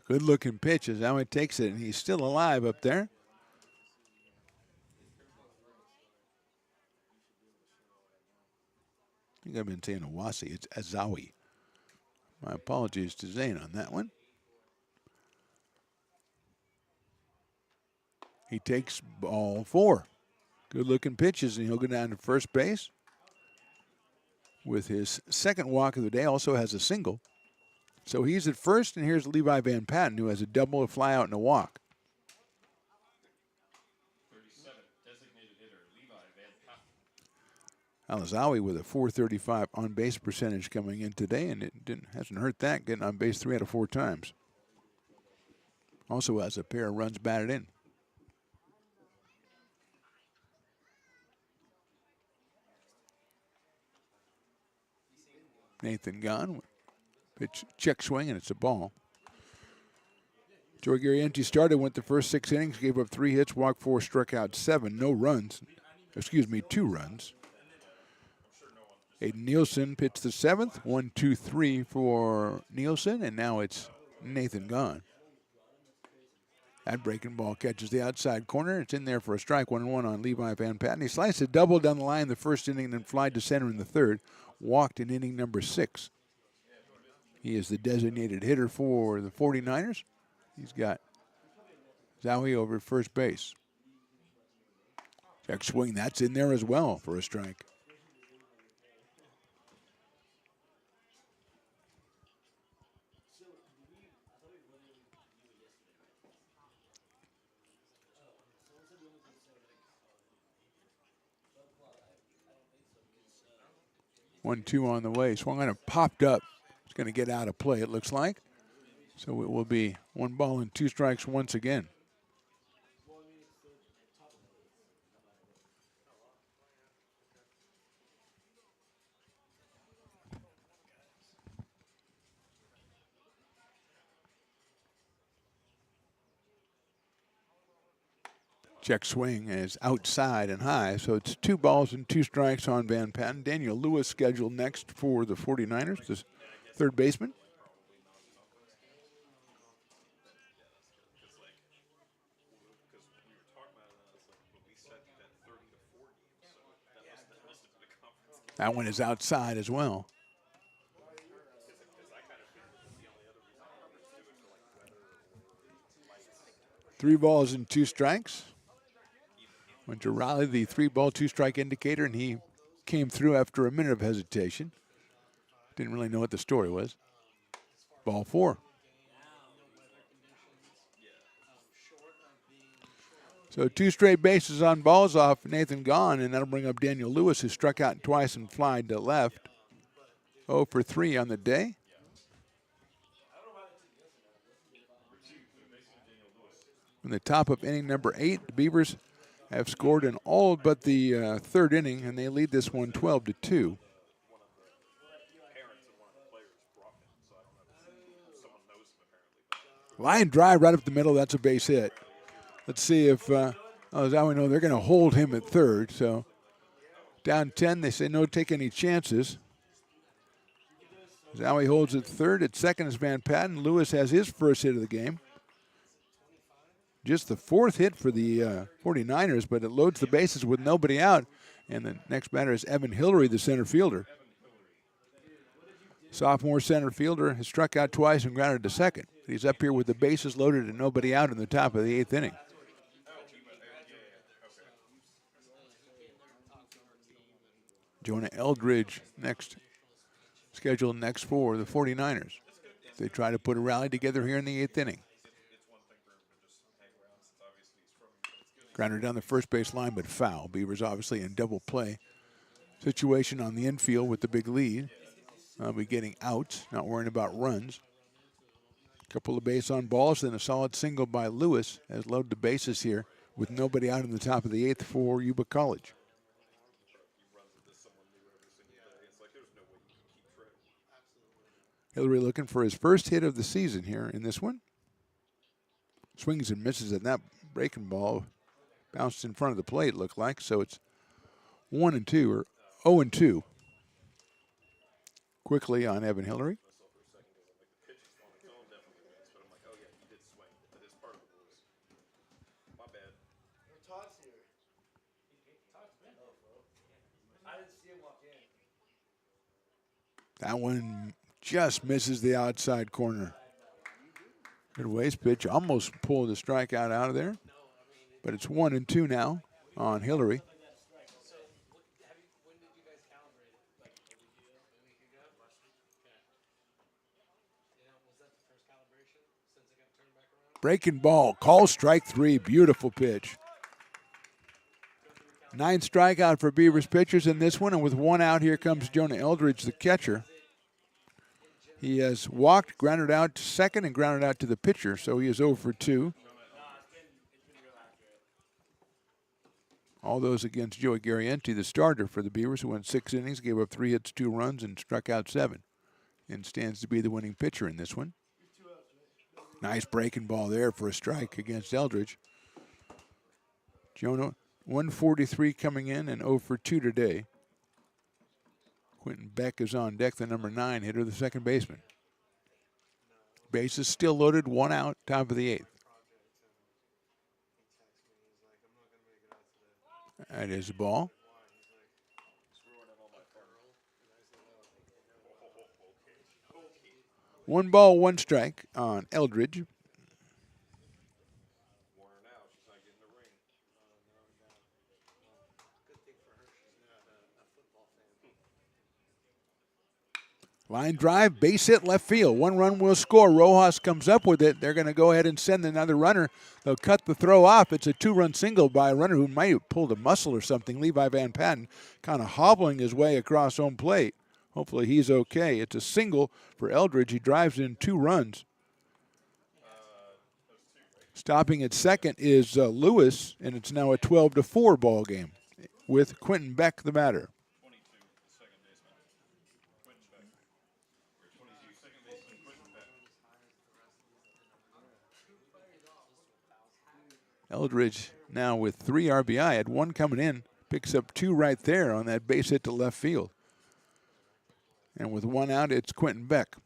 Good looking pitch as Azawi takes it, and he's still alive up there. I think I've been saying Awasi. It's Azawi. My apologies to Zane on that one. He takes ball 4. Good looking pitches, and he'll go down to first base with his second walk of the day. Also has a single. So he's at first, and here's Levi Van Patten, who has a double, a fly out, and a walk. 37, designated hitter, Levi Van Patten. Alazawi with a .435 on-base percentage coming in today, and it hasn't hurt that, getting on base 3 out of 4 times. Also has a pair of runs batted in. Nathan Gahn, pitch, check swing, and it's a ball. Joe Garrienti started, went the first 6 innings, gave up 3 hits, walked 4, struck out 7, no runs. 2 runs. Aiden Nielsen pitched the 7th, 1-2-3 for Nielsen, and now it's Nathan Gahn. That breaking ball catches the outside corner. It's in there for a strike, 1-1 on Levi Van Patten. He sliced a double down the line in the first inning, then flied to center in the third. Walked in inning number 6. He is the designated hitter for the 49ers. He's got Zowie over at first base. Check swing, that's in there as well for a strike. 1-2 on the way. Swung on and popped up. It's going to get out of play, it looks like. So it will be 1 ball and 2 strikes once again. Check swing is outside and high, so it's 2 balls and 2 strikes on Van Patten. Daniel Lewis scheduled next for the 49ers, the third baseman. That one is outside as well. Three balls and 2 strikes. Went to Riley, the 3-ball, 2-strike indicator, and he came through after a minute of hesitation. Didn't really know what the story was. Ball 4. So 2 straight bases on balls off Nathan Gahn, and that'll bring up Daniel Lewis, who struck out twice and flied to left. 0 for 3 on the day. In the top of inning number 8, the Beavers have scored in all but the third inning, and they lead this one 12-2. Line drive right up the middle. That's a base hit. Let's see if, as I know, they're going to hold him at third. So down 10, they say no take any chances. Zowie holds at third. At second is Van Patten. Lewis has his first hit of the game. Just the 4th hit for the 49ers, but it loads the bases with nobody out. And the next batter is Evan Hillary, the center fielder. Sophomore center fielder has struck out twice and grounded to second. He's up here with the bases loaded and nobody out in the top of the 8th inning. Jonah Eldridge scheduled next for the 49ers. They try to put a rally together here in the 8th inning. Grounder down the first base line, but foul. Beavers obviously in double play situation on the infield with the big lead. They'll be getting outs, not worrying about runs. Couple of base on balls, then a solid single by Lewis has loaded the bases here with nobody out in the top of the 8th for Yuba College. Hillary looking for his first hit of the season here in this one. Swings and misses at that breaking ball. Bounced in front of the plate, looked like. So it's 1-2 or 0-2. Quickly on Evan Hillary. That one just misses the outside corner. Good waste pitch. Almost pulled the strikeout out of there. But it's 1-2 now on Hillary. Breaking ball, call strike 3, beautiful pitch. 9th strikeout for Beavers pitchers in this one, and with 1 out, here comes Jonah Eldridge, the catcher. He has walked, grounded out to second, and grounded out to the pitcher, so he is 0 for 2. All those against Joey Garrienti, the starter for the Beavers, who went 6 innings, gave up 3 hits, 2 runs, and struck out 7, and stands to be the winning pitcher in this one. Nice breaking ball there for a strike against Eldridge. Jonah, 143 coming in and 0 for 2 today. Quentin Beck is on deck, the number 9 hitter, the second baseman. Bases still loaded, 1 out, top of the 8th. That is a ball. One ball, 1 strike on Eldridge. Line drive, base hit left field. 1 run will score. Rojas comes up with it. They're going to go ahead and send another runner. They'll cut the throw off. It's a 2-run single by a runner who might have pulled a muscle or something. Levi Van Patten kind of hobbling his way across home plate. Hopefully he's okay. It's a single for Eldridge. He drives in 2 runs. Stopping at second is Lewis, and it's now a 12-4 ball game with Quentin Beck the batter. Eldridge now with 3 RBI, had 1 coming in, picks up 2 right there on that base hit to left field. And with 1 out, it's Quentin Beck.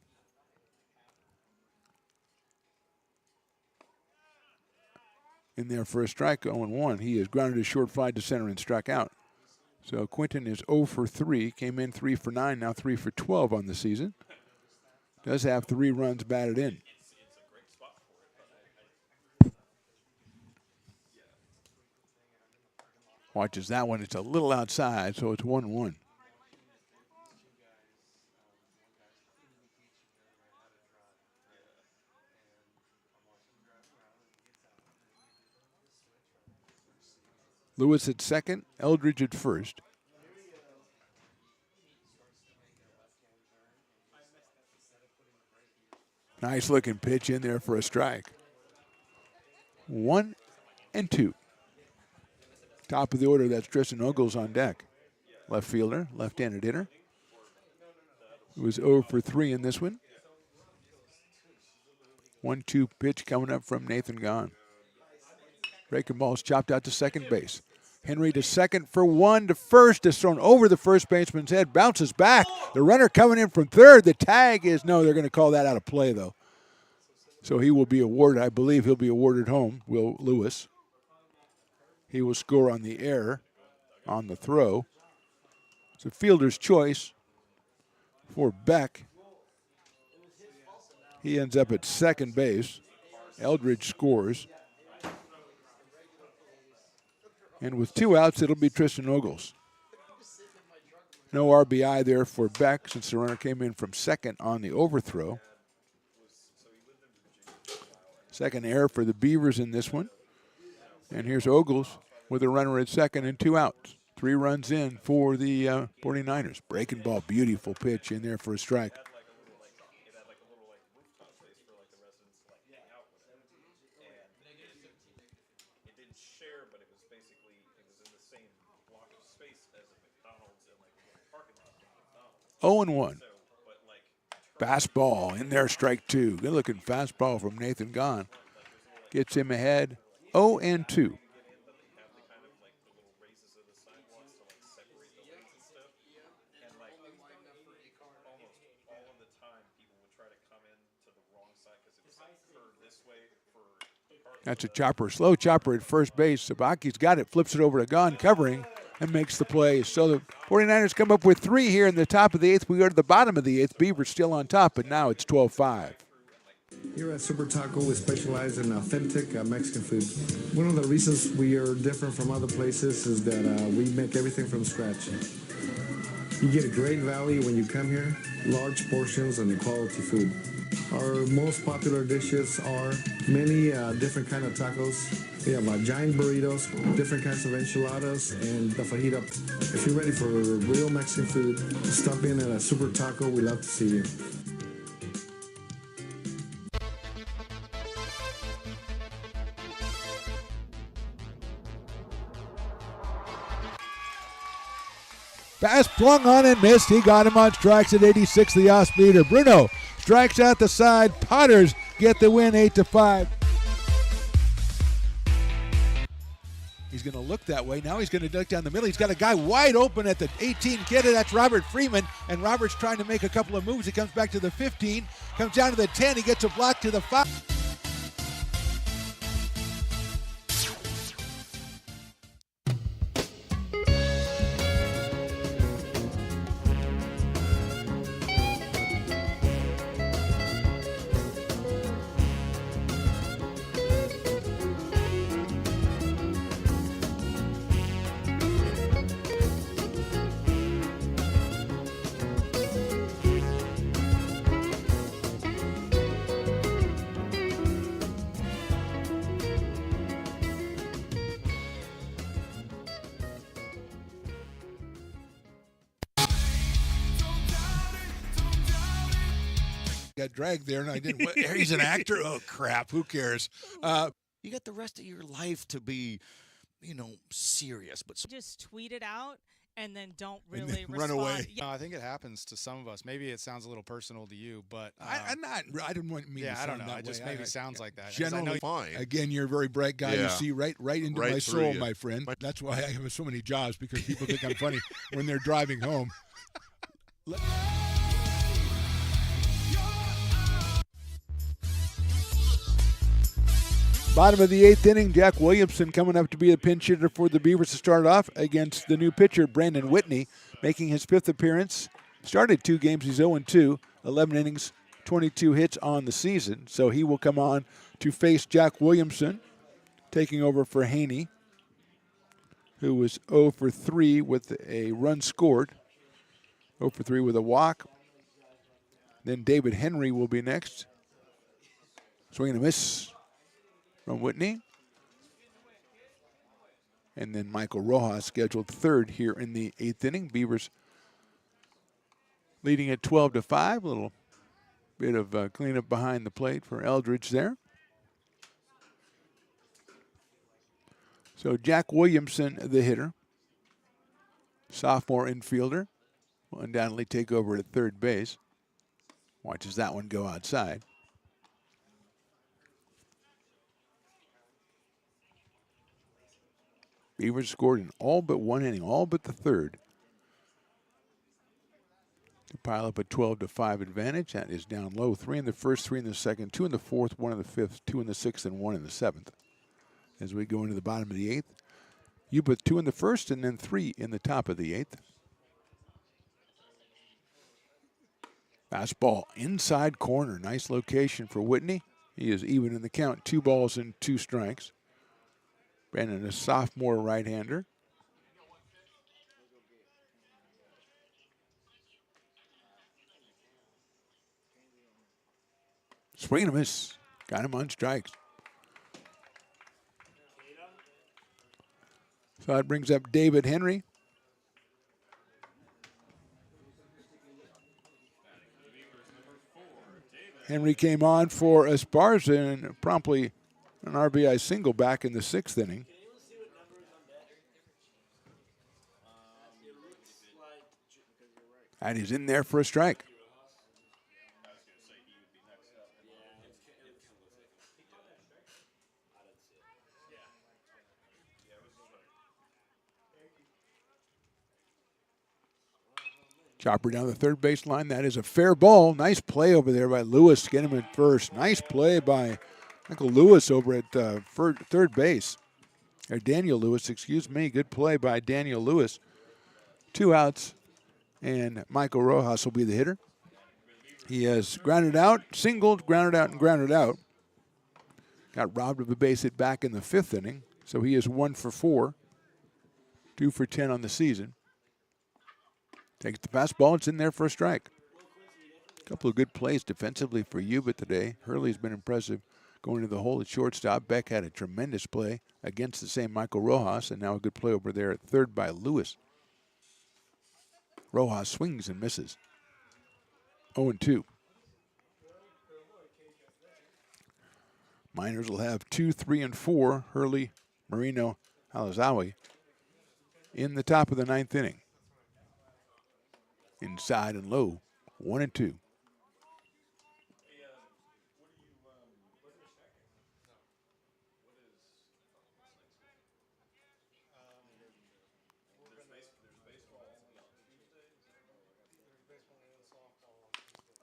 In there for a strike, 0-1. He has grounded a short fly to center and struck out. So Quentin is 0 for 3, came in 3 for 9, now 3 for 12 on the season. Does have 3 runs batted in. Watches that one. It's a little outside, so it's 1-1. Lewis at second, Eldridge at first. Nice looking pitch in there for a strike. 1 and 2. Top of the order, that's Tristan Ogles on deck. Left fielder, left-handed hitter. He was 0 for 3 in this one. 1-2 pitch coming up from Nathan Gahn. Breaking ball's chopped out to second base. Henry to second for 1 to first. Is thrown over the first baseman's head. Bounces back. The runner coming in from third. The tag is no. They're going to call that out of play, though. So he will be awarded. I believe he'll be awarded home, Will Lewis. He will score on the error on the throw. It's a fielder's choice for Beck. He ends up at second base. Eldridge scores. And with 2 outs, it'll be Tristan Ogles. No RBI there for Beck since the runner came in from second on the overthrow. Second error for the Beavers in this one. And here's Ogles with a runner at second and 2 outs. 3 runs in for the 49ers. Breaking ball, beautiful pitch in there for a strike. Oh and 1. Fastball in there, strike 2. Good looking fastball from Nathan Gahn. Gets him ahead. 0 and 2. That's a chopper, slow chopper at first base. Sabaki's got it, flips it over to Gahn, covering, and makes the play. So the 49ers come up with 3 here in the top of the 8th. We go to the bottom of the 8th. Beavers still on top, but now it's 12-5. Here at Super Taco, we specialize in authentic Mexican food. One of the reasons we are different from other places is that we make everything from scratch. You get a great value when you come here, large portions and quality food. Our most popular dishes are many different kind of tacos. We have giant burritos, different kinds of enchiladas, and the fajita. If you're ready for real Mexican food, stop in at a Super Taco. We'd love to see you. Pass flung on and missed. He got him on strikes at 86, the off-speeder. Bruno strikes out the side. Potters get the win 8-5. He's going to look that way. Now he's going to duck down the middle. He's got a guy wide open at the 18 kidder. That's Robert Freeman. And Robert's trying to make a couple of moves. He comes back to the 15, comes down to the 10. He gets a block to the 5. got dragged there, and I didn't. He's an actor. Oh crap! Who cares? You got the rest of your life to be, serious. But Just tweet it out and then don't And really then run respond. away. Yeah. I think it happens to some of us. Maybe it sounds a little personal to you, but I didn't want me. Yeah, to I don't sound know. that It just way. maybe sounds like that. 'Cause Generally, fine. Again, you're a very bright guy. You Yeah. see right into Right my through soul, you. my friend. That's why I have so many jobs, because people think I'm funny when they're driving home. Bottom of the 8th inning, Jack Williamson coming up to be the pinch hitter for the Beavers to start off against the new pitcher, Brandon Whitney, making his 5th appearance. Started 2 games, he's 0-2, 11 innings, 22 hits on the season. So he will come on to face Jack Williamson, taking over for Haney, who was 0-3 with a run scored, 0-3 with a walk. Then David Henry will be next. Swing and a miss from Whitney. And then Michael Rojas scheduled 3rd here in the 8th inning. Beavers leading at 12-5. A little bit of cleanup behind the plate for Eldridge there. So Jack Williamson, the hitter, sophomore infielder, will undoubtedly take over at third base. Watches that one go outside. Beavers scored in all but one inning, all but the third, to pile up a 12-5 advantage. That is down low. 3 in the first, 3 in the second, 2 in the fourth, 1 in the fifth, 2 in the sixth, and 1 in the seventh. As we go into the bottom of the 8th, Yuba 2 in the first and then 3 in the top of the 8th. Fastball inside corner. Nice location for Whitney. He is even in the count. 2 balls and 2 strikes. Brandon, a sophomore right-hander. Swing and a miss. Got him on strikes. So that brings up David Henry. Henry came on for Esparza and promptly an RBI single back in the 6th inning. And he's in there for a strike. Chopper down the third base line. That is a fair ball. Nice play over there by Lewis. Get him at first. Nice play by Michael Lewis over at third base. Or Daniel Lewis, excuse me. Good play by Daniel Lewis. 2 outs, and Michael Rojas will be the hitter. He has grounded out, singled, grounded out, and grounded out. Got robbed of a base hit back in the 5th inning, so he is 1 for 4. 2 for 10 on the season. Takes the fastball. It's in there for a strike. A couple of good plays defensively for Yuba today. Hurley's been impressive going to the hole at shortstop. Beck had a tremendous play against the same Michael Rojas, and now a good play over there at third by Lewis. Rojas swings and misses. 0-2. Miners will have 2, 3, and 4. Hurley, Marino, Halazawi in the top of the 9th inning. Inside and low, 1-2.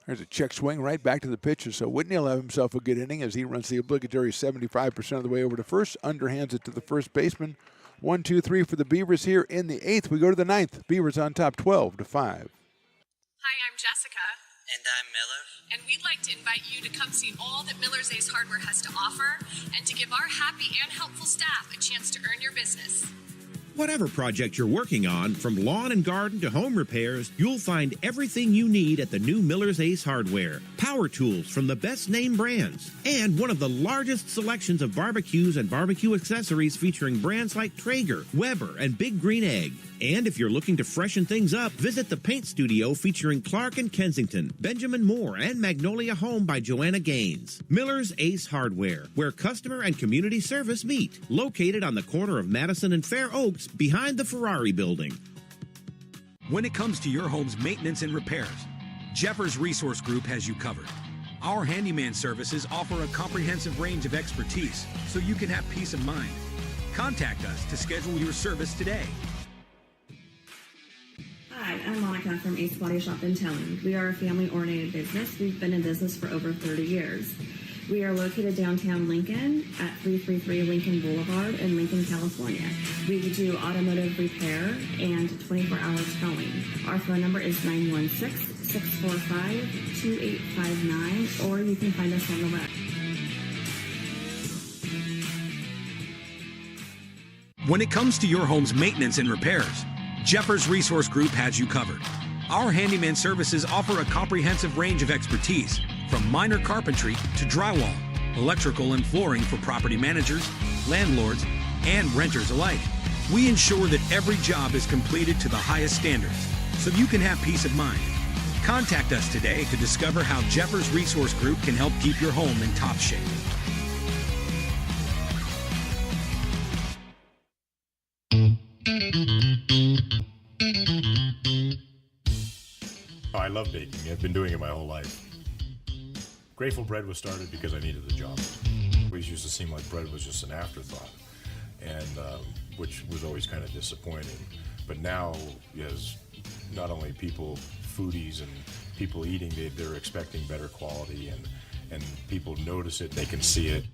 There's a check swing right back to the pitcher. So Whitney will have himself a good inning as he runs the obligatory 75% of the way over to first. Underhands it to the first baseman. 1, 2, 3 for the Beavers here in the 8th. We go to the 9th. Beavers on top 12-5. Hi, I'm Jessica. And I'm Miller. And we'd like to invite you to come see all that Miller's Ace Hardware has to offer and to give our happy and helpful staff a chance to earn your business. Whatever project you're working on, from lawn and garden to home repairs, you'll find everything you need at the new Miller's Ace Hardware. Power tools from the best name brands, and one of the largest selections of barbecues and barbecue accessories featuring brands like Traeger, Weber, and Big Green Egg. And if you're looking to freshen things up, visit the paint studio featuring Clark and Kensington, Benjamin Moore, and Magnolia Home by Joanna Gaines. Miller's Ace Hardware, where customer and community service meet. Located on the corner of Madison and Fair Oaks, behind the Ferrari building. When it comes to your home's maintenance and repairs, Jeffers Resource Group has you covered. Our handyman services offer a comprehensive range of expertise so you can have peace of mind. Contact us to schedule your service today. Hi, I'm Monica from Ace Body Shop and Towing. We are a family-oriented business. We've been in business for over 30 years. We are located downtown Lincoln at 333 Lincoln Boulevard in Lincoln, California. We do automotive repair and 24-hour towing. Our phone number is 916-645-2859, or you can find us on the web. When it comes to your home's maintenance and repairs, Jeffers Resource Group has you covered. Our handyman services offer a comprehensive range of expertise, from minor carpentry to drywall, electrical and flooring for property managers, landlords, and renters alike. We ensure that every job is completed to the highest standards, so you can have peace of mind. Contact us today to discover how Jeffers Resource Group can help keep your home in top shape. Oh, I love baking. I've been doing it my whole life. Grateful Bread was started because I needed the job. It always used to seem like bread was just an afterthought, and which was always kind of disappointing. But now, as not only people, foodies and people eating, they're expecting better quality, and people notice it, they can see it.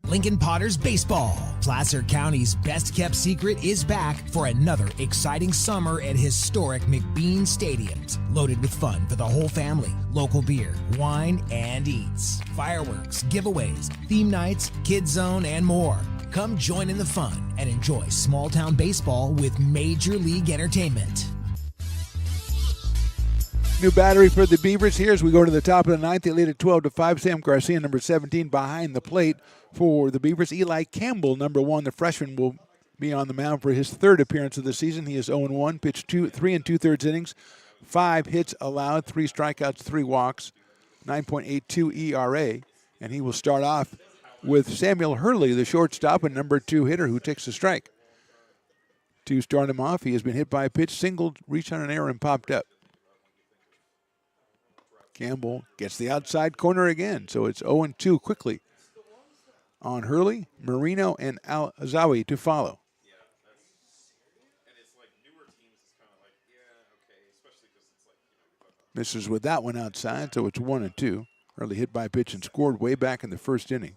Lincoln Potters Baseball. Placer County's best-kept secret is back for another exciting summer at historic McBean Stadiums. Loaded with fun for the whole family, local beer, wine, and eats. Fireworks, giveaways, theme nights, kids zone, and more. Come join in the fun and enjoy small-town baseball with Major League Entertainment. New battery for the Beavers here as we go to the top of the ninth. They lead at 12-5. Sam Garcia, number 17, behind the plate for the Beavers. Eli Campbell, number 1, the freshman, will be on the mound for his third appearance of the season. He is 0-1, pitched 3 2/3 innings, 5 hits allowed, 3 strikeouts, 3 walks, 9.82 ERA. And he will start off with Samuel Hurley, the shortstop and number 2 hitter, who takes a strike. To start him off, he has been hit by a pitch, singled, reached on an error, and popped up. Campbell gets the outside corner again, so it's 0-2 quickly on Hurley, Marino, and Al-Azawi to follow. Misses with that one outside, so it's 1-2. Hurley hit by a pitch and scored way back in the first inning.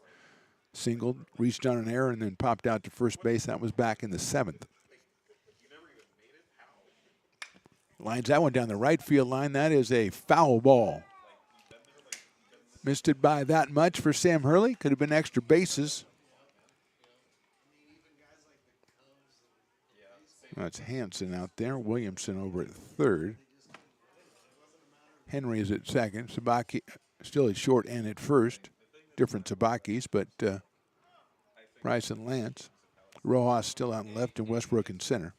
Singled, reached on an error, and then popped out to first base. That was back in the 7th. Lines that one down the right field line. That is a foul ball. Missed it by that much for Sam Hurley. Could have been extra bases. That's Hanson out there. Williamson over at third. Henry is at second. Sabaki still at short and at first. Different Sabakis, but Price and Lance. Rojas still out in left and Westbrook in center.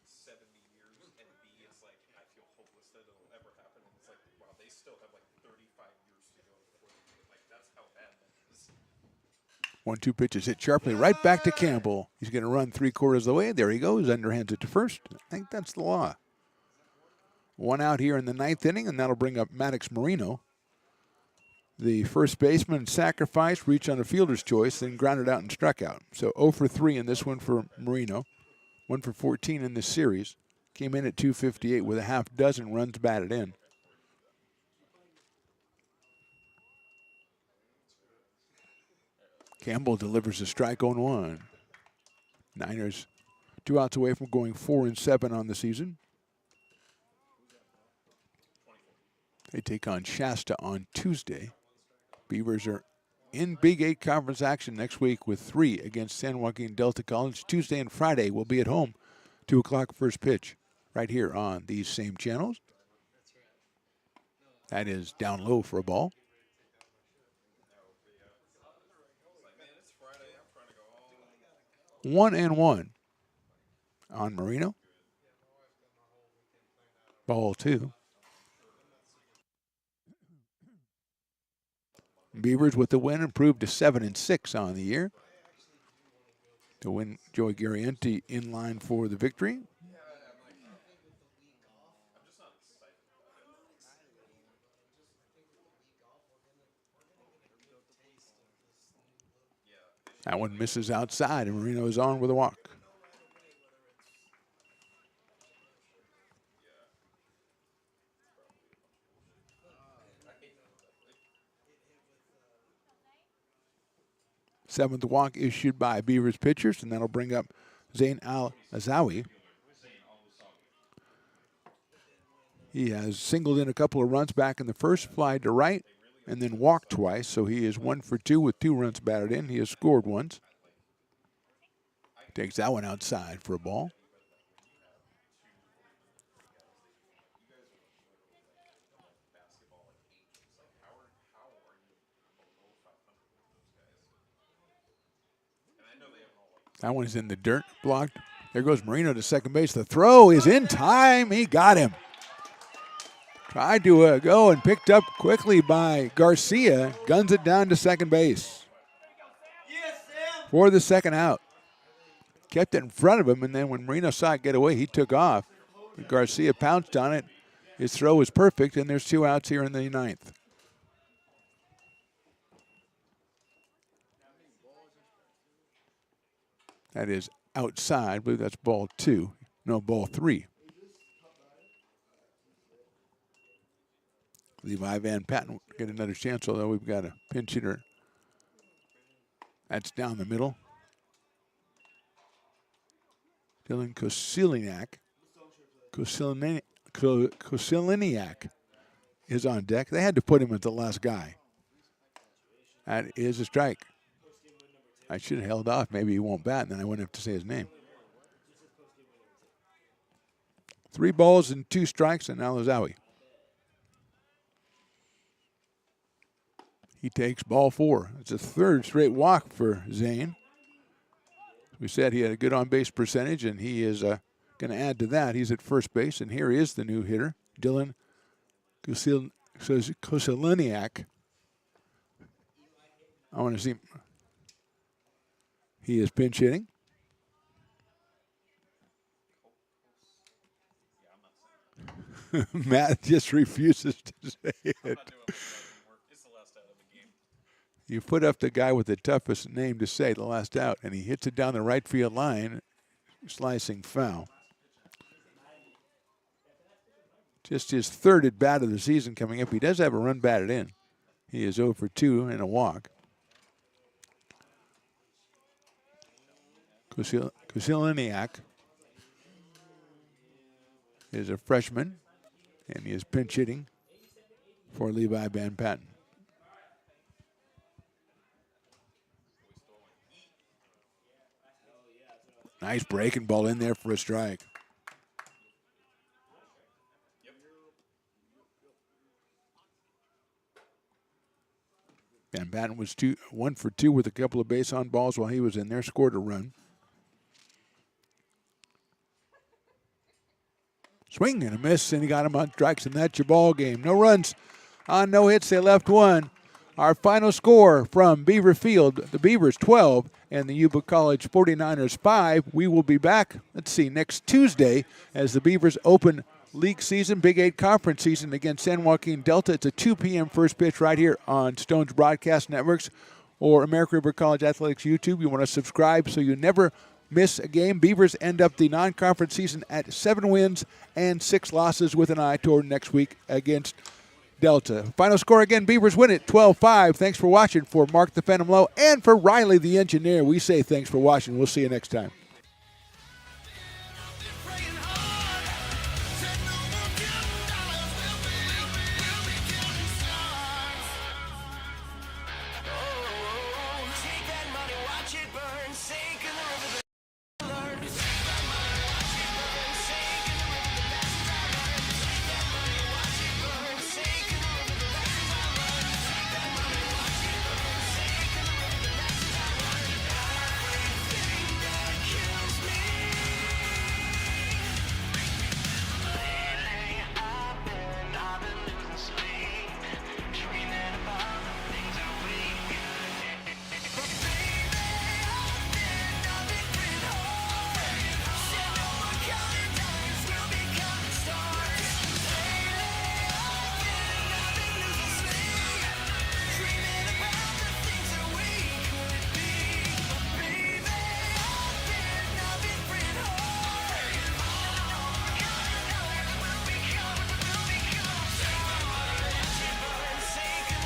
1-2 pitches hit sharply right back to Campbell. He's going to run 3/4 of the way. There he goes. Underhands it to first. I think that's the law. 1 out here in the 9th inning, and that'll bring up Maddox Marino. The first baseman sacrificed, reached on a fielder's choice, then grounded out and struck out. So 0 for 3 in this one for Marino. 1 for 14 in this series. Came in at .258 with a half dozen runs batted in. Campbell delivers a strike 0-1. Niners 2 outs away from going 4-7 on the season. They take on Shasta on Tuesday. Beavers are in Big 8 conference action next week with 3 against San Joaquin Delta College. Tuesday and Friday will be at home 2 o'clock first pitch right here on these same channels. That is down low for a ball. 1-1 on Marino. Ball 2. Beavers with the win improved to 7-6 on the year. To win, Joey Garrienti in line for the victory. That one misses outside, and Marino is on with a walk. Seventh walk issued by Beavers pitchers, and that'll bring up Zain Al-Azawi. He has singled in a couple of runs back in the first, fly to right, and then walked twice, so he is 1 for 2 with 2 runs batted in. He has scored once. Takes that one outside for a ball. That one is in the dirt, blocked. There goes Marino to second base. The throw is in time. He got him. Tried to go and picked up quickly by Garcia. Guns it down to second base for the second out. Kept it in front of him, and then when Marino saw it get away, he took off. But Garcia pounced on it. His throw was perfect, and there's 2 outs here in the 9th. That is outside. I believe that's ball 2. No, ball 3. Levi Van Patten will get another chance, although we've got a pinch hitter. That's down the middle. Dylan Kosiliniak is on deck. They had to put him as the last guy. That is a strike. I should have held off. Maybe he won't bat, and then I wouldn't have to say his name. 3 balls and 2 strikes, and Al-Azawi. He takes ball 4. It's a 3rd straight walk for Zane. We said he had a good on-base percentage, and he is going to add to that. He's at first base, and here is the new hitter, Dylan Kosiliniak. I want to see. He is pinch hitting. Matt just refuses to say it. You put up the guy with the toughest name to say, the last out, and he hits it down the right field line, slicing foul. Just his 3rd at bat of the season coming up. He does have a run batted in. He is 0 for 2 and a walk. Kosiliniak is a freshman, and he is pinch hitting for Levi Van Patten. Nice breaking ball in there for a strike. Van Patten was 1 for 2 with a couple of base on balls while he was in there, scored a run. Swing and a miss, and he got him on strikes, and that's your ball game. No runs on no hits. They left 1. Our final score from Beaver Field, the Beavers 12 and the Yuba College 49ers 5. We will be back, next Tuesday as the Beavers open league season, Big 8 conference season against San Joaquin Delta. It's a 2 p.m. first pitch right here on Stone's Broadcast Networks or American River College Athletics YouTube. You want to subscribe so you never miss a game. Beavers end up the non-conference season at 7 wins and 6 losses with an eye toward next week against Delta. Final score again, Beavers win it 12-5. Thanks for watching. For Mark the Phantom Low and for Riley the engineer, we say thanks for watching. We'll see you next time.